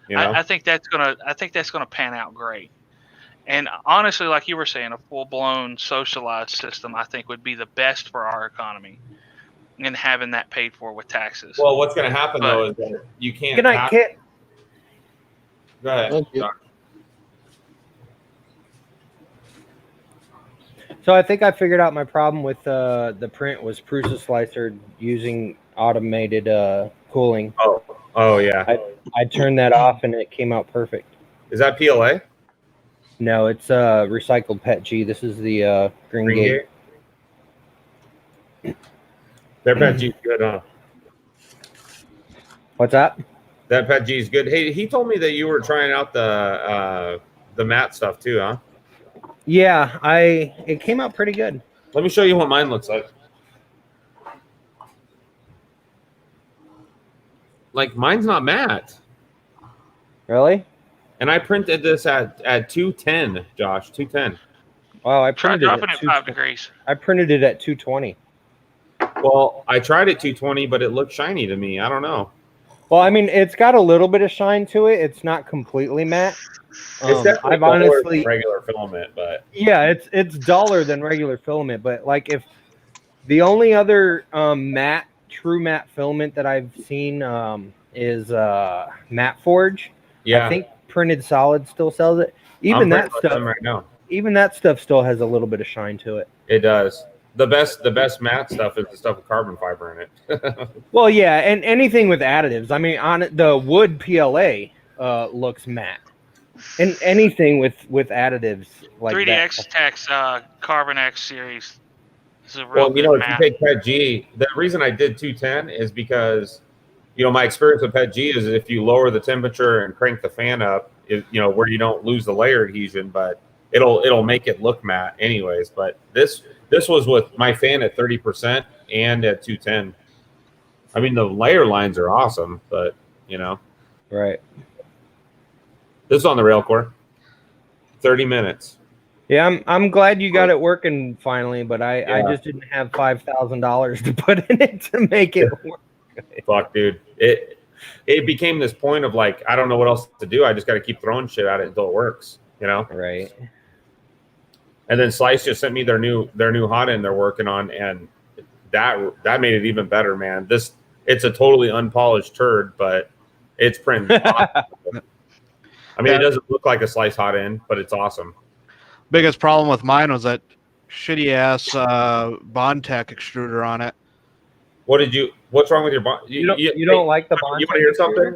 You know? I think that's gonna pan out great. And honestly, like you were saying, a full blown socialized system I think would be the best for our economy, and having that paid for with taxes. Well, what's going to happen though is that you can't. Good night, Kit. Go ahead. Doc. So I think I figured out my problem with the print was Prusa Slicer using automated cooling. Oh yeah. I turned that off and it came out perfect. Is that PLA? No, it's recycled PETG. This is the Green Gate. Their PETG is good, huh? What's that? That PETG is good. Hey, he told me that you were trying out the matte stuff too, huh? Yeah, it came out pretty good. Let me show you what mine looks like. Like mine's not matte. Really? And I printed this at 210, Josh, 210. Wow, I Try printed dropping it it at 5 degrees. I printed it at 220. Well, I tried at 220, but it looked shiny to me. I don't know. Well, I mean, it's got a little bit of shine to it. It's not completely matte. It's definitely I've honestly regular filament, but yeah, it's duller than regular filament. But like, if the only other true matte filament that I've seen is Matte Forge. Yeah, I think Printed Solid still sells it. Even that stuff right now. Even that stuff still has a little bit of shine to it. It does. The best matte stuff is the stuff with carbon fiber in it. Well, yeah, and anything with additives. I mean, on the wood PLA looks matte, and anything with additives like 3DX Tech's Carbon X series is a real Well, good if matte. you take PETG, the reason I did 210 is because, my experience with PETG is if you lower the temperature and crank the fan up, where you don't lose the layer adhesion, but it'll make it look matte anyways. But this was with my fan at 30% and at 210. I mean, the layer lines are awesome, but right. This is on the Railcore. 30 minutes. Yeah, I'm glad you got it working finally, but I just didn't have $5,000 to put in it to make it work. Fuck, dude. It became this point of like, I don't know what else to do. I just got to keep throwing shit at it until it works, Right. And then Slice just sent me their new hot end they're working on, and that made it even better, man. It's a totally unpolished turd, but it's printed. Awesome. I mean, it doesn't look like a Slice hot end, but it's awesome. Biggest problem with mine was that shitty ass Bondtech extruder on it. What's wrong with your bond? You don't like the Bondtech? You want to hear something?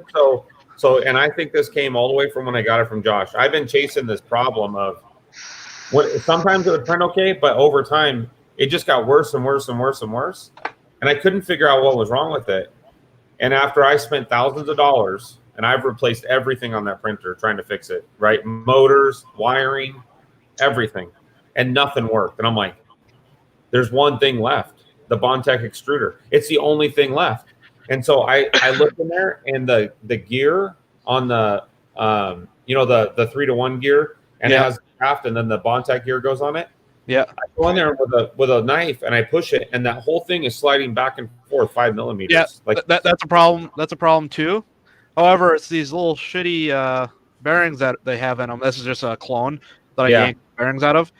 So, and I think this came all the way from when I got it from Josh. I've been chasing this problem of sometimes it would print okay, but over time it just got worse and worse and worse and worse, and I couldn't figure out what was wrong with it. And after I spent thousands of dollars, and I've replaced everything on that printer trying to fix it, right? Motors, wiring, everything, and nothing worked. And I'm like, there's one thing left, the Bondtech extruder. It's the only thing left. And so I looked in there, and the gear on the the 3-to-1 gear, and it has craft, and then the Bondtech gear goes on it. Yeah, I go in there with a knife and I push it, and that whole thing is sliding back and forth 5 millimeters. Yeah, like that's a problem. That's a problem too. However, it's these little shitty bearings that they have in them. This is just a clone that I yanked bearings out of.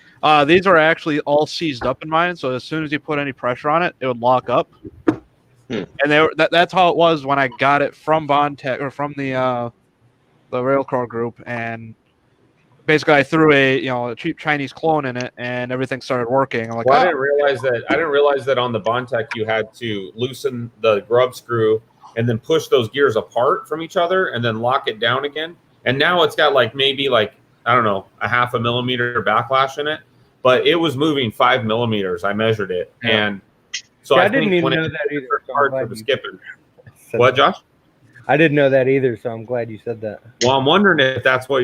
These are actually all seized up in mine, so as soon as you put any pressure on it, it would lock up. And that's how it was when I got it from Bondtech or from the Railcore group, and basically I threw a cheap Chinese clone in it, and everything started working. I'm like, I didn't realize that on the Bondtech you had to loosen the grub screw and then push those gears apart from each other and then lock it down again. And now it's got maybe a I don't know, a 0.5 millimeter backlash in it, but it was moving 5 millimeters. I measured it, and so Yeah, I didn't think even when know it that either. So I'm parts glad it was you skipping. said What, that. Josh? I didn't know that either, so I'm glad you said that. Well, I'm wondering if that's what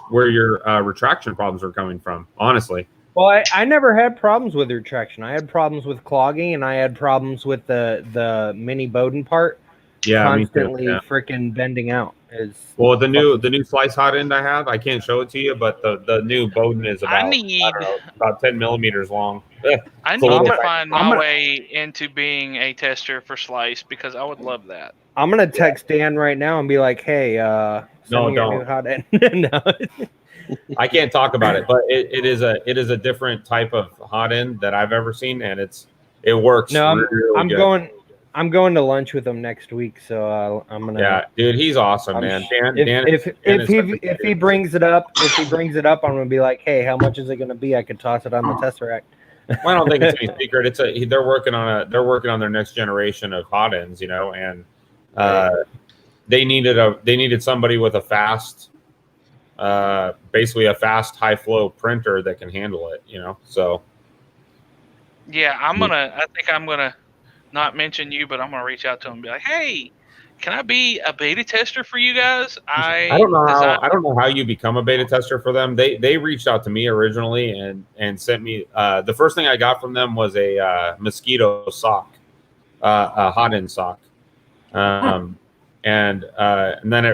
where your retraction problems are coming from. Honestly. Well, I never had problems with retraction. I had problems with clogging, and I had problems with the mini Bowden part constantly freaking bending out. Well, the new slice hot end I have, I can't show it to you, but the new Bowden is about about 10 millimeters long. I need to find my way into being a tester for Slice because I would love that. I'm gonna text Dan right now and be like, "Hey, send me your new hot end." No. I can't talk about it, but it is a different type of hot end that I've ever seen, and it works. No, really good. I'm going to lunch with him next week, so I'm gonna. Yeah, dude, he's awesome, man. If he brings it up, I'm gonna be like, "Hey, how much is it gonna be? I could toss it on the Tesseract." Well, I don't think it's any secret. They're working on their next generation of hot ends, you know, and they needed somebody with a fast, basically a fast high flow printer that can handle it, you know. So yeah, I think I'm gonna not mention you, but I'm gonna reach out to him and be like, hey, can I be a beta tester for you guys? I don't know how you become a beta tester for them. They reached out to me originally and sent me the first thing I got from them was a mosquito sock, a hot end sock, and then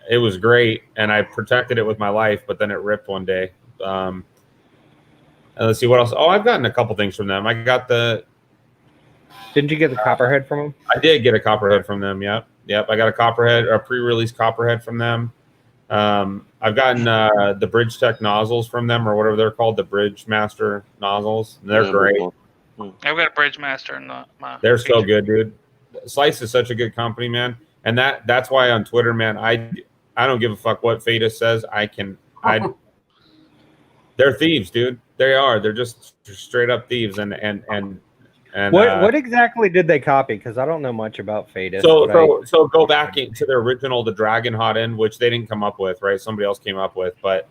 it was great, and I protected it with my life, but then it ripped one day. And let's see what else. Oh, I've gotten a couple things from them. I got Didn't you get the copperhead from them? I did get a copperhead from them. Yep. I got a pre-release copperhead from them. I've gotten the Bridge Tech nozzles from them, or whatever they're called, the Bridge Master nozzles. They're great. I've got a Bridge Master in my. They're so good, dude. Slice is such a good company, man, and that's why on Twitter, man, I don't give a fuck what Fadus says. They're thieves, dude. They are. They're just straight up thieves, and what exactly did they copy? Because I don't know much about Fadus. So go back to the original, the Dragon hot end, which they didn't come up with, right? Somebody else came up with, but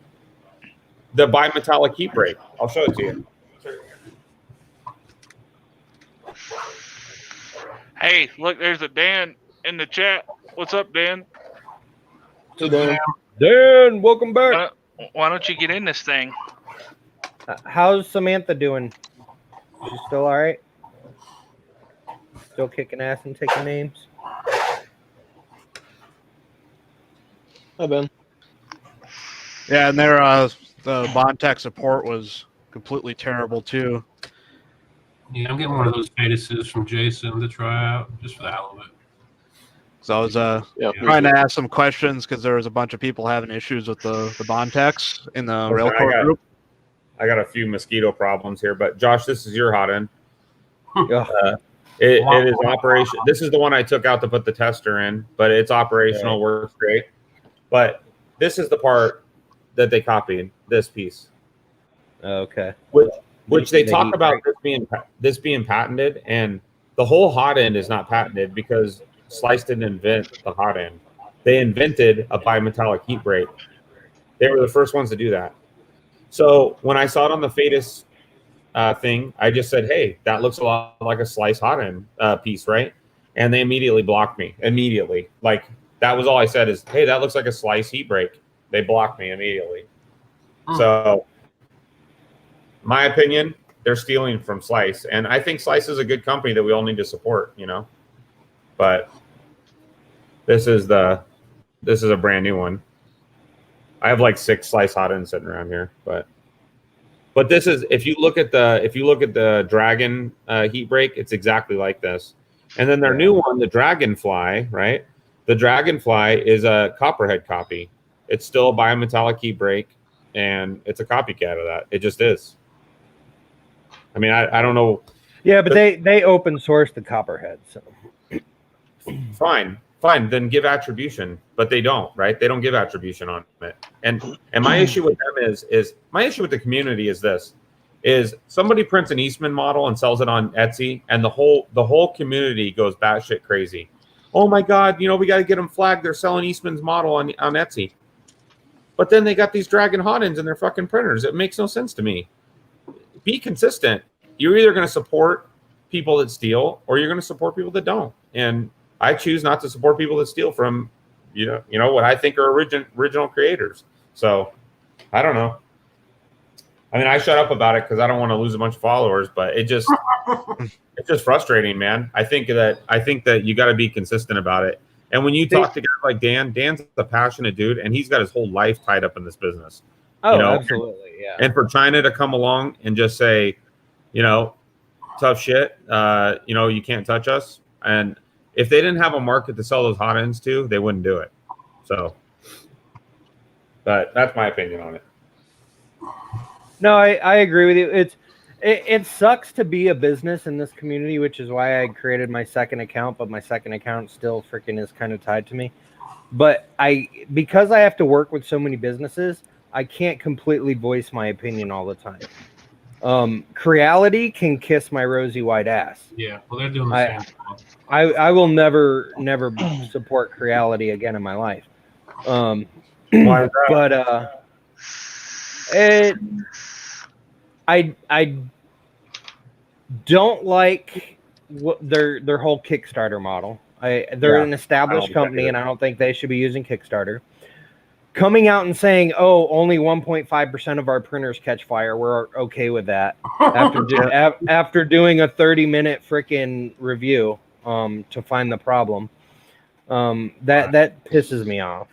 the bimetallic heat break. I'll show it to you. Hey, look, there's a Dan in the chat. What's up, Dan? Dan, welcome back. Why don't you get in this thing? How's Samantha doing? She's still all right? Still kicking ass and taking names? Hi, Ben. Yeah, and their the Bondtech support was completely terrible too. Yeah, I'm getting one of those betases from Jason to try out just for the hell of it. So I was trying to ask some questions because there was a bunch of people having issues with the Bondtechs in the Railcore group. I got a few mosquito problems here, but Josh, this is your hot end. It is operation. This is the one I took out to put the tester in, but it's operational, works great. But this is the part that they copied. This piece, okay, which they talk about this being patented, and the whole hot end is not patented because Slice didn't invent the hot end. They invented a bimetallic heat break. They were the first ones to do that. So when I saw it on the Fadus thing, I just said, hey, that looks a lot like a Slice hot end piece, right? And they immediately blocked me. Immediately. Like, that was all I said is, hey, that looks like a Slice heat break. They blocked me immediately. So, my opinion, they're stealing from Slice. And I think Slice is a good company that we all need to support, you know? But this is a brand new one. I have like 6 Slice hot ends sitting around here, but this is, if you look at the Dragon heat break, it's exactly like this. And then their new one, the Dragonfly, right? The Dragonfly is a Copperhead copy. It's still a bimetallic heat break, and it's a copycat of that. It just is. I mean, I don't know. Yeah, but they open source the Copperhead, so fine. Then give attribution, but they don't, right? They don't give attribution on it. And my issue with them is my issue with the community is this: is somebody prints an Eastman model and sells it on Etsy, and the whole community goes batshit crazy. Oh my God, we got to get them flagged. They're selling Eastman's model on Etsy. but then they got these Dragon hot ends in their fucking printers. It makes no sense to me. Be consistent. You're either going to support people that steal or you're going to support people that don't. And I choose not to support people that steal from, you know what I think are original creators. So I don't know. I mean, I shut up about it because I don't want to lose a bunch of followers, but it's just frustrating, man. I think that you got to be consistent about it. And when you talk to guys like Dan's a passionate dude, and he's got his whole life tied up in this business. Oh, you know? Absolutely, yeah. And for China to come along and just say, tough shit, you can't touch us. And if they didn't have a market to sell those hot ends to, they wouldn't do it. So, but that's my opinion on it. No, I agree with you. It sucks to be a business in this community, which is why I created my second account, but my second account still freaking is kind of tied to me. But because I have to work with so many businesses, I can't completely voice my opinion all the time. Creality can kiss my rosy white ass. Yeah, well, they're doing the same thing. I will never support Creality again in my life. Why is that? But I don't like their whole Kickstarter model. They're an established company, and I don't think they should be using Kickstarter. Coming out and saying, "Oh, only 1.5% of our printers catch fire," we're okay with that. After doing a 30-minute freaking review to find the problem, that pisses me off.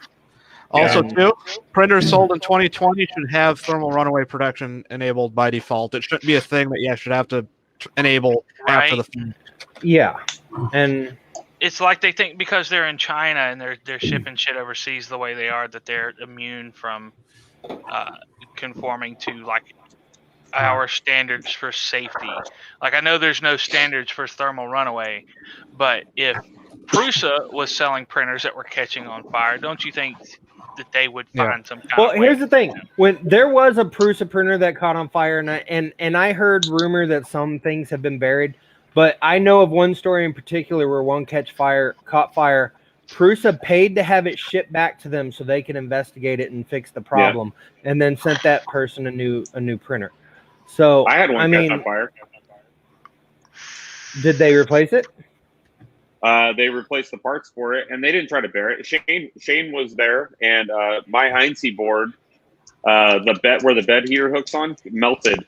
Also, too, printers sold in 2020 should have thermal runaway protection enabled by default. It shouldn't be a thing that you should have to enable after the fact. Yeah, and it's like they think because they're in China and they're shipping shit overseas the way they are that they're immune from conforming to like our standards for safety. Like I know there's no standards for thermal runaway, but if Prusa was selling printers that were catching on fire, don't you think that they would find some kind of way? Here's the thing. When there was a Prusa printer that caught on fire, and I heard rumor that some things have been buried, but I know of one story in particular where one caught fire. Prusa paid to have it shipped back to them so they could investigate it and fix the problem, and then sent that person a new printer. So I had one catch on fire. Did they replace it? They replaced the parts for it, and they didn't try to bury it. Shane was there, and my Heinze board, the bed where the bed heater hooks on, melted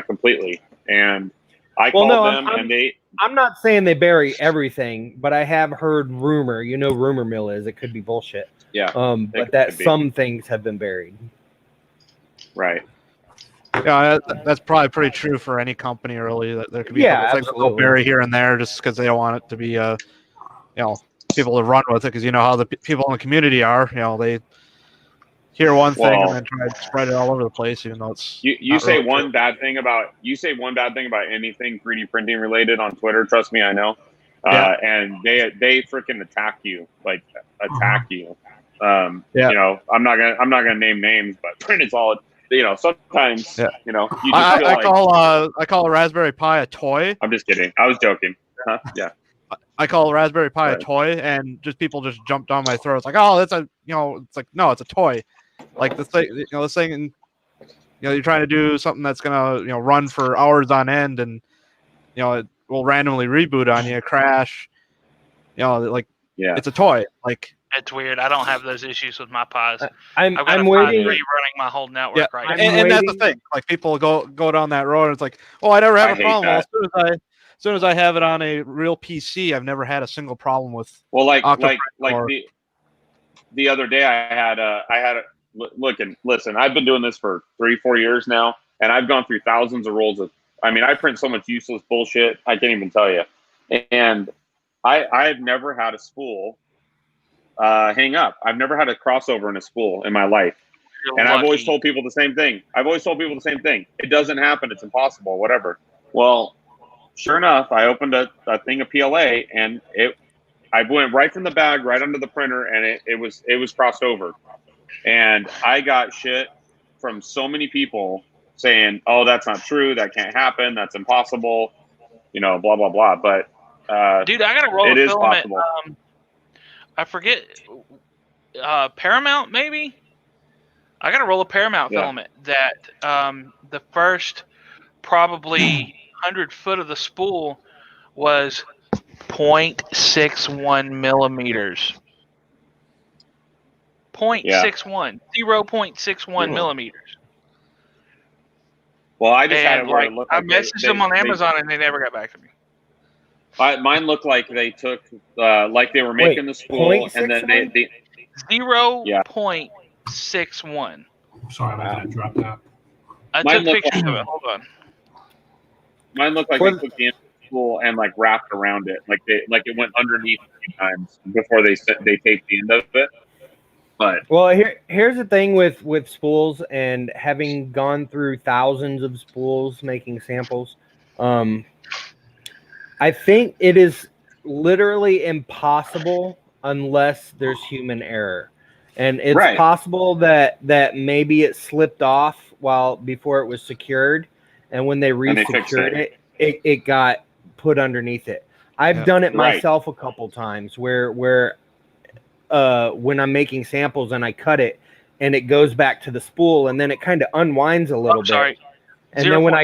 completely. And I called them, and they. I'm not saying they bury everything, but I have heard rumor. You know, rumor mill is it could be bullshit. Yeah. But that some things have been buried. Right. Yeah, that's probably pretty true for any company. Really, that there could be things that they'll bury here and there just because they don't want it to be, people to run with it. Because you know how the people in the community are. They hear one thing and then try to spread it all over the place, even though it's. You say really one bad thing about anything 3D printing related on Twitter. Trust me, I know. And they freaking attack you. You know, I'm not gonna name names, but print is all. Sometimes, you just feel I call a Raspberry Pi a toy. I'm just kidding. I was joking. Yeah. I call a Raspberry Pi a toy, and people just jumped down my throat. It's like, oh, that's it's like, no, it's a toy. Like this thing, you're trying to do something that's gonna, run for hours on end, and it will randomly reboot on you, crash. It's a toy. Like. It's weird. I don't have those issues with my Pis. I'm waiting, rerunning my whole network right now. And that's the thing. Like people go down that road, and it's like, oh, I never have a problem. Well, as soon as I have it on a real PC, I've never had a single problem with. Well, the other day, I had listen. I've been doing this for 3-4 years now, and I've gone through thousands of rolls of. I mean, I print so much useless bullshit. I can't even tell you. And I've never had a spool. Hang up. I've never had a crossover in a spool in my life. And I've always told people the same thing. It doesn't happen. It's impossible, whatever. Well, sure enough, I opened a thing of PLA, and I went right from the bag, right under the printer, and it was crossed over. And I got shit from so many people saying, oh, that's not true. That can't happen. That's impossible. Blah, blah, blah. But dude, I got to roll it a is filament. possible. I forget, Paramount maybe. I got a roll of Paramount filament that the first probably 100 foot of the spool was 0.61 millimeters. 0.61. 0.61 millimeters. Well, I just had it And where it looked I like messaged them on Amazon and they never got back to me. Mine looked like they took like they were making the spool and then they 0.61. Sorry, I got to drop that. I took pictures of it. Hold on. Mine looked like they took the spool and like wrapped around it, like it went underneath a few times before they taped the end of it. But well, here's the thing with spools, and having gone through thousands of spools making samples, I think it is literally impossible unless there's human error. And it's possible that maybe it slipped off before it was secured, and when they resecured it got put underneath it. I've done it myself a couple times where when I'm making samples and I cut it and it goes back to the spool and then it kind of unwinds a little bit. And then when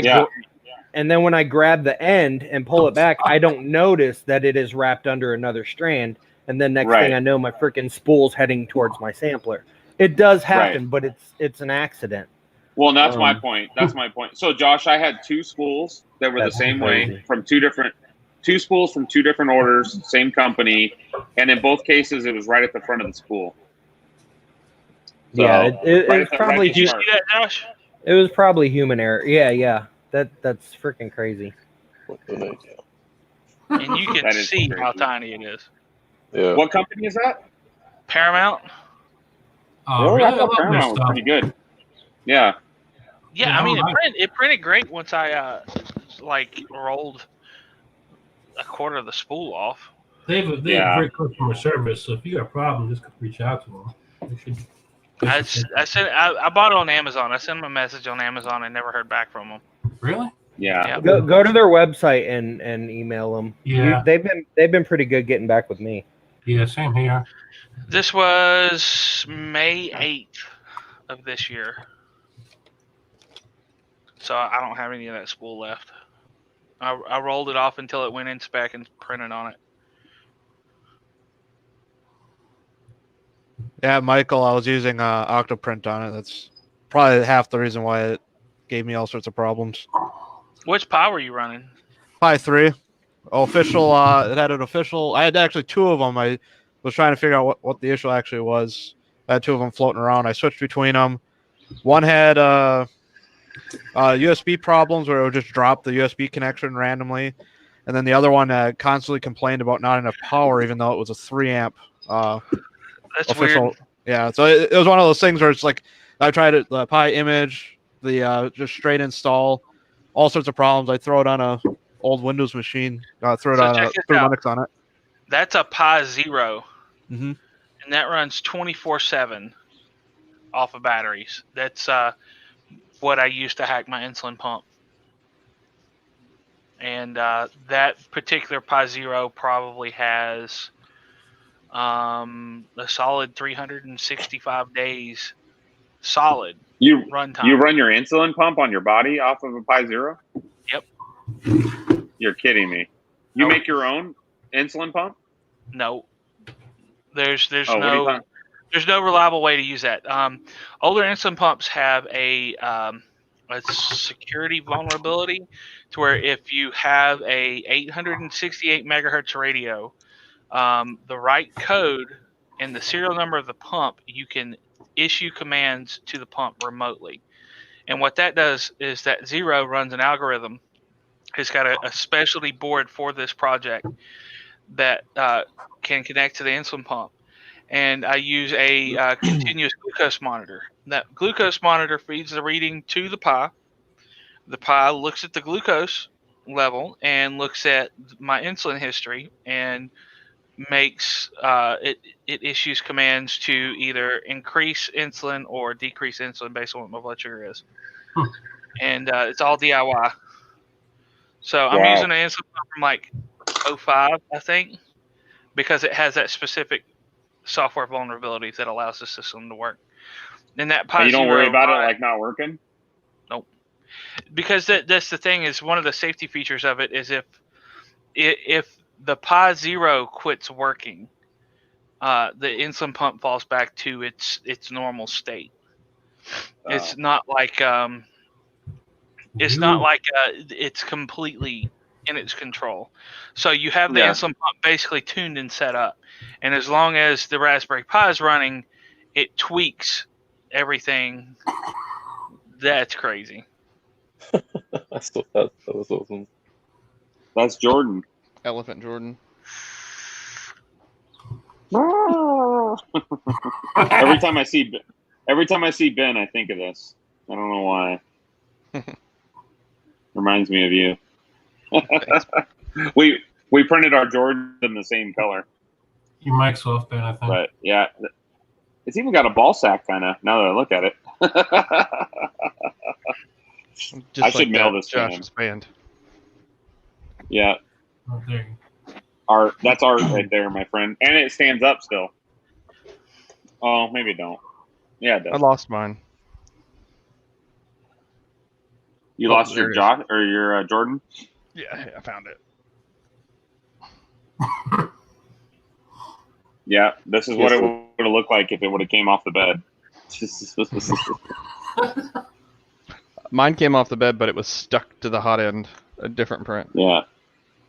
I grab the end and pull it back, I don't notice that it is wrapped under another strand. And then next thing I know, my freaking spool's heading towards my sampler. It does happen, but it's an accident. Well, that's my point. That's my point. So, Josh, I had two spools that were the same way from two spools from two different orders, same company, and in both cases, it was right at the front of the spool. So, it was probably. Did you see that, Josh? It was probably human error. Yeah. That's freaking crazy. And you can see how tiny it is. Yeah. What company is that? Paramount. Oh, really? I thought Paramount was pretty good. Yeah. Yeah, I mean, it printed great once I rolled a quarter of the spool off. They have great customer service, so if you got a problem, just reach out to them. I bought it on Amazon. I sent them a message on Amazon and never heard back from them. Really? Yeah. Go to their website and email them. Yeah. They've been pretty good getting back with me. Yeah, same here. This was May 8th of this year. So I don't have any of that spool left. I rolled it off until it went in spec and printed on it. Yeah, Michael, I was using Octoprint on it. That's probably half the reason why it gave me all sorts of problems. Which Pi were you running? Pi 3. Official, it had an official. I had actually two of them. I was trying to figure out what the issue actually was. I had two of them floating around. I switched between them. One had USB problems where it would just drop the USB connection randomly. And then the other one constantly complained about not enough power, even though it was a 3 amp. That's official. weird. Yeah, so it was one of those things where it's like I tried it, the Pi image, the just straight install, all sorts of problems. I throw it on a old Windows machine, throw Linux on it. That's a Pi 0, and that runs 24/7 off of batteries. That's what I used to hack my insulin pump. And that particular Pi 0 probably has a solid 365 days solid runtime. You run your insulin pump on your body off of a Pi 0? Yep. You're kidding me. You make your own insulin pump? No. There's no reliable way to use that. Older insulin pumps have a security vulnerability to where if you have a 868 megahertz radio, the right code and the serial number of the pump, you can issue commands to the pump remotely. And what that does is that 0 runs an algorithm. It's got a specialty board for this project that can connect to the insulin pump. And I use a continuous glucose monitor. That glucose monitor feeds the reading to the Pi. The Pi looks at the glucose level and looks at my insulin history and makes it issues commands to either increase insulin or decrease insulin based on what my blood sugar is. And it's all DIY. So I'm using an insulin pump from like 05, I think, because it has that specific software vulnerability that allows the system to work. And that And you don't worry Zero about it run- like not working? Nope. Because that's the thing is one of the safety features of it is if the Pi Zero quits working, the insulin pump falls back to its normal state. It's not like it's completely in its control. So you have the insulin pump basically tuned and set up, and as long as the Raspberry Pi is running, it tweaks everything. That's crazy. That was awesome. That's Jordan. Elephant Jordan. Every time I see Ben, I think of this. I don't know why. Reminds me of you. we printed our Jordans in the same color. Your mic's off, Ben, I think. But yeah, it's even got a ball sack kind of. Now that I look at it, Just I should mail this to him. Josh's band. Yeah, Oh, there you that's art right there, my friend, and it stands up still. Oh, maybe it don't. Yeah, it does. I lost mine. You Oh, lost there your it is. Josh or your Jordan? Yeah, I found it. Yeah, this is what it would have looked like if it would have came off the bed. Mine came off the bed, but it was stuck to the hot end. A different print. Yeah,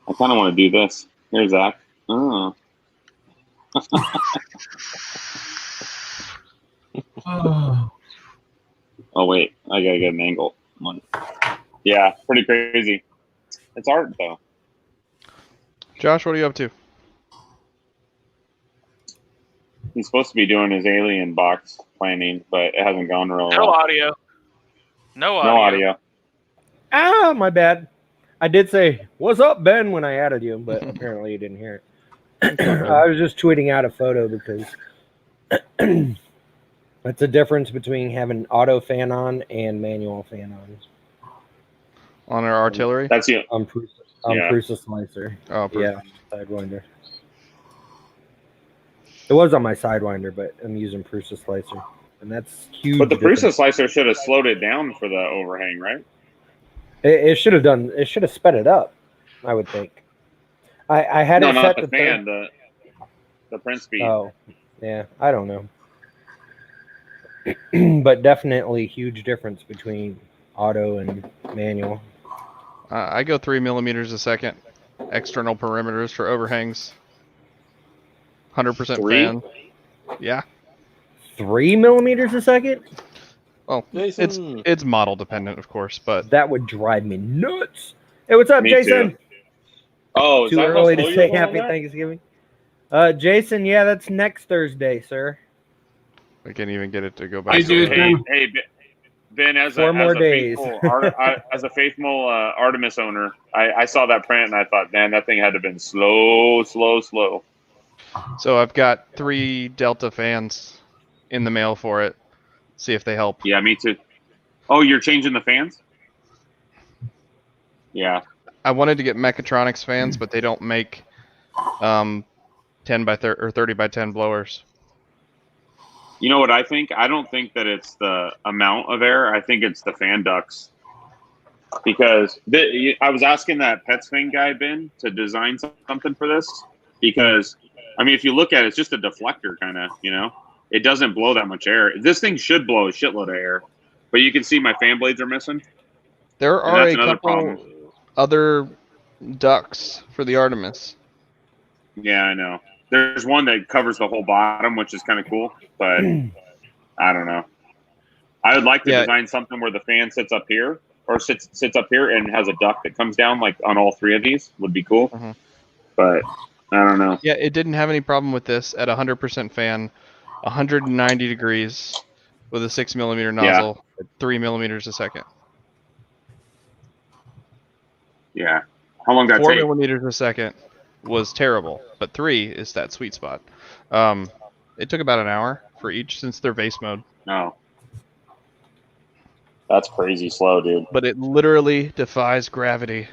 I kind of want to do this. Here's Zach. Oh. Oh. Oh wait, I gotta get an angle. Yeah, pretty crazy. It's art though. Josh, what are you up to? He's supposed to be doing his alien box planning, but it hasn't gone real No well. audio. No audio. No audio. Ah, my bad. I did say, "What's up, Ben?" when I added you, but apparently you didn't hear it. I was just tweeting out a photo because that's the difference between having auto fan on and manual fan on. On our artillery? That's you. I'm Prusa Slicer. Oh, yeah, Sidewinder. It was on my Sidewinder, but I'm using Prusa Slicer, and that's huge. But the difference. Prusa slicer should have slowed it down for the overhang, right? It should have done. It should have sped it up. I would think. I had No, it not set the to fan. The print speed. Oh, yeah. I don't know. But definitely huge difference between auto and manual. I go 3 millimeters a second. External perimeters for overhangs. 100% Three? fan. Yeah. 3 millimeters a second? Well, Jason. it's model dependent, of course, but That would drive me nuts. Hey, what's up, Me Jason? too. Oh, is Too that how early slow to you're say going Happy there? Thanksgiving. Jason, yeah, that's next Thursday, sir. I can't even get it to go Hey, back. dude. Hey, Ben, as a 4 more days. faithful Artemis owner, I saw that print and I thought, man, that thing had to have been slow. So I've got 3 Delta fans in the mail for it. See if they help. Yeah, me too. Oh, you're changing the fans? Yeah. I wanted to get Mechatronics fans, but they don't make 10 by 30 or 30 by 10 blowers. You know what I think? I don't think that it's the amount of air. I think it's the fan ducts. Because I was asking that Pets thing guy, Ben, to design something for this. Because, I mean, if you look at it, it's just a deflector kind of, you know? It doesn't blow that much air. This thing should blow a shitload of air. But you can see my fan blades are missing. There And are that's a another couple problem. other ducts for the Artemis. Yeah, I know. There's one that covers the whole bottom, which is kind of cool. But I don't know. I would like to design something where the fan sits up here or sits up here and has a duct that comes down like on all 3 of these. Would be cool. Mhm. But I don't know. Yeah, it didn't have any problem with this at 100% fan, 190 degrees with a 6 millimeter nozzle at 3 millimeters a second. Yeah. How long did that 4 take? millimeters a second was terrible, but 3 is that sweet spot. It took about an hour for each since they're vase mode. No. That's crazy slow, dude. But it literally defies gravity.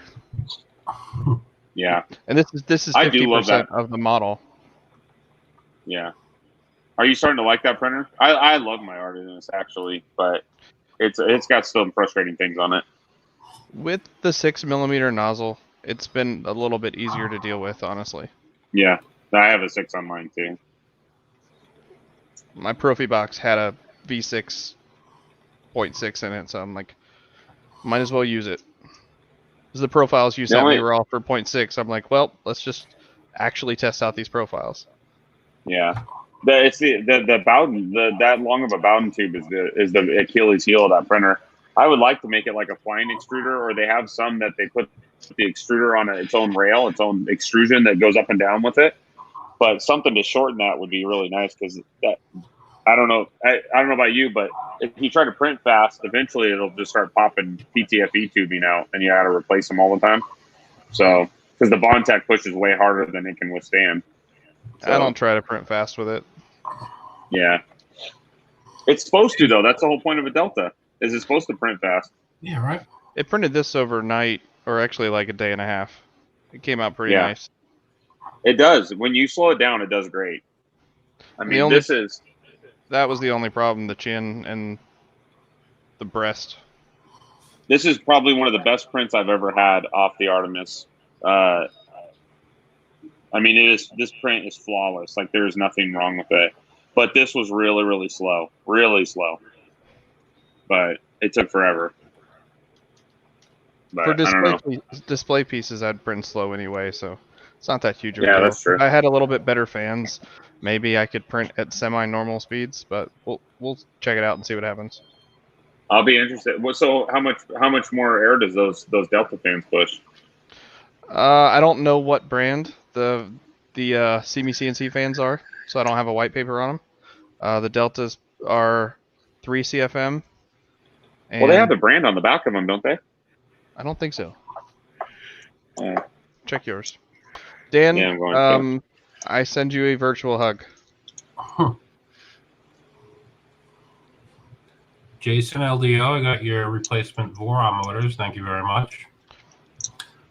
Yeah. And this is I do love 50% that. of the model. Yeah. Are you starting to like that printer? I love my Artemis actually, but it's got some frustrating things on it. With the 6mm nozzle, it's been a little bit easier to deal with, honestly. Yeah, I have a 6 on mine too. My Profi box had a V6.6 in it, so I'm like, might as well use it. Because the profiles you sent me were all for 0.6. I'm like, well, let's just actually test out these profiles. Yeah, it's the Bowden, that long of a Bowden tube is the Achilles heel of that printer. I would like to make it like a flying extruder, or they have some that they put the extruder on its own rail, its own extrusion that goes up and down with it. But something to shorten that would be really nice, because that I don't know about you, but if you try to print fast, eventually it'll just start popping PTFE tubing out, and you got to replace them all the time. So because the Bondtech pushes way harder than it can withstand. So, I don't try to print fast with it. Yeah, it's supposed to though. That's the whole point of a Delta. Is it's supposed to print fast? Yeah, right. It printed this overnight, or actually like a day and a half. It came out pretty nice. It does. When you slow it down, it does great. I mean, that was the only problem, the chin and the breast. This is probably one of the best prints I've ever had off the Artemis. I mean, this print is flawless. Like, there's nothing wrong with it. But this was really, really slow. Really slow. But it took forever. But For I don't know. display pieces, I'd print slow anyway, so it's not that huge of a Yeah, deal. that's true. If I had a little bit better fans, maybe I could print at semi-normal speeds, but we'll check it out and see what happens. I'll be interested. So how much more air does those Delta fans push? I don't know what brand the CME CNC fans are, so I don't have a white paper on them. The Deltas are 3 CFM. Well, they have the brand on the back of them, don't they? I don't think so. Yeah. Check yours. Dan, Yeah, I'm going to. I send you a virtual hug. Jason LDO, I got your replacement Voron motors. Thank you very much.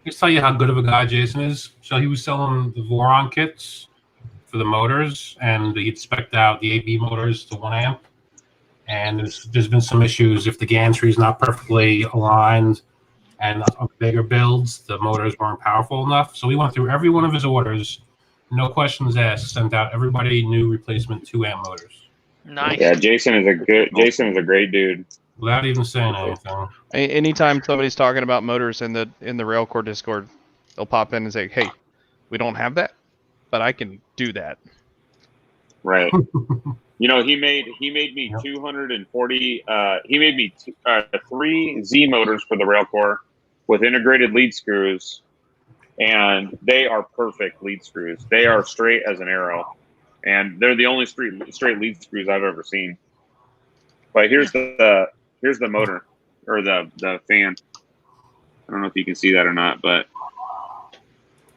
Let's tell you how good of a guy Jason is. So he was selling the Voron kits for the motors, and he'd spec'd out the AB motors to 1 amp. And there's been some issues if the gantry is not perfectly aligned, and on bigger builds, the motors weren't powerful enough. So we went through every one of his orders, no questions asked, sent out everybody new replacement 2 amp motors. Nice. Yeah, Jason is a great dude. Without even saying anything. Anytime somebody's talking about motors in the Railcore Discord, they'll pop in and say, "Hey, we don't have that, but I can do that." Right. You know, he made me 240. He made me 3 Z motors for the Railcore with integrated lead screws, and they are perfect lead screws. They are straight as an arrow, and they're the only straight lead screws I've ever seen. But here's the motor, or the fan. I don't know if you can see that or not, but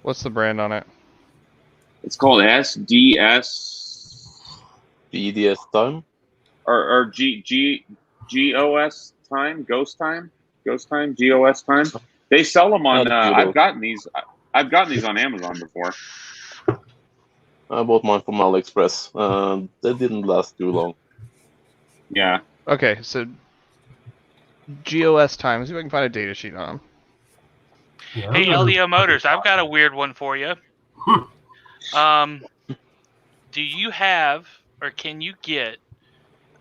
what's the brand on it? It's called SDS. BDS time or GOS time, Ghost time, GOS time. They sell them on. I've gotten these on Amazon before. I bought mine from AliExpress. They didn't last too long. Yeah. Okay, so GOS time. Let's see if I can find a data sheet on them. Yeah, Hey, LDO Motors, I've got a weird one for you. Do you have, or can you get,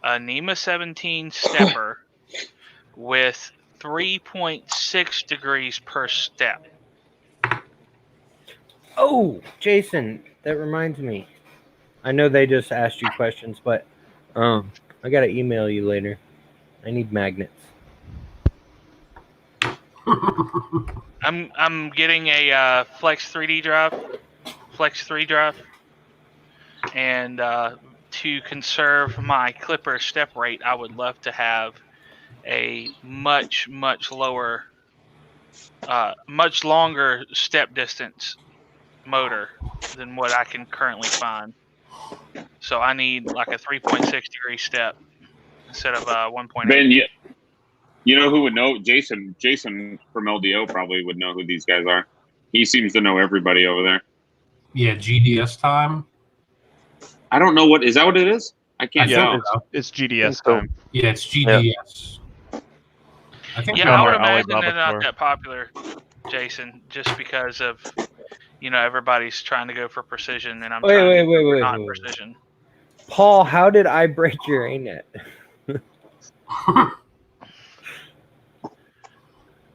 a NEMA 17 stepper with 3.6 degrees per step? Oh, Jason, that reminds me. I know they just asked you questions, but I gotta email you later. I need magnets. I'm getting a Flex 3D drive, Flex 3 drive, and to conserve my clipper step rate, I would love to have a much lower, much longer step distance motor than what I can currently find. So I need like a 3.6 degree step instead of 1.8. Ben, you know who would know? Jason from LDO probably would know who these guys are. He seems to know everybody over there. Yeah, GDS time. I don't know what is that. What it is? I can't Yeah, tell. it's GDS time. Yeah, it's GDS. I think Yeah, I would our imagine Alibaba they're not store. that popular, Jason, just because of everybody's trying to go for precision, and I'm trying to go for not precision. Paul, how did I break your ANET?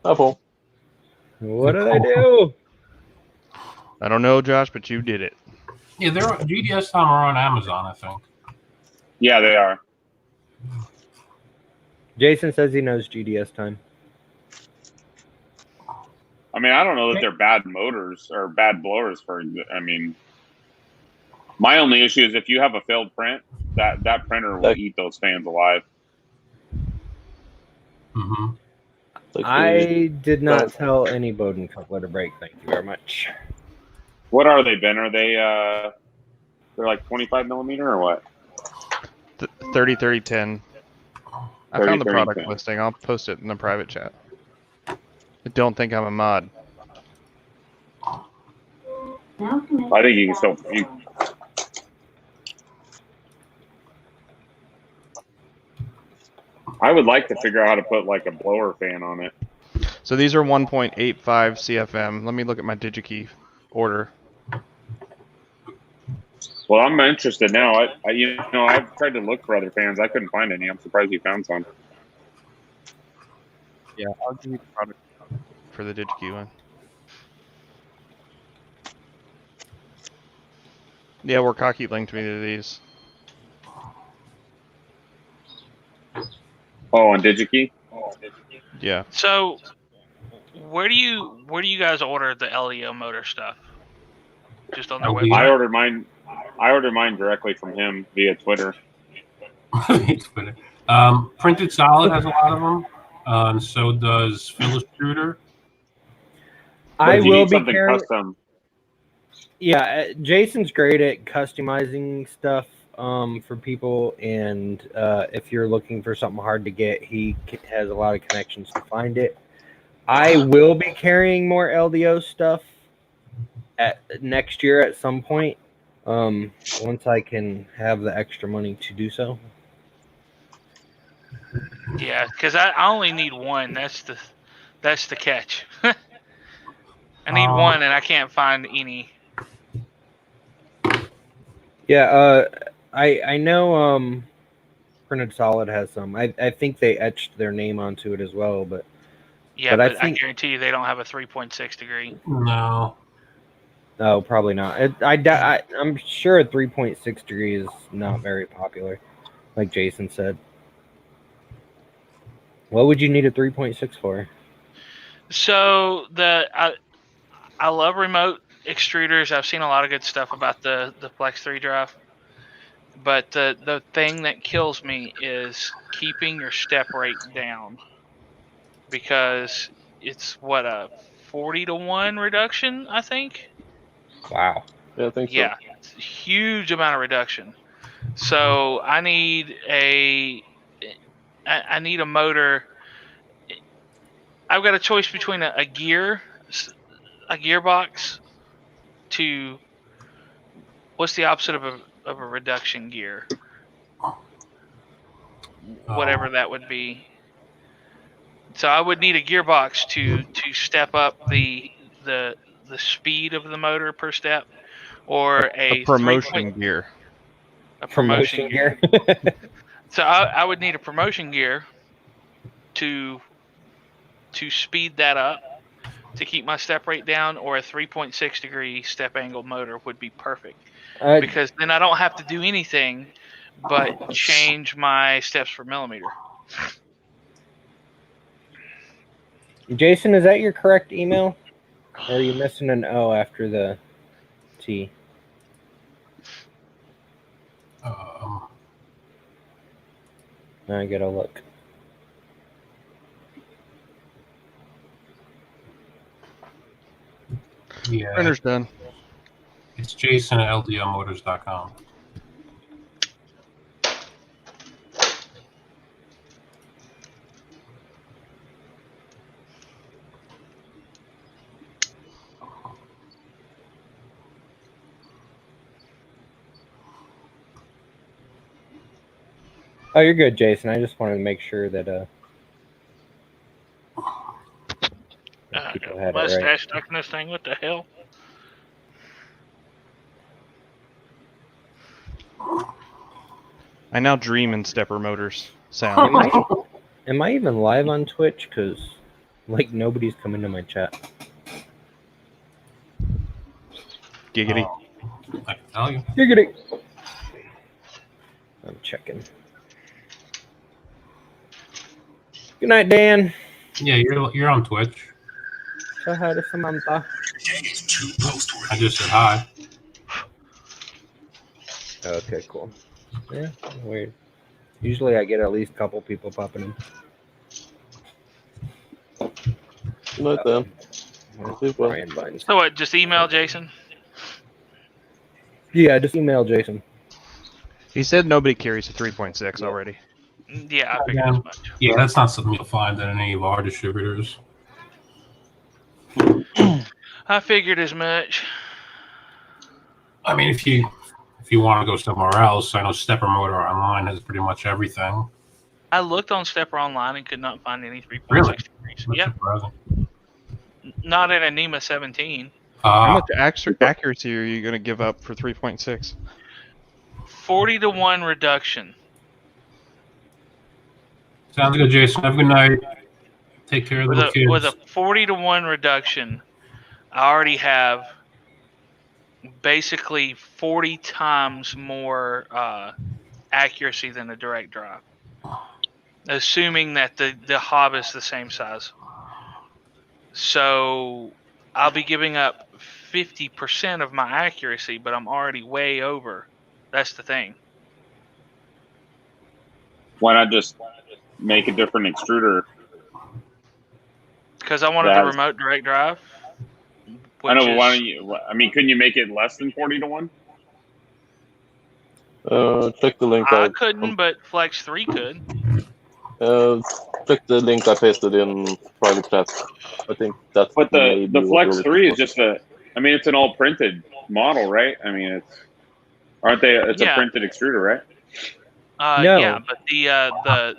Oh, Paul. What did I do? I don't know, Josh, but you did it. Yeah, they're GDS time are on Amazon, I think. Yeah, they are. Jason says he knows GDS time. I mean, I don't know that they're bad motors or bad blowers for. I mean, my only issue is if you have a failed print, that printer will eat those fans alive. Mm-hmm. I did not tell any Bowden coupler to break. Thank you very much. What are they, Ben? Are they they're like 25 millimeter or what? 30-30-10. I 30, found the 30, product 10. listing. I'll post it in the private chat. I don't think I'm a mod. I think you can still. I would like to figure out how to put like a blower fan on it. So these are 1.85 CFM. Let me look at my DigiKey order. Well, I'm interested now. I've tried to look for other fans. I couldn't find any. I'm surprised you found some. Yeah, I'll give you the product for the DigiKey one. Yeah, Workaki linked me to these. Oh, on DigiKey? Yeah. So, where do you guys order the LEO motor stuff? Just on their website? I ordered mine directly from him via Twitter. Twitter. Printed Solid has a lot of them. And so does Phyllis Shooter. I you will need be something carrying. custom. Yeah, Jason's great at customizing stuff for people, and if you're looking for something hard to get, he has a lot of connections to find it. I will be carrying more LDO stuff next year at some point, once I can have the extra money to do so. Yeah, because I only need one. That's the catch. I need one, and I can't find any. Yeah, I know Printed Solid has some. I think they etched their name onto it as well, but Yeah, I but think I guarantee you they don't have a 3.6 degree. No. no, probably not. I'm sure a 3.6 degree is not very popular, like Jason said. What would you need a 3.6 for? So I love remote extruders. I've seen a lot of good stuff about the Plex 3 drive. But the thing that kills me is keeping your step rate down, because it's what, a 40-to-1 reduction, I think. Wow. Yeah, I think so. Yeah, it's a huge amount of reduction. So I need a motor. I've got a choice between a gearbox to, what's the opposite of a reduction gear? Whatever that would be. So I would need a gearbox to step up the speed of the motor per step, or a promotion gear. A promotion gear. So I would need a promotion gear to speed that up, to keep my step rate down, or a 3.6 degree step angle motor would be perfect. Because then I don't have to do anything but change my steps per millimeter. Jason, is that your correct email? Or are you missing an O after the T? I gotta look. Yeah. Printer's done. It's Jason at LDLmotors.com. Oh, you're good, Jason. I just wanted to make sure that people had it right. Mustache stuck in this thing. What the hell? I now dream in stepper motors sound. Am I even live on Twitch? Because like nobody's coming to my chat. Giggity. I can tell you. Giggity. I'm checking. Good night, Dan. Yeah, you're on Twitch. Say hi to Samantha. I just said hi. Okay, cool. Yeah, weird. Usually I get at least a couple people popping in. Good night, Dan. Sleep well. Brian Vines. So what? Just email Jason. Yeah, just email Jason. He said nobody carries a 3.6 already. Yeah, I figured as much. Yeah, that's not something you'll find at any of our distributors. I figured as much. I mean, if you want to go somewhere else, I know Stepper Motor Online has pretty much everything. I looked on Stepper Online and could not find any 3.6 Really? degrees. That's Yeah, surprising. not at a NEMA 17. How much accuracy are you going to give up for 3.6? 40-to-1 reduction. Sounds good, Jason. Have a good night. Take care of the little kids. With a 40-to-1 reduction, I already have basically 40 times more accuracy than a direct drive, assuming that the hob is the same size. So I'll be giving up 50% of my accuracy, but I'm already way over. That's the thing. Why not just make a different extruder? Because I wanted the remote direct drive. I know, but why don't you? I mean, couldn't you make it less than 40-to-1? Check the link. I couldn't, but Flex 3 could. Check the link I pasted in private chat. I think that's. But the Flex 3 is just a. I mean, it's an all printed model, right? I mean, aren't they? It's a printed extruder, right? No. Yeah, but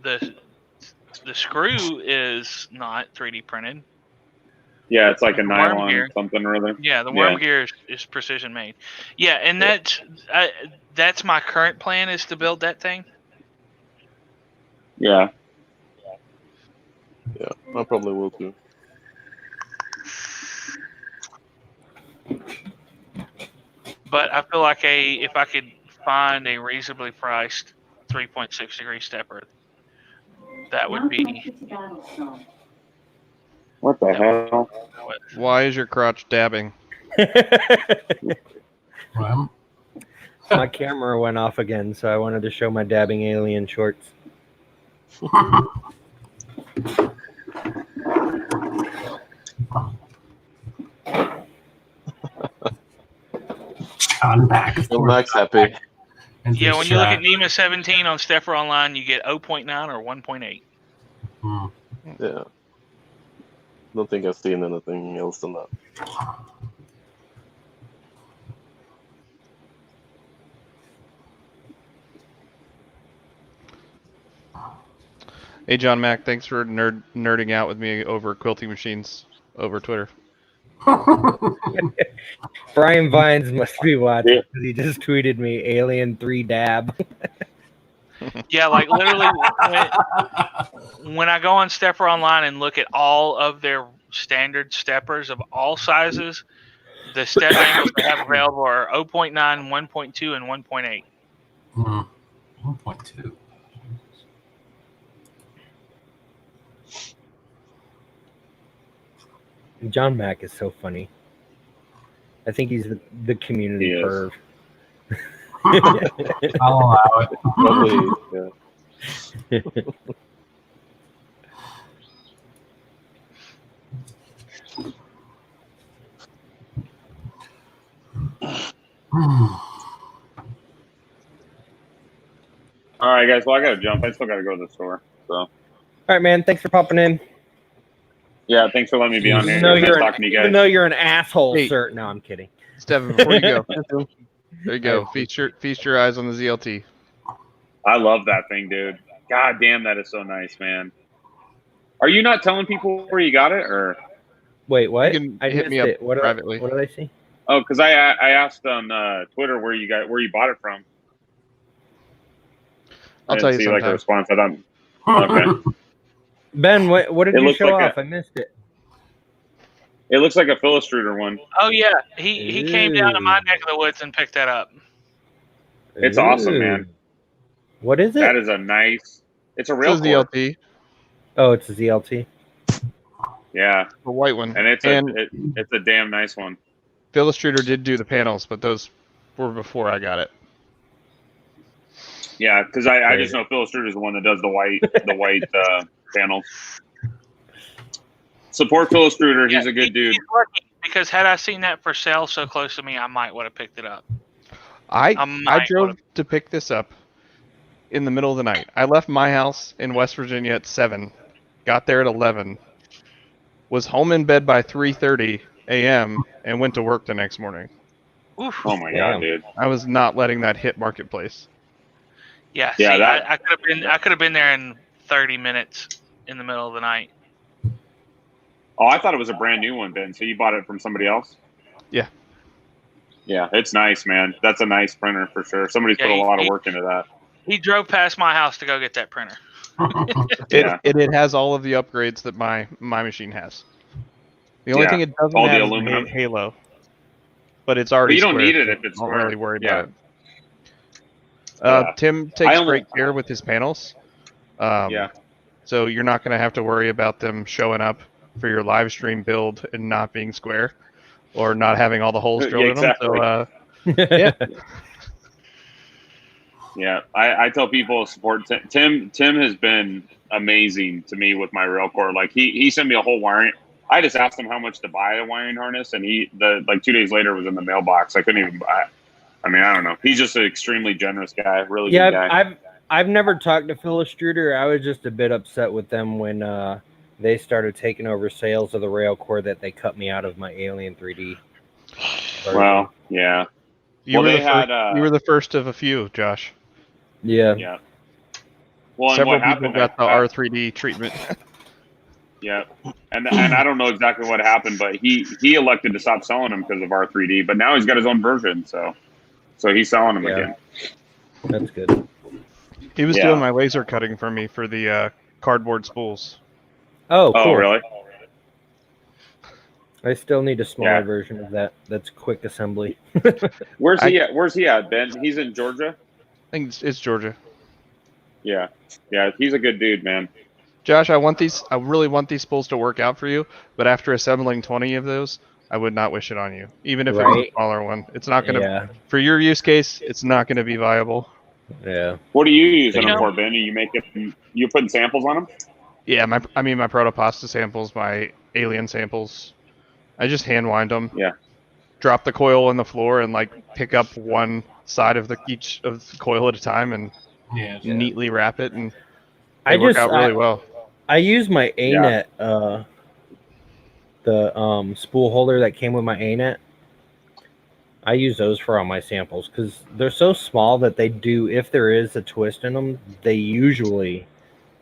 the screw is not 3D printed. Yeah, it's like a worm nylon gear. something or other. Yeah, the worm gear is precision made. Yeah, and that's my current plan is to build that thing. Yeah, I probably will too. But I feel like if I could find a reasonably priced 3.6 degree stepper, that would be. What the hell? Why is your crotch dabbing? My camera went off again, so I wanted to show my dabbing alien shorts. I'm back. Max happy. Yeah, when you look at NEMA 17 on Stepper Online, you get 0.9 or 1.8. Yeah. Don't think I've seen anything else than that. Hey, John Mack, thanks for nerding out with me over quilting machines over Twitter. Brian Vines must be watching because he just tweeted me Alien 3 dab. Yeah, like literally when I go on Stepper Online and look at all of their standard steppers of all sizes, the step angles they have available are 0.9, 1.2, and 1.8. 1.2. John Mack is so funny. I think he's the community perv. I'll allow it. Probably, yeah. All right, guys. Well, I gotta jump. I still gotta go to the store. So. All right, man. Thanks for popping in. Yeah, thanks for letting me be on here. Even though you're an asshole, sir. No, I'm kidding. Stephen, before you go, there you go. Feast your eyes on the ZLT. I love that thing, dude. God damn, that is so nice, man. Are you not telling people where you got it, or? Wait, what? You can I hit me missed up it. What privately. What did I see? Oh, because I asked on Twitter where you bought it from. I'll I tell didn't you see like a sometime. response. I don't. Okay. Ben, what did It you looks show like off? I missed it. It looks like a Philistruder one. Oh yeah, he came down to my Ooh. neck of the woods and picked that up. It's awesome, man. What is it? That is a nice. It's a It's a rail core. ZLT, Oh, it's a ZLT. Yeah, the white one. and it's And a damn nice one. Philistruder did do the panels, but those were before I got it. Yeah, because I just know Philistruder is the one that does the white panels. Support Philistruder. He's a good dude. He's lucky because had I seen that for sale so close to me, I might would have picked it up. I drove to pick this up in the middle of the night. I left my house in West Virginia at 7, got there at 11, was home in bed by 3:30 a.m. and went to work the next morning. Oof. Oh my god, dude! I was not letting that hit marketplace. Yeah, Yeah, see, that- I could have been there in 30 minutes in the middle of the night. Oh, I thought it was a brand new one, Ben. So you bought it from somebody else? Yeah. Yeah, it's nice, man. That's a nice printer for sure. Somebody's Yeah, put a lot of work into that. He drove past my house to go get that printer. It has all of the upgrades that my machine has. The only thing it doesn't all the have aluminum. is Halo, but it's already. But you don't square, need it so if it's don't square. really worry Yeah. about it. Tim takes great care with his panels. Yeah. So you're not going to have to worry about them showing up for your live stream build and not being square, or not having all the holes drilled exactly. in them. So yeah. Yeah, I tell people support Tim. Tim has been amazing to me with my rail core. Like he sent me a whole wiring. I just asked him how much to buy a wiring harness, and like 2 days later it was in the mailbox. I couldn't even buy it. I mean, I don't know. He's just an extremely generous guy, really good guy. I've never talked to Philistruder. I was just a bit upset with them when they started taking over sales of the rail core that they cut me out of my Alien 3D. Well, yeah. You were the first of a few, Josh. Yeah. Yeah. Well, Several and what people happened? got the R3D treatment. Yeah, and I don't know exactly what happened, but he elected to stop selling them because of R3D. But now he's got his own version, so he's selling them again. That's good. He was doing my laser cutting for me for the cardboard spools. Oh, cool. Oh, really? I still need a smaller version of that. That's quick assembly. Where's he at? Where's he at, Ben? He's in Georgia? I think it's Georgia. Yeah. Yeah, he's a good dude, man. Josh, I really want these spools to work out for you, but after assembling 20 of those, I would not wish it on you. Even if it's a smaller one. It's not going to, for your use case, it's not going to be viable. Yeah. What are you using them for, Ben? Are you putting samples on them? Yeah, my protopasta samples, my alien samples. I just hand wind them. Yeah. Drop the coil on the floor and pick up one side of each of the coil at a time and neatly wrap it, and they work out really well. I use my A-net, the spool holder that came with my A-net. I use those for all my samples because they're so small that they do, if there is a twist in them, they usually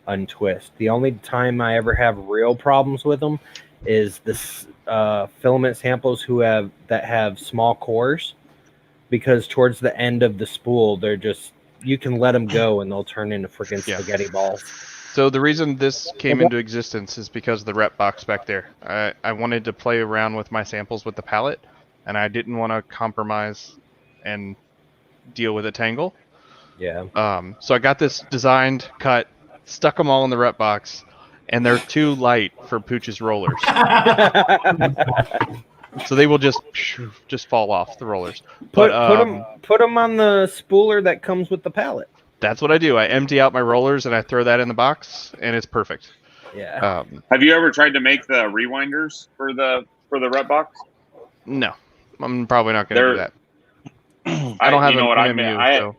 untwist. The only time I ever have real problems with them is this filament samples that have small cores, because towards the end of the spool, they're just, you can let them go and they'll turn into freaking spaghetti balls. So the reason this came into existence is because of the rep box back there. I wanted to play around with my samples with the palette, and I didn't want to compromise and deal with a tangle. Yeah. So I got this designed, cut, stuck them all in the rep box, and they're too light for Pooch's rollers. So they will just fall off the rollers. Put them on the spooler that comes with the pallet. That's what I do. I empty out my rollers and I throw that in the box, and it's perfect. Yeah. Have you ever tried to make the rewinders for the rep box? No, I'm probably not going to do that. I don't have an MMU, so.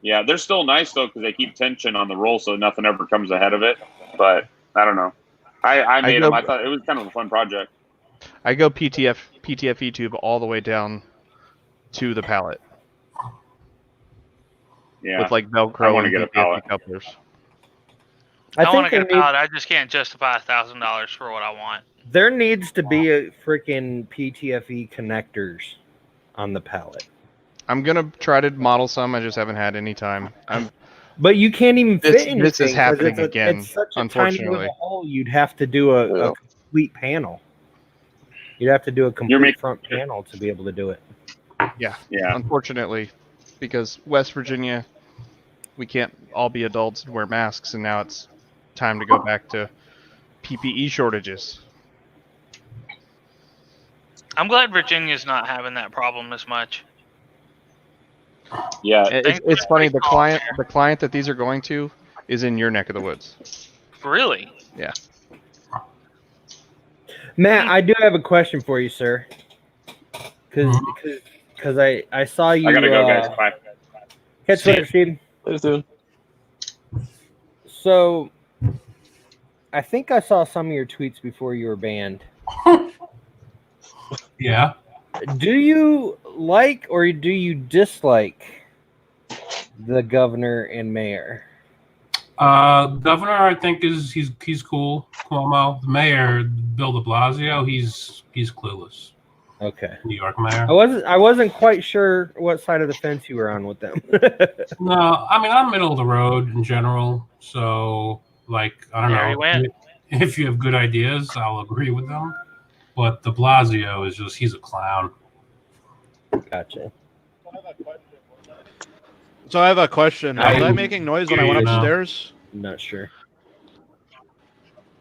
Yeah, they're still nice though because they keep tension on the roll, so nothing ever comes ahead of it. But I don't know. I made them. I thought it was kind of a fun project. I go PTFE tube all the way down to the pallet. Yeah. with like I Velcro want to and get a PTFE pallet. couplers. I want to get a pallet. I just can't justify $1,000 for what I want. There needs to be a freaking PTFE connectors on the pallet. I'm gonna try to model some. I just haven't had any time. But you can't even fit anything. This is 'cause happening again. It's such a tiny Unfortunately, little hole. You'd have to do a complete panel. You'd have to do a complete front panel to be able to do it. yeah. Yeah. Unfortunately, because West Virginia, we can't all be adults and wear masks, and now it's time to go back to PPE shortages. I'm glad Virginia's not having that problem as much. Yeah, It's funny. The client that these are going to is in your neck of the woods. Really? Yeah. Matt, I do have a question for you, sir. Because I saw you. I gotta go, guys. Bye. Catch you later, Steve. Later, soon. So, I think I saw some of your tweets before you were banned. Yeah. Do you like or do you dislike the governor and mayor? Governor, I think he's cool. Cuomo. The mayor, Bill De Blasio, he's clueless. Okay. New York mayor. I wasn't quite sure what side of the fence you were on with them. No, I mean I'm middle of the road in general. So like I don't know. If you have good ideas, I'll agree with them. But De Blasio is he's a clown. Gotcha. So I have a question. Was I making noise when I went upstairs? I'm not sure.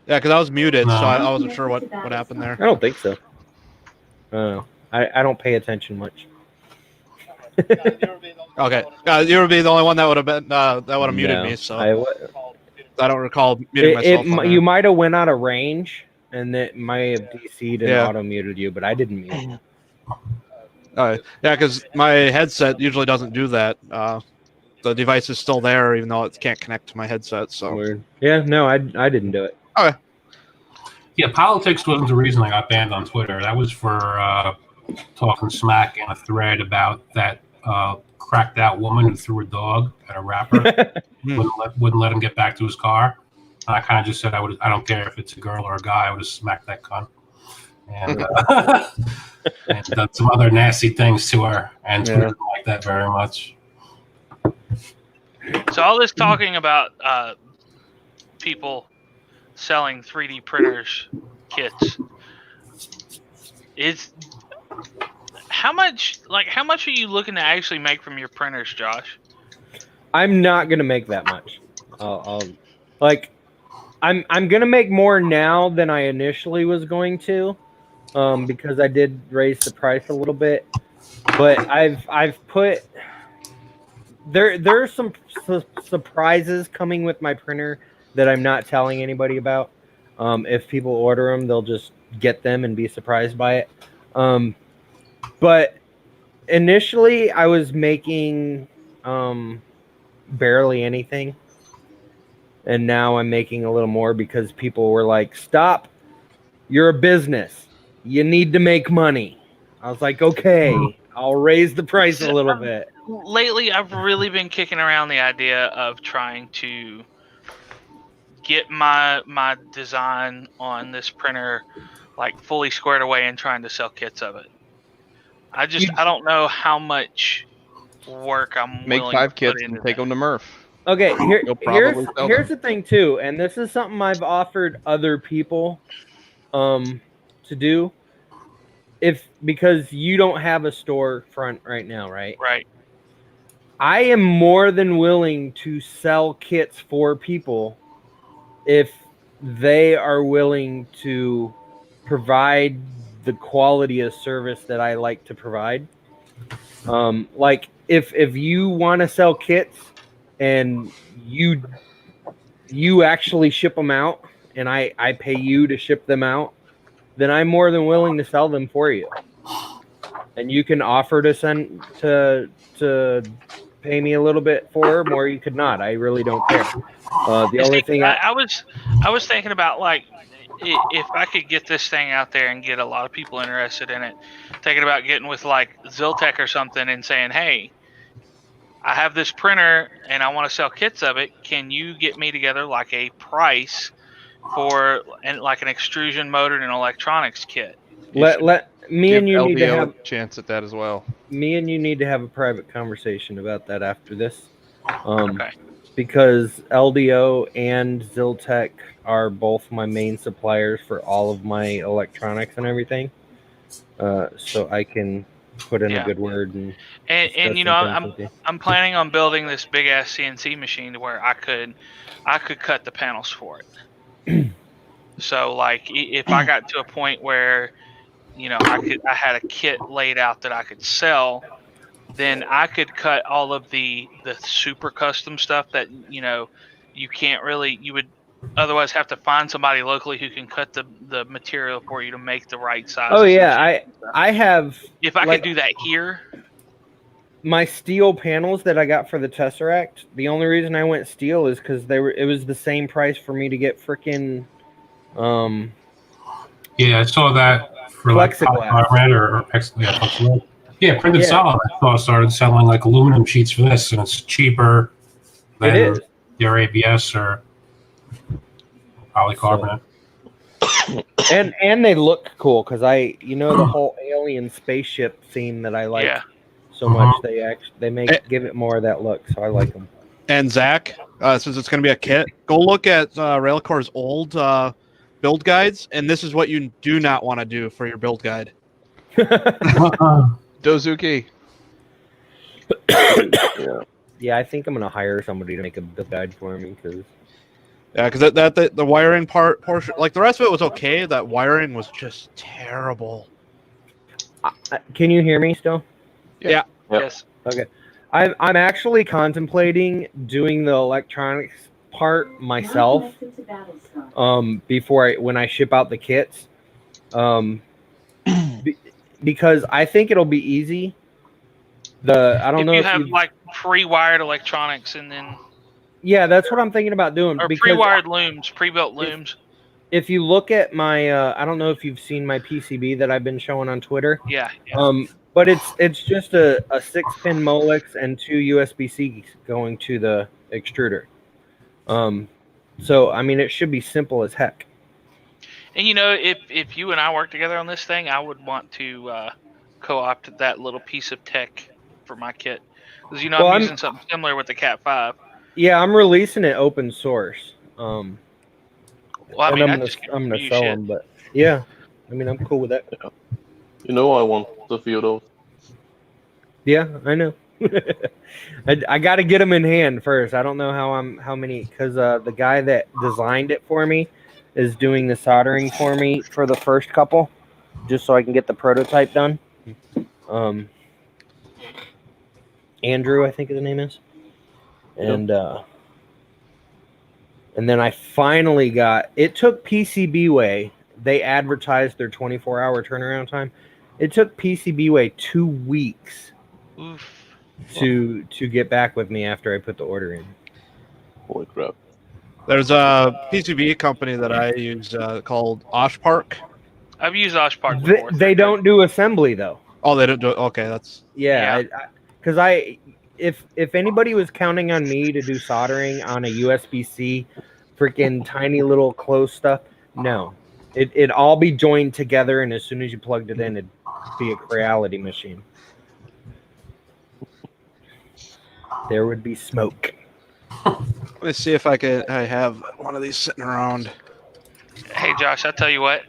Yeah, because I was muted, so I wasn't sure what happened there. I don't think so. I don't pay attention much. Okay, you would be the only one that would have been that would have muted me. So I don't recall muting myself. You might have went out of range, and it might have DC'd and auto muted you, but I didn't mute you. Yeah, because my headset usually doesn't do that. The device is still there, even though it can't connect to my headset. So weird. Yeah, no, I didn't do it. Okay. Yeah, politics wasn't the reason I got banned on Twitter. That was for talking smack in a thread about that cracked out woman who threw a dog at a rapper. wouldn't let him get back to his car. I kind of just said I don't care if it's a girl or a guy. I would have smacked that cunt. And, and done some other nasty things to her, and Twitter didn't like that very much. So all this talking about people selling 3D printers kits is how much are you looking to actually make from your printers, Josh? I'm not gonna make that much. I'm gonna make more now than I initially was going to, because I did raise the price a little bit. But I've put there are some surprises coming with my printer that I'm not telling anybody about. If people order them, they'll just get them and be surprised by it. But initially, I was making barely anything. And now I'm making a little more because people were like, stop. You're a business. You need to make money. I was like, okay, I'll raise the price a little bit. Lately, I've really been kicking around the idea of trying to get my design on this printer like fully squared away and trying to sell kits of it. I don't know how much work I'm make willing 5 to kits put into and take them to Murph. Okay, here's them. the thing too, and this is something I've offered other people to do. Because you don't have a store front right now, right? Right. I am more than willing to sell kits for people if they are willing to provide the quality of service that I like to provide. Like if you want to sell kits and you actually ship them out and I pay you to ship them out, then I'm more than willing to sell them for you. And you can offer to send to pay me a little bit for them, or you could not. I really don't care. The only thing I was thinking about, like, if I could get this thing out there and get a lot of people interested in it, thinking about getting with like Ziltech or something and saying, hey, I have this printer and I want to sell kits of it. Can you get me together like a price for like an extrusion motor and an electronics kit? Give you need to LDO have a chance at that as well. Me and you need to have a private conversation about that after this. Okay. Because LDO and Ziltech are both my main suppliers for all of my electronics and everything. So I can put in a good word and you know, I'm planning on building this big ass CNC machine to where I could cut the panels for it. So like if I got to a point where, you know, I had a kit laid out that I could sell, then I could cut all of the super custom stuff that, you know, you would otherwise have to find somebody locally who can cut the material for you to make the right sizes. Oh yeah, I have. If I could do that here. My steel panels that I got for the Tesseract, the only reason I went steel is because it was the same price for me to get freaking Yeah, I saw that for plexiglass. Printed solid. I saw started selling like aluminum sheets for this, and it's cheaper than your ABS or polycarbonate. And they look cool because the whole alien spaceship theme that I like so much. They give it more of that look, so I like them. And Zach, since it's going to be a kit, go look at Railcor's old build guides, and this is what you do not want to do for your build guide. Dozuki. Yeah, I think I'm gonna hire somebody to make a build guide for me because. Yeah, because the wiring portion, like the rest of it was okay. That wiring was just terrible. Can you hear me still? Yeah. Yes. Okay. I'm actually contemplating doing the electronics part myself. When I ship out the kits. Because I think it'll be easy. I don't know if you have like pre-wired electronics and then. Yeah, that's what I'm thinking about doing. Or pre-wired looms, pre-built looms. If you look at my, I don't know if you've seen my PCB that I've been showing on Twitter. Yeah. But it's just a 6-pin Molex and 2 USB-Cs going to the extruder. So I mean, it should be simple as heck. And you know, if you and I work together on this thing, I would want to co-opt that little piece of tech for my kit because I'm using something similar with the Cat 5. Yeah, I'm releasing it open source. Well, I mean, I'm gonna sell them, but yeah, I mean, I'm cool with that. You know, I want a few of those. Yeah, I know. I got to get them in hand first. I don't know how many, because the guy that designed it for me is doing the soldering for me for the first couple, just so I can get the prototype done. Andrew, I think his name is. And then I finally got, it took PCBWay, they advertised their 24-hour turnaround time. It took PCBWay 2 weeks to get back with me after I put the order in. Holy crap. There's a PCB company that I use called Oshpark. I've used Oshpark before. They don't do assembly though. Oh, they don't do. Okay, that's because if anybody was counting on me to do soldering on a USB-C, freaking tiny little closed stuff, no, it'd all be joined together, and as soon as you plugged it in, it'd be a Creality machine. There would be smoke. Let me see if I have one of these sitting around. Hey Josh, I'll tell you what.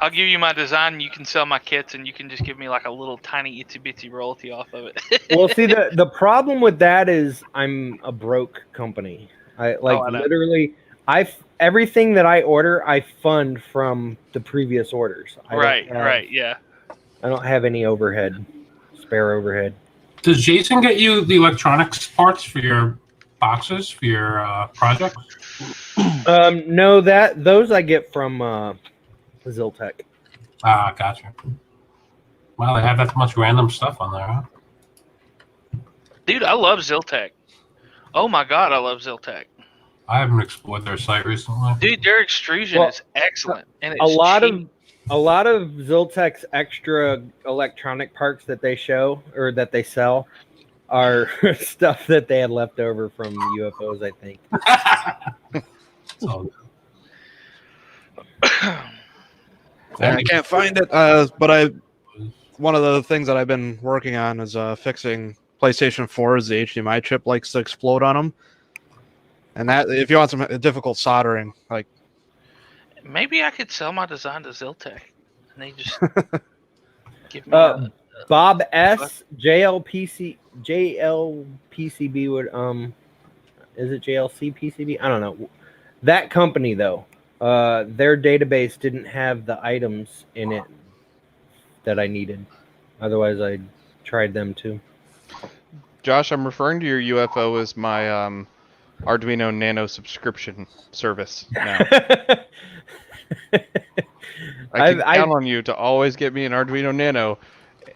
I'll give you my design, and you can sell my kits, and you can just give me like a little tiny itsy bitsy royalty off of it. Well, see, the problem with that is I'm a broke company. Literally, everything that I order, I fund from the previous orders. Right, yeah. I don't have any spare overhead. Does Jason get you the electronics parts for your boxes for your projects? No, those I get from Ziltech. Ah, gotcha. Well, they have that much random stuff on there, huh? Dude, I love Ziltech. Oh my god, I love Ziltech. I haven't explored their site recently. Dude, their extrusion is excellent, and it's a lot cheap. of Ziltech's extra electronic parts that they show or that they sell are stuff that they had left over from UFOs, I think. I can't find it, but one of the things that I've been working on is fixing PlayStation 4's the HDMI chip likes to explode on them. And that, if you want some difficult soldering, like maybe I could sell my design to Ziltech, and they just give me Bob S. JLPCB would is it JLC PCB? I don't know. That company though, their database didn't have the items in it that I needed. Otherwise, I tried them too. Josh, I'm referring to your UFO as my Arduino Nano subscription service now. I can count on you to always get me an Arduino Nano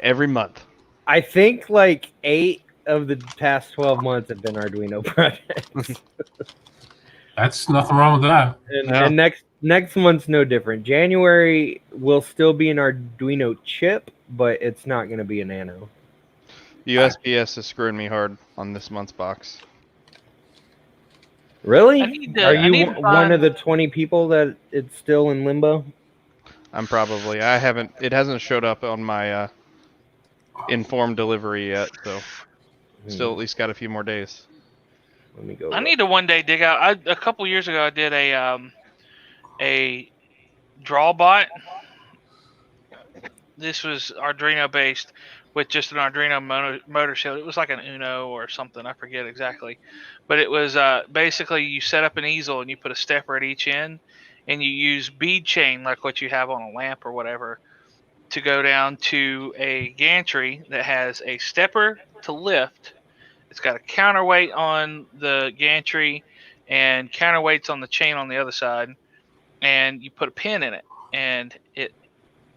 every month. I think like 8 of the past 12 months have been Arduino projects. That's nothing wrong with that. And next month's no different. January will still be an Arduino chip, but it's not going to be a Nano. USPS is screwing me hard on this month's box. Really? Are you one of the 20 people that it's still in limbo? I'm probably. It hasn't showed up on my informed delivery yet, so still at least got a few more days. Let me go. I need to one day dig out. A couple years ago, I did a draw bot. This was Arduino based with just an Arduino motor shield. It was like an Uno or something. I forget exactly, but it was basically you set up an easel and you put a stepper at each end, and you use bead chain like what you have on a lamp or whatever to go down to a gantry that has a stepper to lift. It's got a counterweight on the gantry and counterweights on the chain on the other side, and you put a pin in it, and it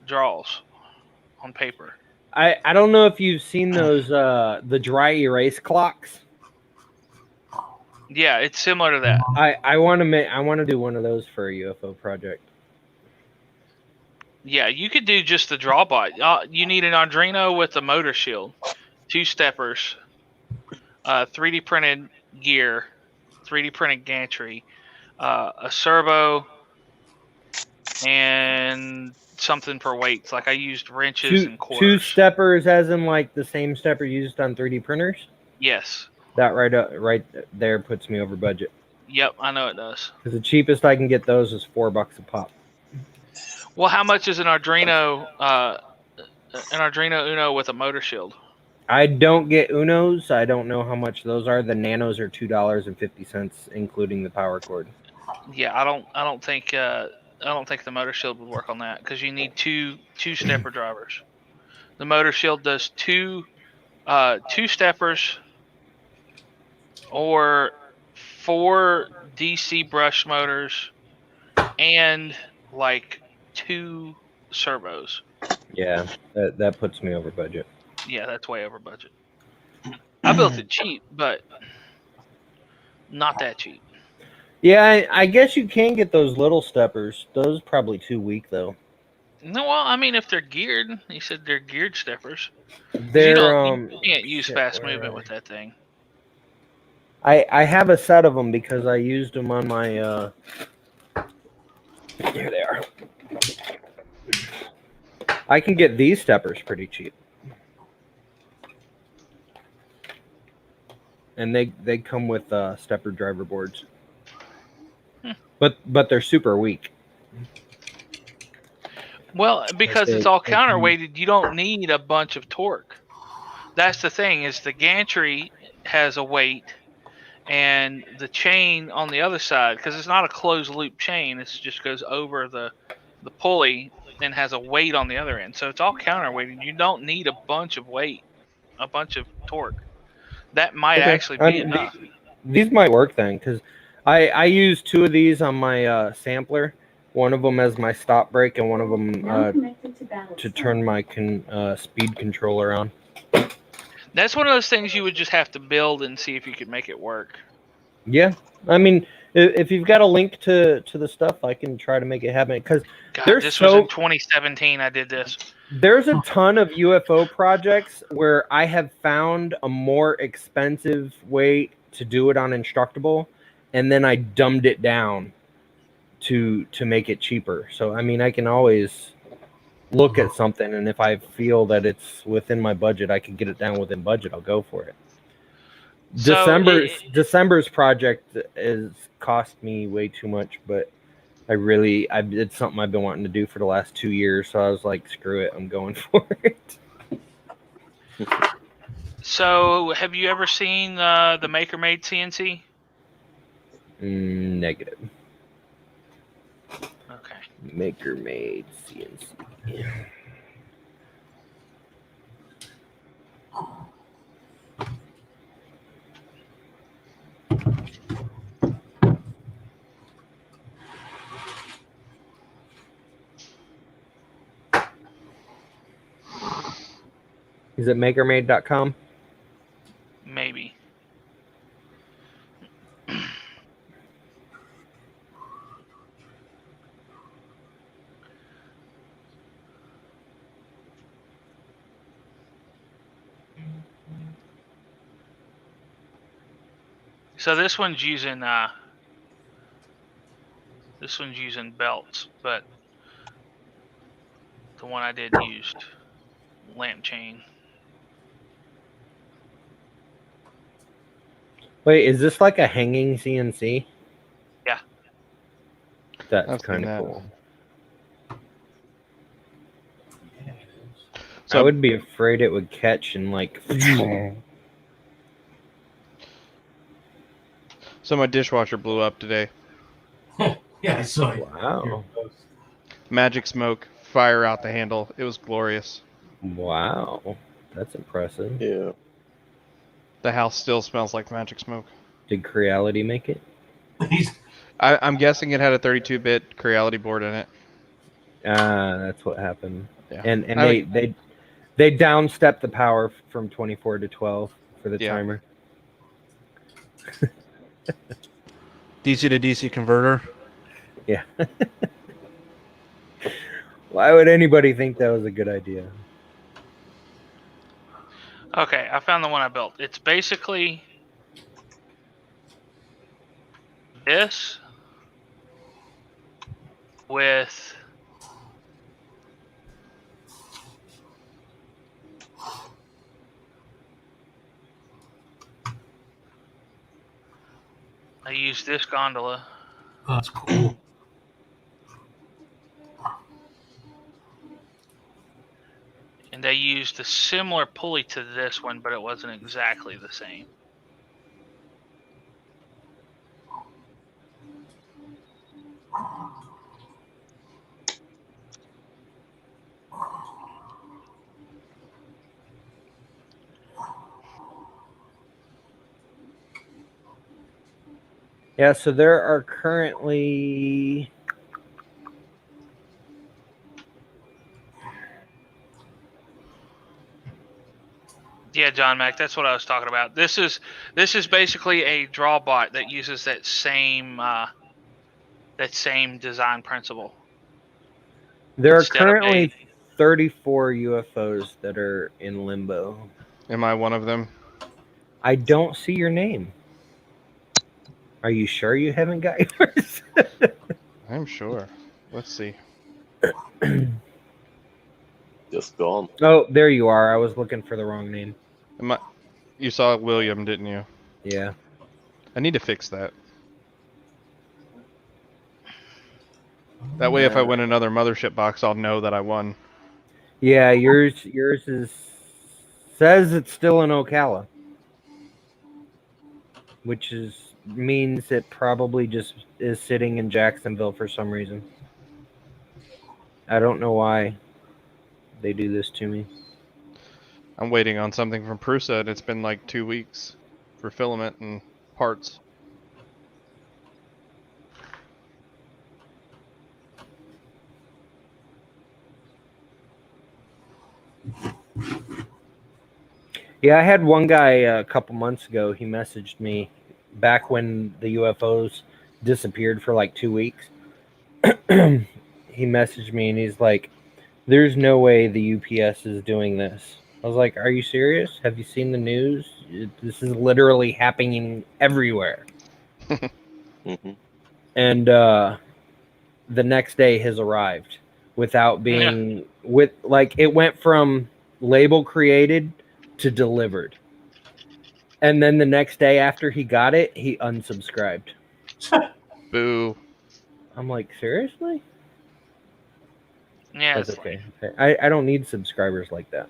draws on paper. I don't know if you've seen those the dry erase clocks. Yeah, it's similar to that. I want to do one of those for a UFO project. Yeah, you could do just the draw bot. You need an Arduino with a motor shield, 2 steppers, 3D printed gear, 3D printed gantry, a servo, and something for weights. Like I used wrenches and quarters. 2 steppers, as in like the same stepper used on 3D printers. Yes. That right there puts me over budget. Yep, I know it does. Because the cheapest I can get those is $4 a pop. Well, how much is an Arduino Uno with a motor shield? I don't get Unos. I don't know how much those are. The Nanos are $2.50, including the power cord. Yeah, I don't think the motor shield would work on that because you need two stepper drivers. The motor shield does two steppers or 4 DC brush motors and like 2 servos. Yeah, that puts me over budget. Yeah, that's way over budget. I built it cheap, but not that cheap. Yeah, I guess you can get those little steppers. Those are probably too weak, though. No, well, I mean, if they're geared, you said they're geared steppers. They're you can't use fast movement with that thing. I have a set of them because I used them on my. Here they are. I can get these steppers pretty cheap, and they come with stepper driver boards. But they're super weak. Well, because it's all counterweighted, you don't need a bunch of torque. That's the thing, is the gantry has a weight, and the chain on the other side, because it's not a closed loop chain, it just goes over the pulley and has a weight on the other end. So it's all counterweighted. You don't need a bunch of weight, a bunch of torque. That might actually be enough. These might work then, because I use 2 of these on my sampler. One of them as my stop brake, and one of them to turn my speed controller on. That's one of those things you would just have to build and see if you could make it work. Yeah, I mean, If you've got a link to the stuff, I can try to make it happen. Because this was in 2017. I did this. There's a ton of UFO projects where I have found a more expensive way to do it on Instructable, and then I dumbed it down to make it cheaper. So I mean, I can always look at something, and if I feel that it's within my budget, I can get it down within budget. I'll go for it. So December's project is cost me way too much, but it's something I've been wanting to do for the last 2 years. So I was like, screw it, I'm going for it. So have you ever seen the Maker Made CNC? Negative. Okay. Maker Made CNC. Is it makermade.com? Maybe. So this one's using belts, but the one I did used lamp chain. Wait, is this like a hanging CNC? Yeah. That's kind of cool. So I would be afraid it would catch and like. So my dishwasher blew up today. Yeah, I saw it. Wow. Magic smoke, fire out the handle. It was glorious. Wow. That's impressive. Yeah. The house still smells like magic smoke. Did Creality make it? I'm guessing it had a 32-bit Creality board in it. That's what happened. Yeah. And they downstepped the power from 24 to 12 for the timer. DC to DC converter. Yeah. Why would anybody think that was a good idea? Okay, I found the one I built. It's basically this with I used this gondola. Oh, that's cool. And they used a similar pulley to this one, but it wasn't exactly the same. Yeah, so there are currently Yeah, John Mac, that's what I was talking about. This is basically a draw bot that uses that same design principle. There are currently 34 UFOs that are in limbo. Am I one of them? I don't see your name. Are you sure you haven't got yours? I'm sure. Let's see. Just gone. Oh, there you are. I was looking for the wrong name. You saw William, didn't you? Yeah. I need to fix that. That way, if I win another mothership box, I'll know that I won. Yeah, yours says it's still in Ocala, which means it probably just is sitting in Jacksonville for some reason. I don't know why they do this to me. I'm waiting on something from Prusa, and it's been like 2 weeks for filament and parts. Yeah, I had one guy a couple months ago. He messaged me back when the UFOs disappeared for like 2 weeks. He messaged me and he's like, "There's no way the UPS is doing this." I was like, "Are you serious? Have you seen the news? This is literally happening everywhere." Mm-hmm. And the next day his arrived without being it went from label created to delivered. And then the next day after he got it, he unsubscribed. Boo. I'm like, seriously? Yeah, That's okay. I don't need subscribers like that.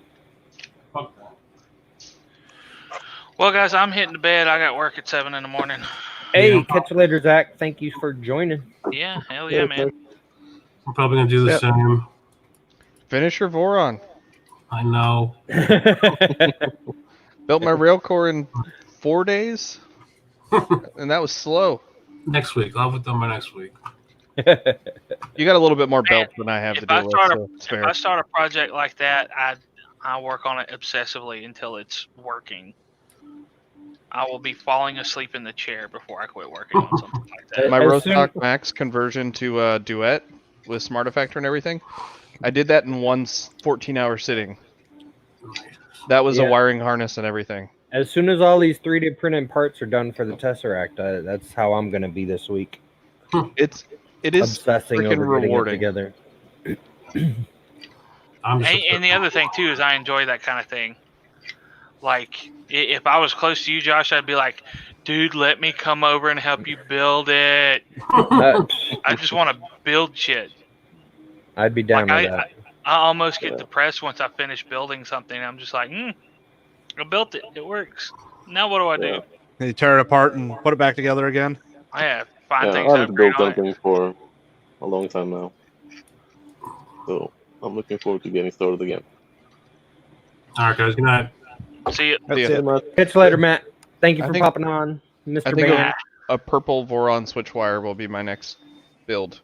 Well, guys, I'm hitting the bed. I got work at 7 in the morning. Hey, catch you later, Zach. Thank you for joining. Yeah, hell yeah, man. I'm probably gonna do the same. Finish your Voron. I know. Built my rail core in 4 days, and that was slow. Next week, I'll have it done by next week. You got a little bit more belt than I have to deal with, so it's If fair. I start a project like that, I work on it obsessively until it's working. I will be falling asleep in the chair before I quit working on something like that. My Rostock Max conversion to Duet with Smart Effector and everything, I did that in one 14-hour sitting. That was a wiring harness and everything. As soon as all these 3D printed parts are done for the Tesseract, that's how I'm going to be this week. It is obsessing freaking over getting rewarding. it together. And the other thing too is I enjoy that kind of thing. Like if I was close to you, Josh, I'd be like, "Dude, let me come over and help you build it." I just want to build shit. I'd be down Like, with that. I almost get depressed once I finish building something. I'm just like, I built it. It works. Now what do I do? You tear it apart and put it back together again. I find things I to haven't built upgrade on it. anything for a long time now, so I'm looking forward to getting started again. All right, guys. Good night. See you. That's it. Catch you later, Matt. Thank you I for think- popping on, Mr. I think Band. a purple Voron switch wire will be my next build.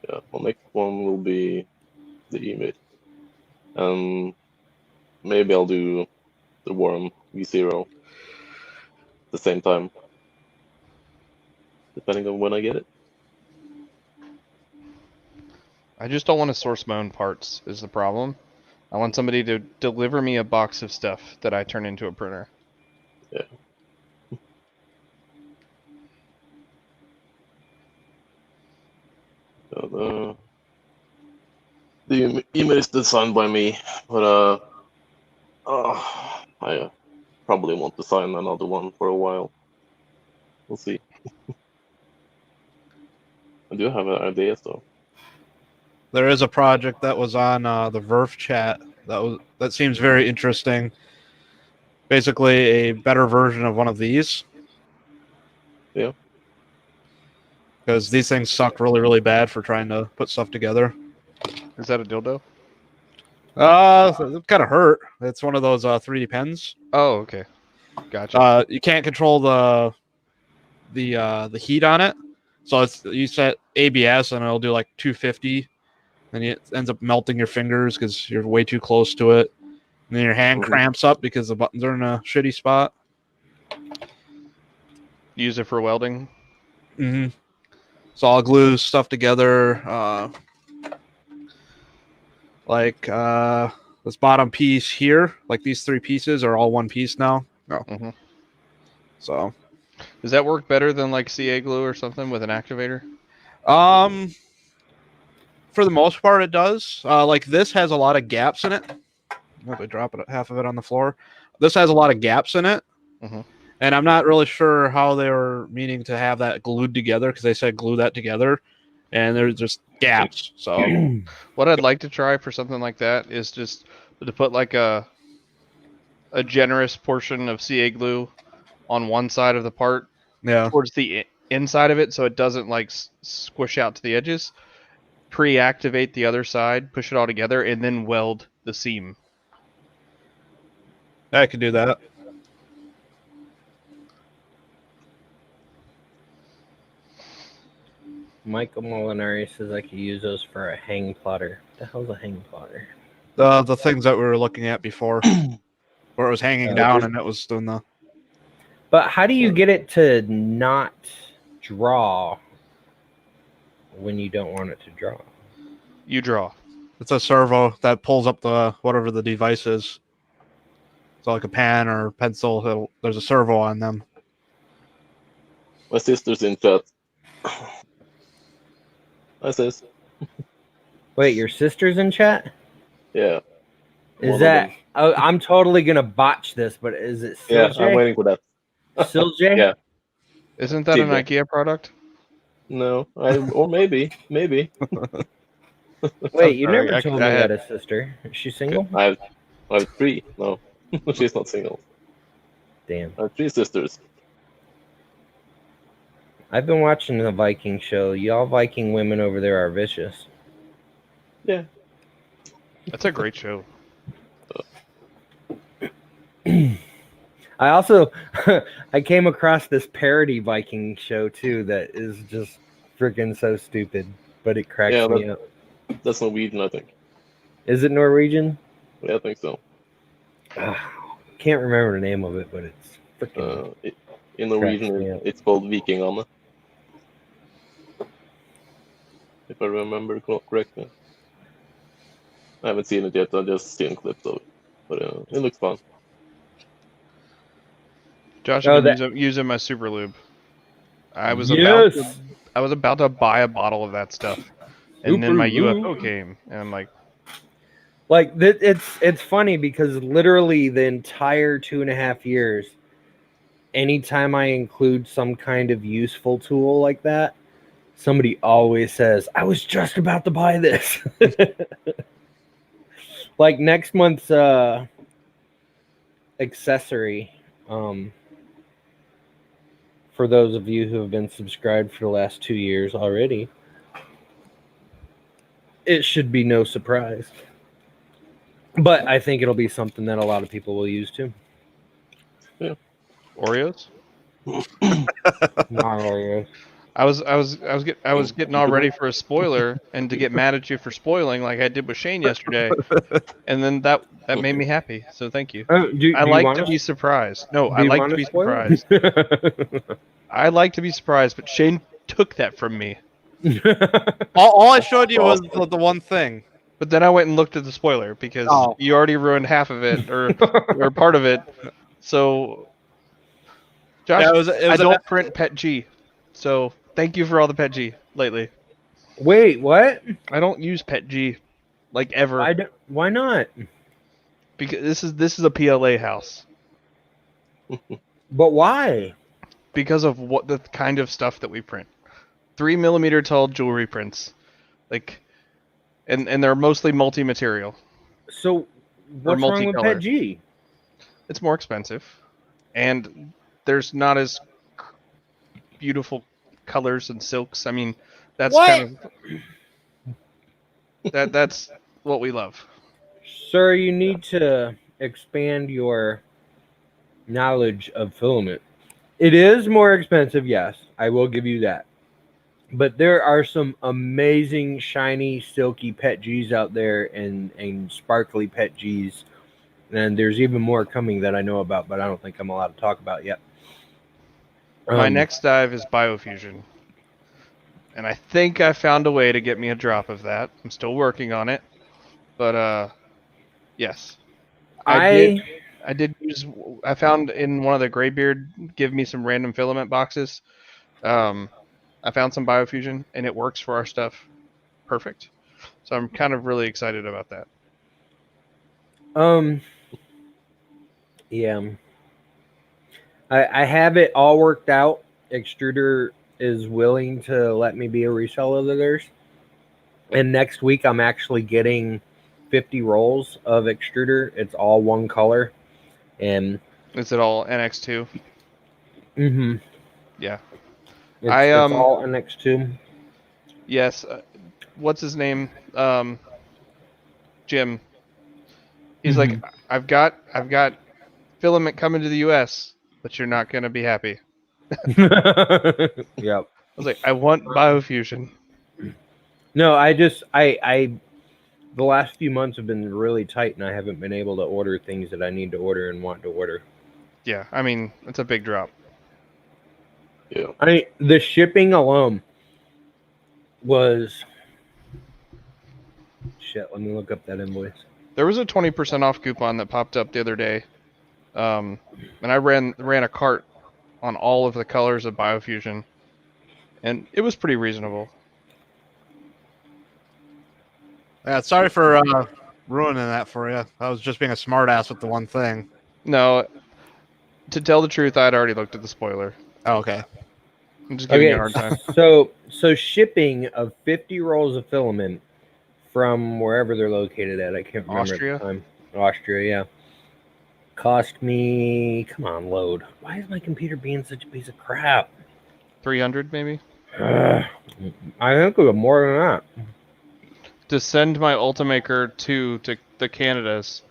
Yeah, my next one will be the Emit. Maybe I'll do the Worm V0 at the same time, depending on when I get it. I just don't want to source my own parts is the problem. I want somebody to deliver me a box of stuff that I turn into a printer. Yeah. So the Emit is designed by me, but I probably won't design another one for a while. We'll see. I do have ideas though. There is a project that was on the Verf chat that seems very interesting. Basically, a better version of one of these. Yeah. Because these things suck really, really bad for trying to put stuff together. Is that a dildo? It kind of hurt. It's one of those 3D pens. Oh, okay. Gotcha. You can't control the heat on it, so you set ABS and it'll do like 250, and it ends up melting your fingers because you're way too close to it, and then your hand cramps up because the buttons are in a shitty spot. Use it for welding. Mm-hmm. So I'll glue stuff together. This bottom piece here, like these 3 pieces are all one piece now. No. Mm-hmm. So, does that work better than like CA glue or something with an activator? For the most part, it does. Like this has a lot of gaps in it. If I drop it, half of it on the floor. This has a lot of gaps in it, and I'm not really sure how they were meaning to have that glued together because they said glue that together, and there's just gaps. So, what I'd like to try for something like that is just to put like a generous portion of CA glue on one side of the part, towards the inside of it, so it doesn't like squish out to the edges. Pre-activate the other side, push it all together, and then weld the seam. I could do that. Michael Molinari says I could use those for a hang plotter. What the hell's a hang plotter? The things that we were looking at before, where it was hanging down and it was doing the. But how do you get it to not draw when you don't want it to draw? You draw. It's a servo that pulls up the whatever the device is. So like a pen or pencil, there's a servo on them. My sister's in chat. Hi, sis. Wait, your sister's in chat? Yeah. Is that? Oh, I'm totally gonna botch this, but is it Yeah, Silj? I'm waiting for that. Silj? Yeah. Isn't that an Jigga. IKEA product? No, or maybe. Wait, you never sorry, told me you had a sister. Is she single? I have 3. No, she's not single. Damn. I have 3 sisters. I've been watching the Viking show. Y'all Viking women over there are vicious. Yeah. That's a great show. I also I came across this parody Viking show too that is just freaking so stupid, but it cracks me up. That's Norwegian, I think. Is it Norwegian? Yeah, I think so. Can't remember the name of it, but it's freaking. In Norwegian, it's called Vikingane. If I remember correctly. I haven't seen it yet. I just seen clips of it, but it looks fun. Josh, I've been using my super lube. I was about to buy a bottle of that stuff, and then my UFO came, and I'm like, it's funny because literally the entire 2.5 years, anytime I include some kind of useful tool like that, somebody always says, "I was just about to buy this." Like next month's accessory. For those of you who have been subscribed for the last 2 years already, it should be no surprise. But I think it'll be something that a lot of people will use too. Yeah. Oreos? Not Oreos. I was getting all ready for a spoiler and to get mad at you for spoiling like I did with Shane yesterday, and then that made me happy. So thank you. I like to be surprised. No, I like to be surprised. I like to be surprised, but Shane took that from me. all I showed you was the one thing. But then I went and looked at the spoiler because you already ruined half of it or part of it. So, Josh, I don't print Pet G. So thank you for all the Pet G lately. Wait, what? I don't use Pet G, like ever. Why not? Because this is a PLA house. But why? Because of what the kind of stuff that we print. 3mm tall jewelry prints, and they're mostly multi-material. So what's wrong with Pet G? It's more expensive, and there's not as beautiful colors and silks. I mean, that's kind of that's what we love. Sir, you need to expand your knowledge of filament. It is more expensive, yes, I will give you that. But there are some amazing, shiny, silky Pet Gs out there and sparkly Pet Gs. And there's even more coming that I know about, but I don't think I'm allowed to talk about yet. My next dive is Biofusion. And I think I found a way to get me a drop of that. I'm still working on it. But, yes. I found in one of the Graybeard give me some random filament boxes. I found some Biofusion, and it works for our stuff perfect. So I'm kind of really excited about that. Yeah. I have it all worked out. Extruder is willing to let me be a reseller of theirs. And next week, I'm actually getting 50 rolls of extruder. It's all one color. And is it all NX2? Mm-hmm. Yeah. It's all NX2. Yes. What's his name? Jim. He's like, I've got filament coming to the US, but you're not gonna be happy. Yep. I was like, I want Biofusion. No, I the last few months have been really tight, and I haven't been able to order things that I need to order and want to order. Yeah, I mean, it's a big drop. Yeah. The shipping alone was shit. Let me look up that invoice. There was a 20% off coupon that popped up the other day, and I ran a cart on all of the colors of Biofusion, and it was pretty reasonable. Yeah, sorry for ruining that for you. I was just being a smartass with the one thing. No, to tell the truth, I'd already looked at the spoiler. Oh, okay. I'm just giving you a hard time. So shipping of 50 rolls of filament from wherever they're located at, I can't remember Austria? at the time. Austria, yeah. Cost me, come on, load. Why is my computer being such a piece of crap? 300 maybe? I think it was more than that. To send my Ultimaker 2 to the Canadas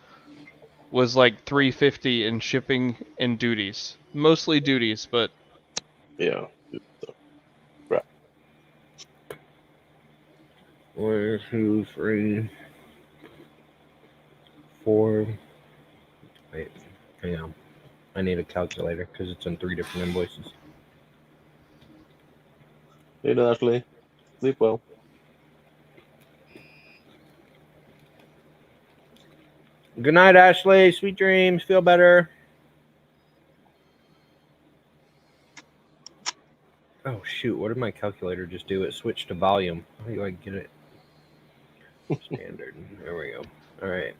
was like $350 in shipping and duties. Mostly duties, but Yeah. Right. 1, 2, 3, 4. Wait, hang on. I need a calculator because it's in 3 different invoices. Hey, Ashley. Sleep well. Good night, Ashley. Sweet dreams. Feel better. Oh, shoot. What did my calculator just do? It switched to volume. How do I get it? Standard. There we go. All right.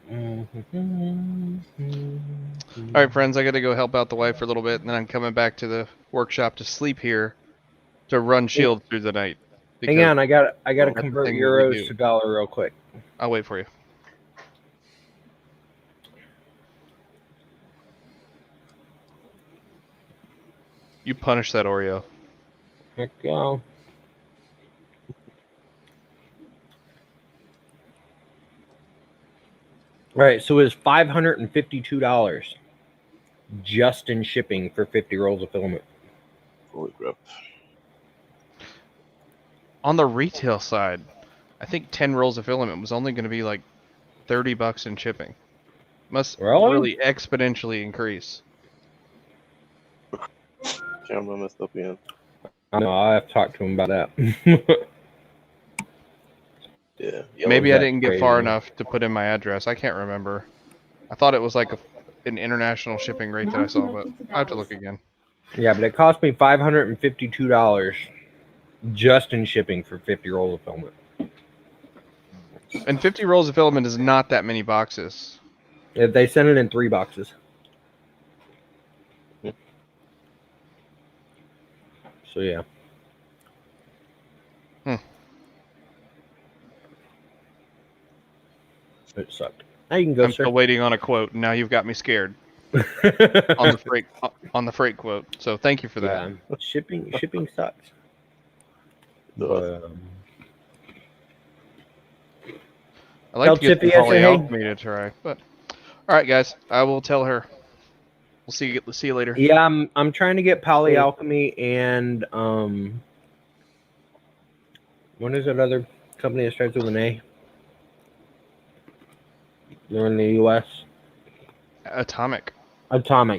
all right, friends, I got to go help out the wife for a little bit, and then I'm coming back to the workshop to sleep here to run Shield through the night. Hang on. I got to that's the convert thing that we euros do. to dollar real quick. I'll wait for you. You punish that Oreo. Heck yeah. All right, so it was $552 just in shipping for 50 rolls of filament. Holy crap. On the retail side, I think 10 rolls of filament was only going to be like $30 in shipping. Must really exponentially increase. Camera messed up again. I know, I have to talk to him about that. Yeah. Maybe I didn't get far enough to put in my address. I can't remember. I thought it was like an international shipping rate that I saw, but I have to look again. Yeah, but it cost me $552 just in shipping for 50 rolls of filament. And 50 rolls of filament is not that many boxes. They sent it in 3 boxes. So yeah. It sucked. Now you can go, I'm sir. still waiting on a quote. Now you've got me scared on the freight quote. So thank you for that. Yeah, shipping sucks. But, I like to get the polyalchemy to try, but all right, guys, I will tell her. We'll see you later. Yeah, I'm trying to get polyalchemy and what is that other company that starts with an A? They're in the U.S. Atomic.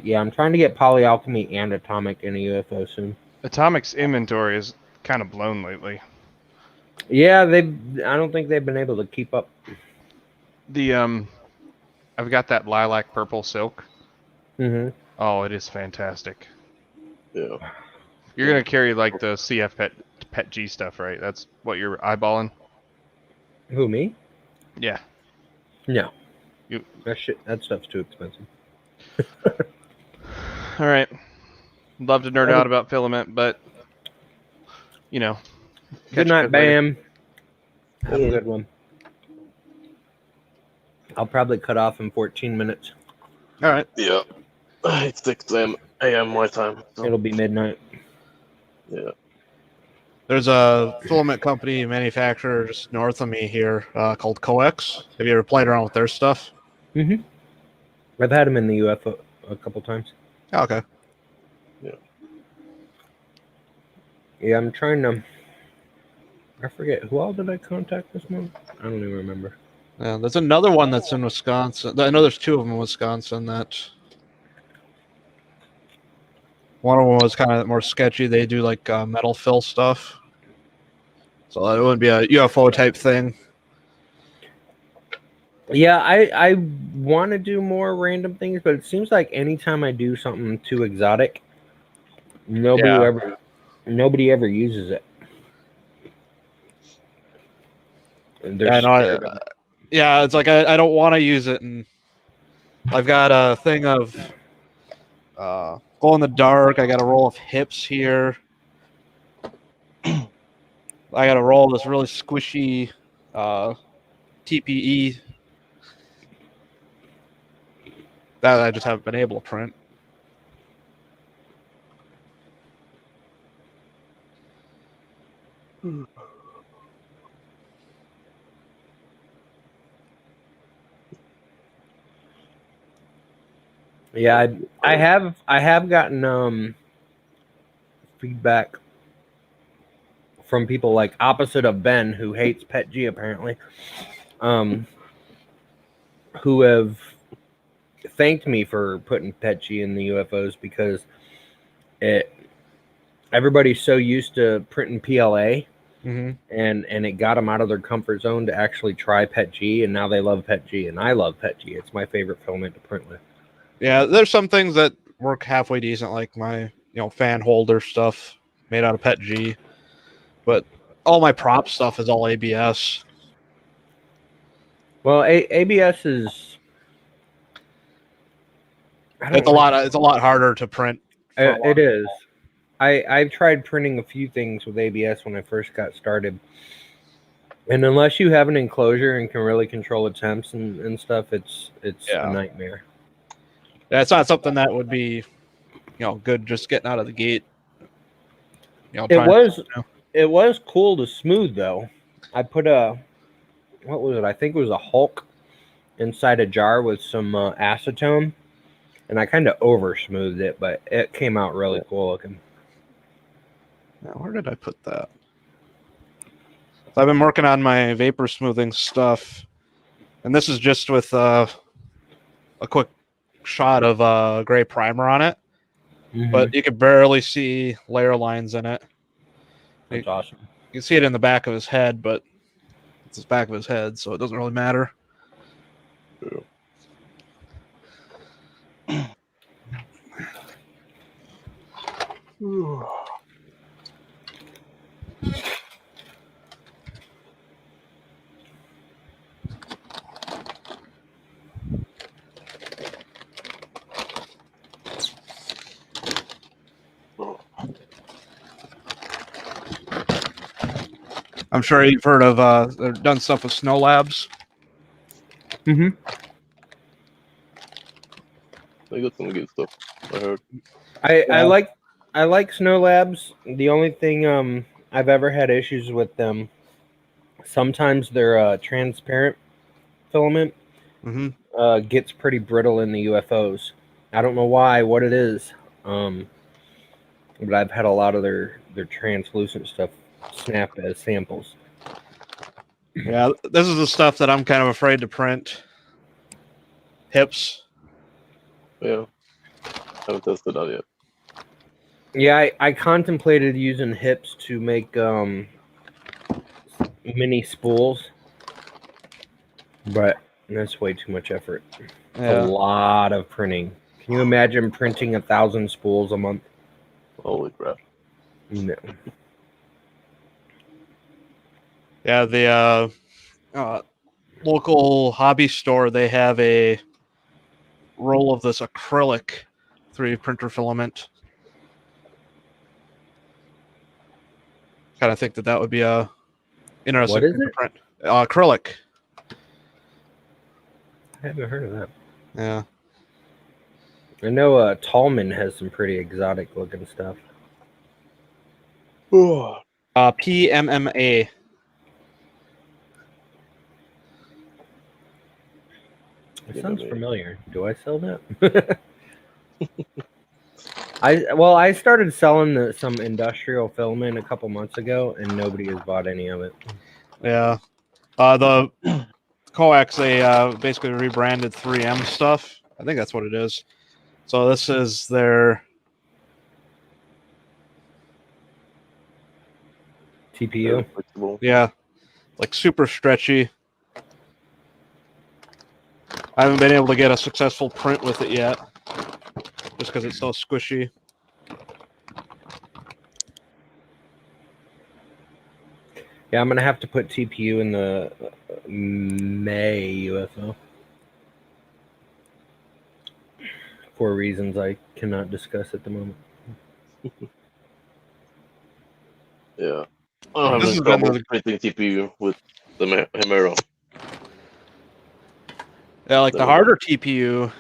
Yeah, I'm trying to get polyalchemy and Atomic in a UFO soon. Atomic's inventory is kind of blown lately. Yeah, I don't think they've been able to keep up. I've got that lilac purple silk. Mm-hmm. Oh, it is fantastic. Yeah. You're gonna carry like the CF Pet G stuff, right? That's what you're eyeballing. Who, me? Yeah. No. That stuff's too expensive. All right. Love to nerd out about filament, but Good night, Bam. Have a good one. I'll probably cut off in 14 minutes. All right. Yeah. It's 6 a.m. my time. So. It'll be midnight. Yeah. There's a filament company manufacturer just north of me here called Coex. Have you ever played around with their stuff? Mm-hmm. I've had them in the UFO a couple times. Oh, okay. Yeah. Yeah, I'm trying to... I forget. Who all did I contact this month? I don't even remember. Yeah, there's another one that's in Wisconsin. I know there's 2 of them in Wisconsin that One of them was kind of more sketchy. They do like metal fill stuff, so it wouldn't be a UFO type thing. Yeah, I want to do more random things, but it seems like anytime I do something too exotic, nobody ever uses it. Yeah, it's like I don't want to use it, and I've got a thing of glow in the dark. I got a roll of hips here. I got a roll of this really squishy TPE that I just haven't been able to print. Yeah, I have gotten feedback from people like opposite of Ben, who hates Pet G apparently, who have thanked me for putting Pet G in the UFOs because everybody's so used to printing PLA, and it got them out of their comfort zone to actually try Pet G, and now they love Pet G, and I love Pet G. It's my favorite filament to print with. Yeah, there's some things that work halfway decent, like my fan holder stuff made out of Pet G, but all my prop stuff is all ABS. Well, ABS is it's a lot harder to print. It is. I've tried printing a few things with ABS when I first got started, and unless you have an enclosure and can really control the temps and stuff, it's a nightmare. Yeah, it's not something that would be, good just getting out of the gate. It was cool to smooth though. I put what was it? I think it was a Hulk inside a jar with some acetone, and I kind of over smoothed it, but it came out really cool looking. Now, where did I put that? I've been working on my vapor smoothing stuff, and this is just with a quick shot of gray primer on it, but you could barely see layer lines in it. That's awesome. You can see it in the back of his head, but it's the back of his head, so it doesn't really matter. I'm sure you've heard of they've done stuff with Snow Labs. They got some good stuff, I heard. I like Snow Labs. The only thing I've ever had issues with them, sometimes their transparent filament gets pretty brittle in the UFOs. I don't know what it is, but I've had a lot of their translucent stuff snapped as samples. Yeah, this is the stuff that I'm kind of afraid to print. Hips. Yeah, haven't tested that yet. Yeah, I contemplated using hips to make mini spools, but that's way too much effort. It's a lot of printing. Can you imagine printing 1,000 spools a month? Holy crap. No. Yeah, the local hobby store, they have a roll of this acrylic 3D printer filament. Kind of think that would be a interesting What is thing to it? print. Acrylic. I haven't heard of that. Yeah. I know Tallman has some pretty exotic looking stuff. PMMA. It sounds familiar. Do I sell that? I started selling some industrial filament a couple months ago, and nobody has bought any of it. Yeah. The coax, they basically rebranded 3M stuff. I think that's what it is. So this is their TPU. Yeah, like super stretchy. I haven't been able to get a successful print with it yet, just because it's so squishy. Yeah, I'm gonna have to put TPU in the May UFO for reasons I cannot discuss at the moment. Yeah. I'm This having has been trouble the- printing TPU with the Hemero. Yeah, like the harder TPU,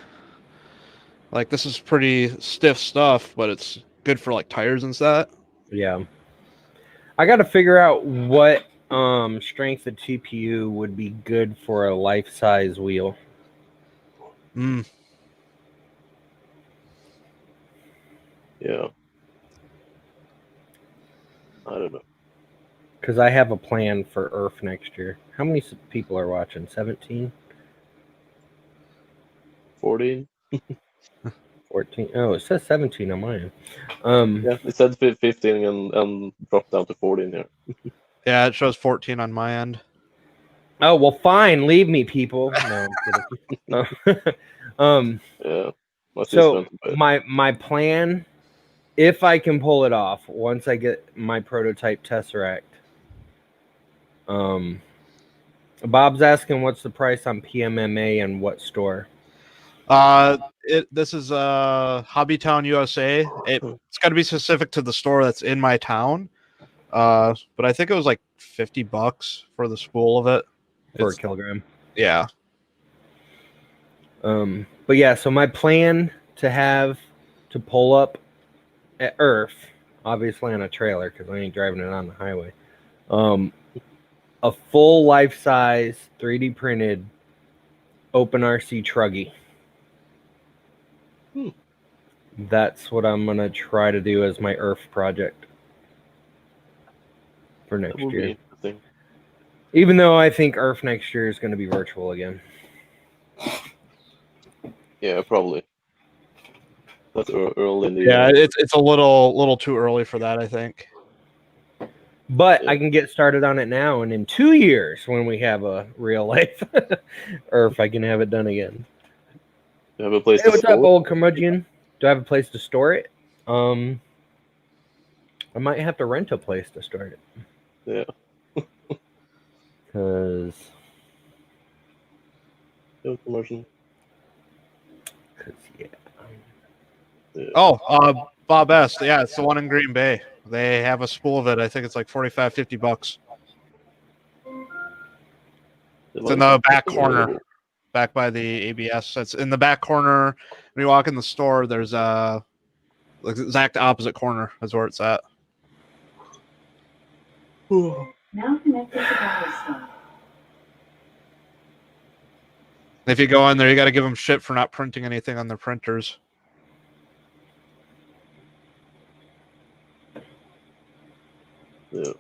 like this is pretty stiff stuff, but it's good for like tires and stuff. Yeah. I got to figure out what strength of TPU would be good for a life-size wheel. Yeah. I don't know. Because I have a plan for Earth next year. How many people are watching? 17? 14? 14. Oh, it says 17 on mine. Yeah, it said 15 and dropped down to 14 here. Yeah, it shows 14 on my end. Oh, well, fine. Leave me, people. No, I'm kidding. Yeah. So my plan, if I can pull it off, once I get my prototype Tesseract. Bob's asking what's the price on PMMA and what store? This is Hobbytown USA. It's got to be specific to the store that's in my town. But I think it was like $50 for the spool of it For a kilogram. Yeah. But yeah, so my plan to pull up at Earth, obviously on a trailer because I ain't driving it on the highway. A full life-size 3D printed open RC truggy. That's what I'm gonna try to do as my Earth project for next That would year. be interesting. Even though I think Earth next year is going to be virtual again. Yeah, probably. That's early in the Yeah, year. it's a little too early for that, I think. But I can get started on it now, and in 2 years, when we have a real life Earth, I can have it done again. You have a place Hey, to what's store up, it? old curmudgeon? Do I have a place to store it? I might have to rent a place to store it. Yeah. Because commercial. Yeah. Oh, Bob S. Yeah, it's the one in Green Bay. They have a spool of it. I think it's like $45-$50. It's in the back corner, back by the ABS. It's in the back corner. When you walk in the store, there's a exact opposite corner is where it's at. Now connected to battery store. If you go in there, you got to give them shit for not printing anything on their printers. Yeah.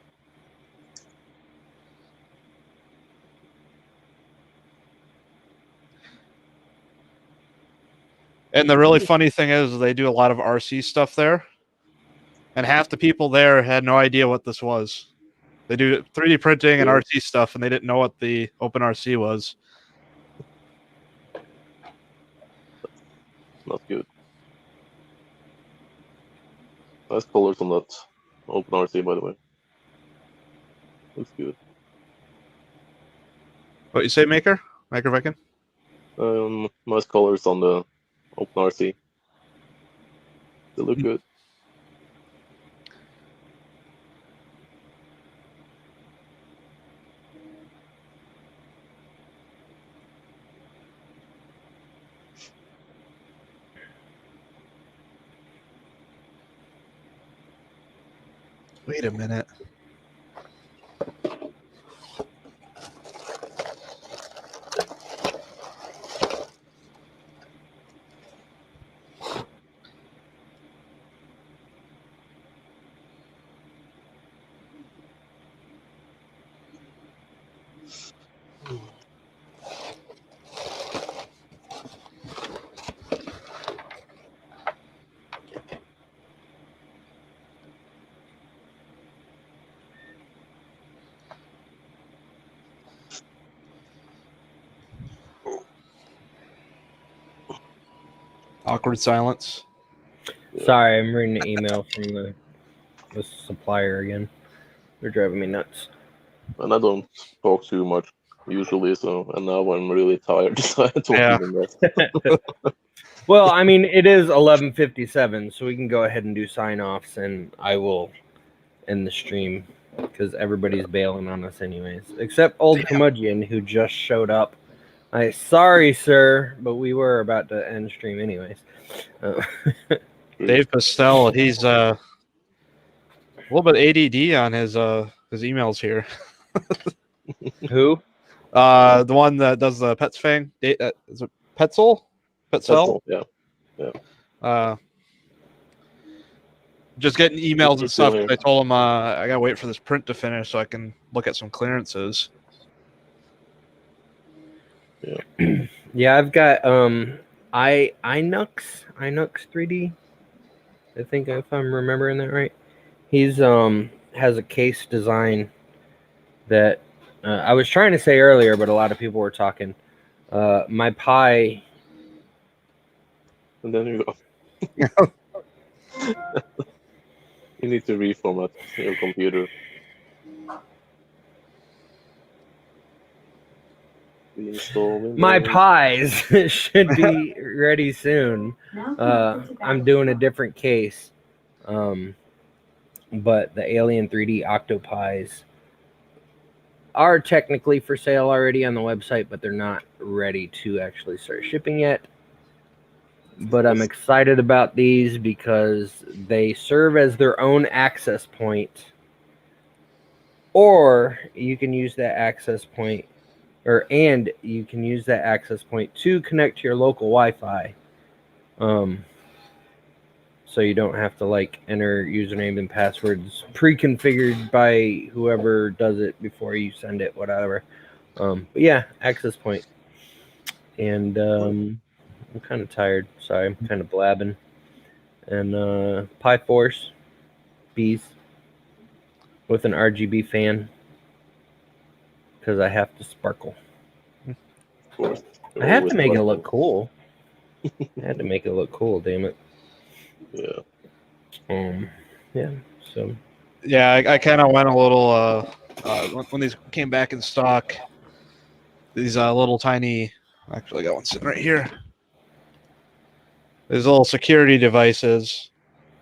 And the really funny thing is they do a lot of RC stuff there. And half the people there had no idea what this was. They do 3D printing and RC stuff, and they didn't know what the Open RC was. Not good. Nice colors on that Open RC, by the way. Looks good. What you say, Maker? Maker Viking? Nice colors on the Open RC. They look good. Wait a minute. Awkward silence. Sorry, I'm reading an email from the supplier again. They're driving me nuts. And I don't talk too much usually, so and now I'm really tired, so I don't even rest. Well, I mean, it is 11:57, so we can go ahead and do sign-offs, and I will end the stream because everybody's bailing on us anyways, except old Curmudgeon who just showed up. Sorry, sir, but we were about to end stream anyways. Dave Pastel, he's a little bit ADD on his emails here. Who? The one that does the pets thing. Is it Petzel? Petzel? Yeah. Just getting emails and He's stuff. still here. I told him I gotta wait for this print to finish so I can look at some clearances. Yeah. Yeah, I've got Inux 3D. I think if I'm remembering that right. He's has a case design that I was trying to say earlier, but a lot of people were talking. My Pi. And then you go. You need to reformat your computer. Reinstall Windows. My Pies should be ready soon. I'm doing a different case. But the Alien 3D Octopies are technically for sale already on the website, but they're not ready to actually start shipping yet. But I'm excited about these because they serve as their own access point, or you can use that access point, and you can use that access point to connect to your local Wi-Fi. So you don't have to like enter username and passwords pre-configured by whoever does it before you send it, whatever. But yeah, access point. And I'm kind of tired. Sorry, I'm kind of blabbing. And Pi Force Bees with an RGB fan because I have to sparkle. Of course. I have to make it look cool. I had to make it look cool, damn it. Yeah. Yeah. So. Yeah, I kind of went a little when these came back in stock. These little tiny. Actually, I got one sitting right here. These little security devices.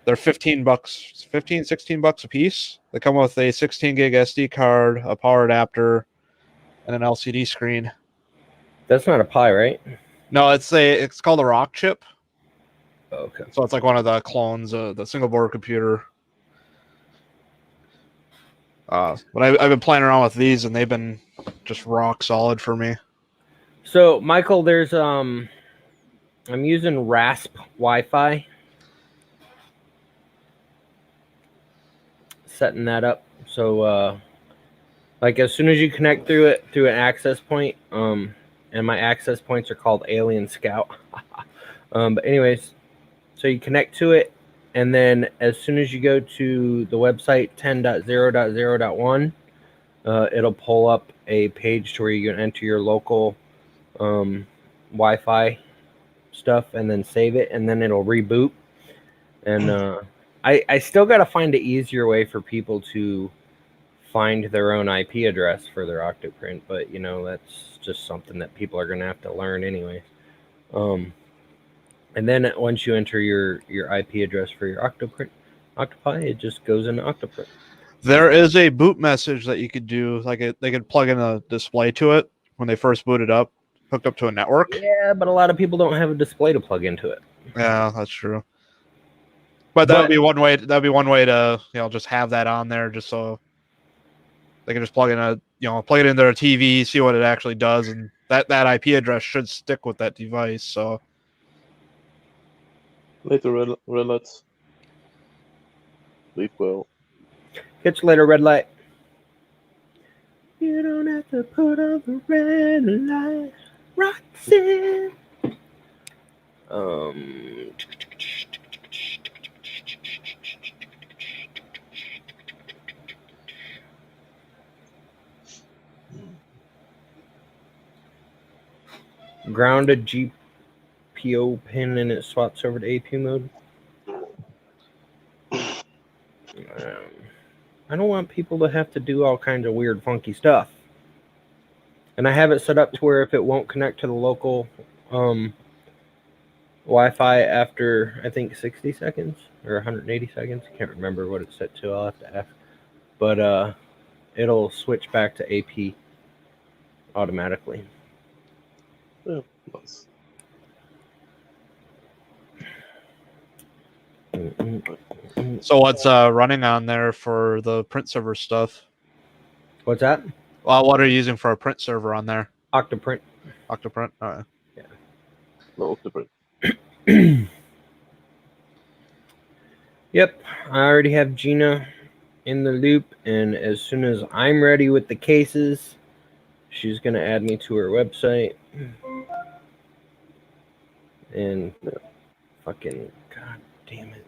They're $15, $16 a piece. They come with a 16 gig SD card, a power adapter, and an LCD screen. That's not a Pi, right? No, it's called a Rock chip. Okay. So it's like one of the clones of the single board computer. But I've been playing around with these, and they've been just rock solid for me. So, Michael, there's I'm using RASP Wi-Fi. Setting that up. So, like as soon as you connect through an access point, and my access points are called Alien Scout. But anyways, so you connect to it, and then as soon as you go to the website 10.0.0.1, it'll pull up a page to where you can enter your local Wi-Fi stuff and then save it, and then it'll reboot. And I still got to find an easier way for people to find their own IP address for their Octoprint, but you know that's just something that people are going to have to learn anyway. And then once you enter your IP address for your Octopi, it just goes into Octoprint. There is a boot message that you could do, they could plug in a display to it when they first boot it up, hooked up to a network. Yeah, but a lot of people don't have a display to plug into it. Yeah, that's true. But that would be one way. That'd be one way to just have that on there, just so they can just plug it into their TV, see what it actually does, and that IP address should stick with that device. So later, red lights. Sleep well. Catch you later, red light. You don't have to put on the red light, Roxanne. Grounded PO pin and it swaps over to AP mode. I don't want people to have to do all kinds of weird, funky stuff. And I have it set up to where if it won't connect to the local Wi-Fi after, I think, 60 seconds or 180 seconds. I can't remember what it's set to. I'll have to ask. But it'll switch back to AP automatically. Yeah, nice. So what's running on there for the print server stuff? What's that? Well, what are you using for a print server on there? Octoprint. Octoprint. All right. Yeah. No, Octoprint. Yep, I already have Gina in the loop, and as soon as I'm ready with the cases, she's gonna add me to her website. And fucking god damn it.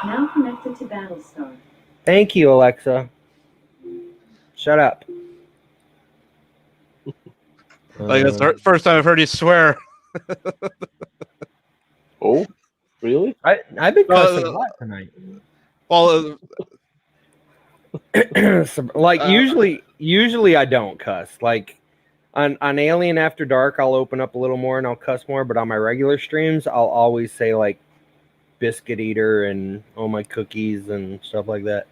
Now connected to Battlestar. Thank you, Alexa. Shut up. Like that's the first time I've heard you swear. Oh, really? I've been cussing a lot tonight. Well, like usually I don't cuss. Like on Alien After Dark, I'll open up a little more and I'll cuss more. But on my regular streams, I'll always say like biscuit eater and oh my cookies and stuff like that.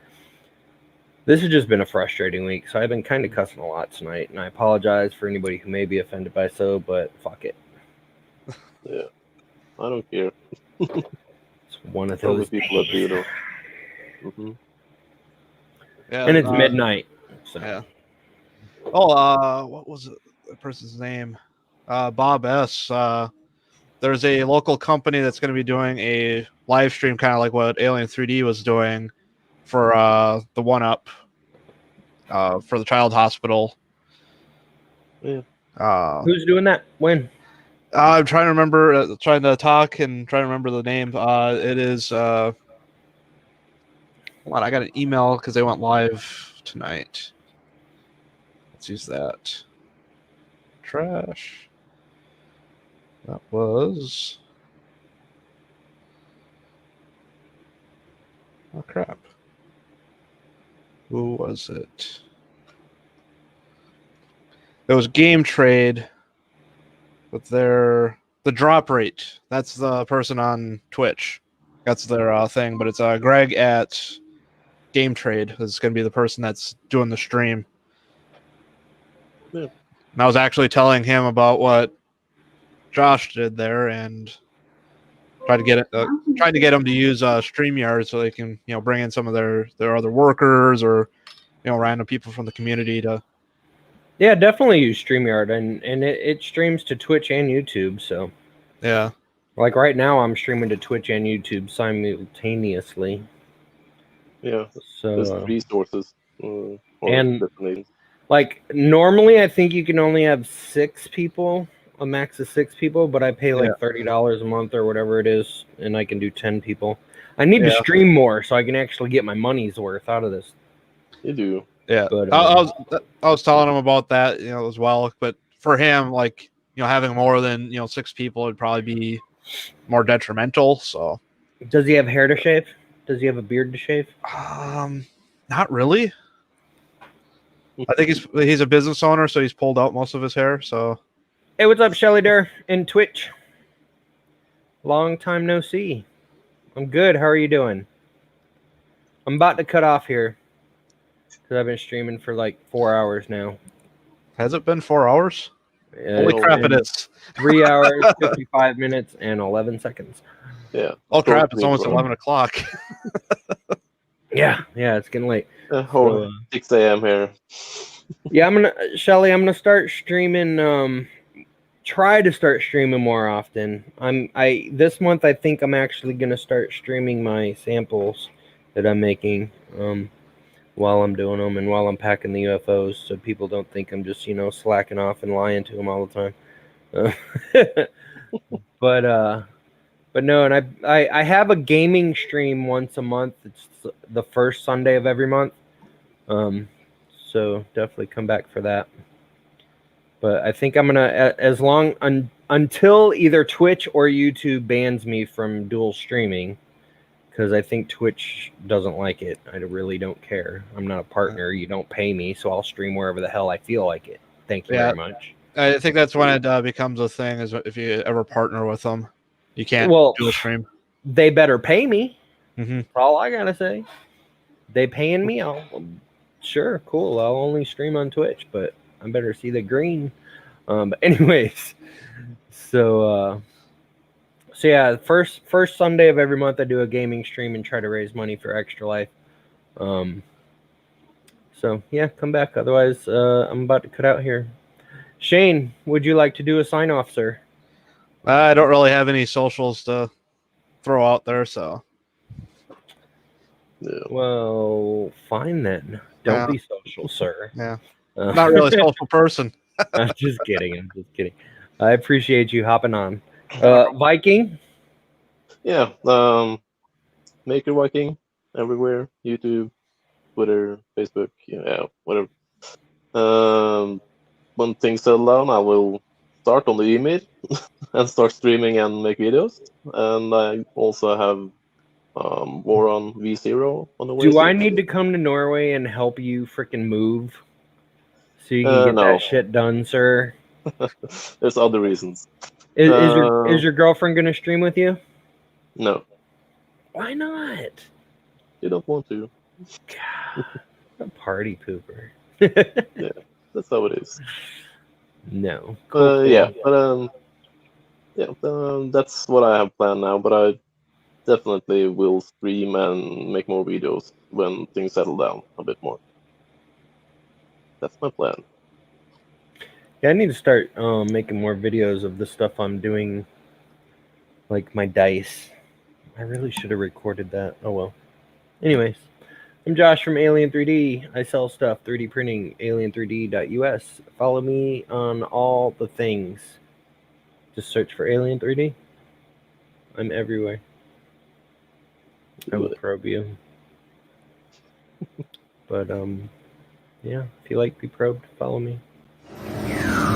This has just been a frustrating week, so I've been kind of cussing a lot tonight, and I apologize for anybody who may be offended by so, but fuck it. Yeah, I don't care. It's one of Probably those people that do though. Mm-hmm. Yeah, and it's midnight. So. Yeah. Oh, what was it, the person's name? Bob S. There's a local company that's going to be doing a live stream, kind of like what Alien 3D was doing for the 1-Up for the Child Hospital. Yeah. Who's doing that? When? I'm trying to remember. Trying to talk and trying to remember the name. It is. Hold on, I got an email because they went live tonight. Let's use that. Trash. That was. Oh crap. Who was it? It was Game Trade with the drop rate. That's the person on Twitch. That's their thing, but it's Greg at Game Trade is going to be the person that's doing the stream. Yeah. And I was actually telling him about what Josh did there and trying to get him to use StreamYard so they can bring in some of their other workers or random people from the community to. Yeah, definitely use StreamYard, and it streams to Twitch and YouTube. So yeah, like right now I'm streaming to Twitch and YouTube simultaneously. Yeah. So there's 3 sources. And like normally I think you can only have 6 people, a max of 6 people, but I pay like $30 a month or whatever it is, and I can do 10 people. I need to stream more so I can actually get my money's worth out of this. You do. Yeah, but I was telling him about that, as well. But for him, like having more than 6 people would probably be more detrimental. So, does he have hair to shave? Does he have a beard to shave? Not really. I think he's a business owner, so he's pulled out most of his hair. So, hey, what's up, Shelly Durr in Twitch? Long time no see. I'm good. How are you doing? I'm about to cut off here because I've been streaming for like 4 hours now. Has it been 4 hours? Holy crap! It is 3 hours, 55 minutes, and 11 seconds. Yeah. Oh crap! It's almost 11 o'clock. Yeah, it's getting late. 6 a.m. here. Yeah, Shelly, I'm gonna start streaming. Try to start streaming more often. This month I think I'm actually gonna start streaming my samples that I'm making while I'm doing them and while I'm packing the UFOs, so people don't think I'm just slacking off and lying to them all the time. But no, and I have a gaming stream once a month. It's the first Sunday of every month. So definitely come back for that. But I think I'm gonna until either Twitch or YouTube bans me from dual streaming, because I think Twitch doesn't like it. I really don't care. I'm not a partner. You don't pay me, so I'll stream wherever the hell I feel like it. Thank you very much. I think that's when it becomes a thing. Is if you ever partner with them, you can't dual stream. They better pay me. Mm-hmm. That's all I gotta say. They paying me? Sure, cool. I'll only stream on Twitch, but I better see the green. But anyways, so yeah, first Sunday of every month I do a gaming stream and try to raise money for Extra Life. So yeah, come back. Otherwise, I'm about to cut out here. Shane, would you like to do a sign off, sir? I don't really have any socials to throw out there, so. Yeah. Well, fine then. Don't be social, sir. Yeah. Not really a social person. I'm just kidding. I appreciate you hopping on. Viking? Yeah. Maker Viking everywhere. YouTube, Twitter, Facebook, yeah, whatever. When things settle down, I will start on the email and start streaming and make videos. And I also have War on V0 on the way. Do I need to come to Norway and help you freaking move so you can get no. that shit done, sir? There's other reasons. Is your girlfriend gonna stream with you? No. Why not? You don't want to. God, a party pooper. Yeah, that's how it is. No. Yeah, but that's what I have planned now. But I definitely will stream and make more videos when things settle down a bit more. That's my plan. Yeah, I need to start making more videos of the stuff I'm doing, like my dice. I really should have recorded that. Oh well. Anyways, I'm Josh from Alien 3D. I sell stuff, 3D printing, alien3d.us. Follow me on all the things. Just search for Alien 3D. I'm everywhere. I will probe you. But yeah, if you like to be probed, follow me. Yeah.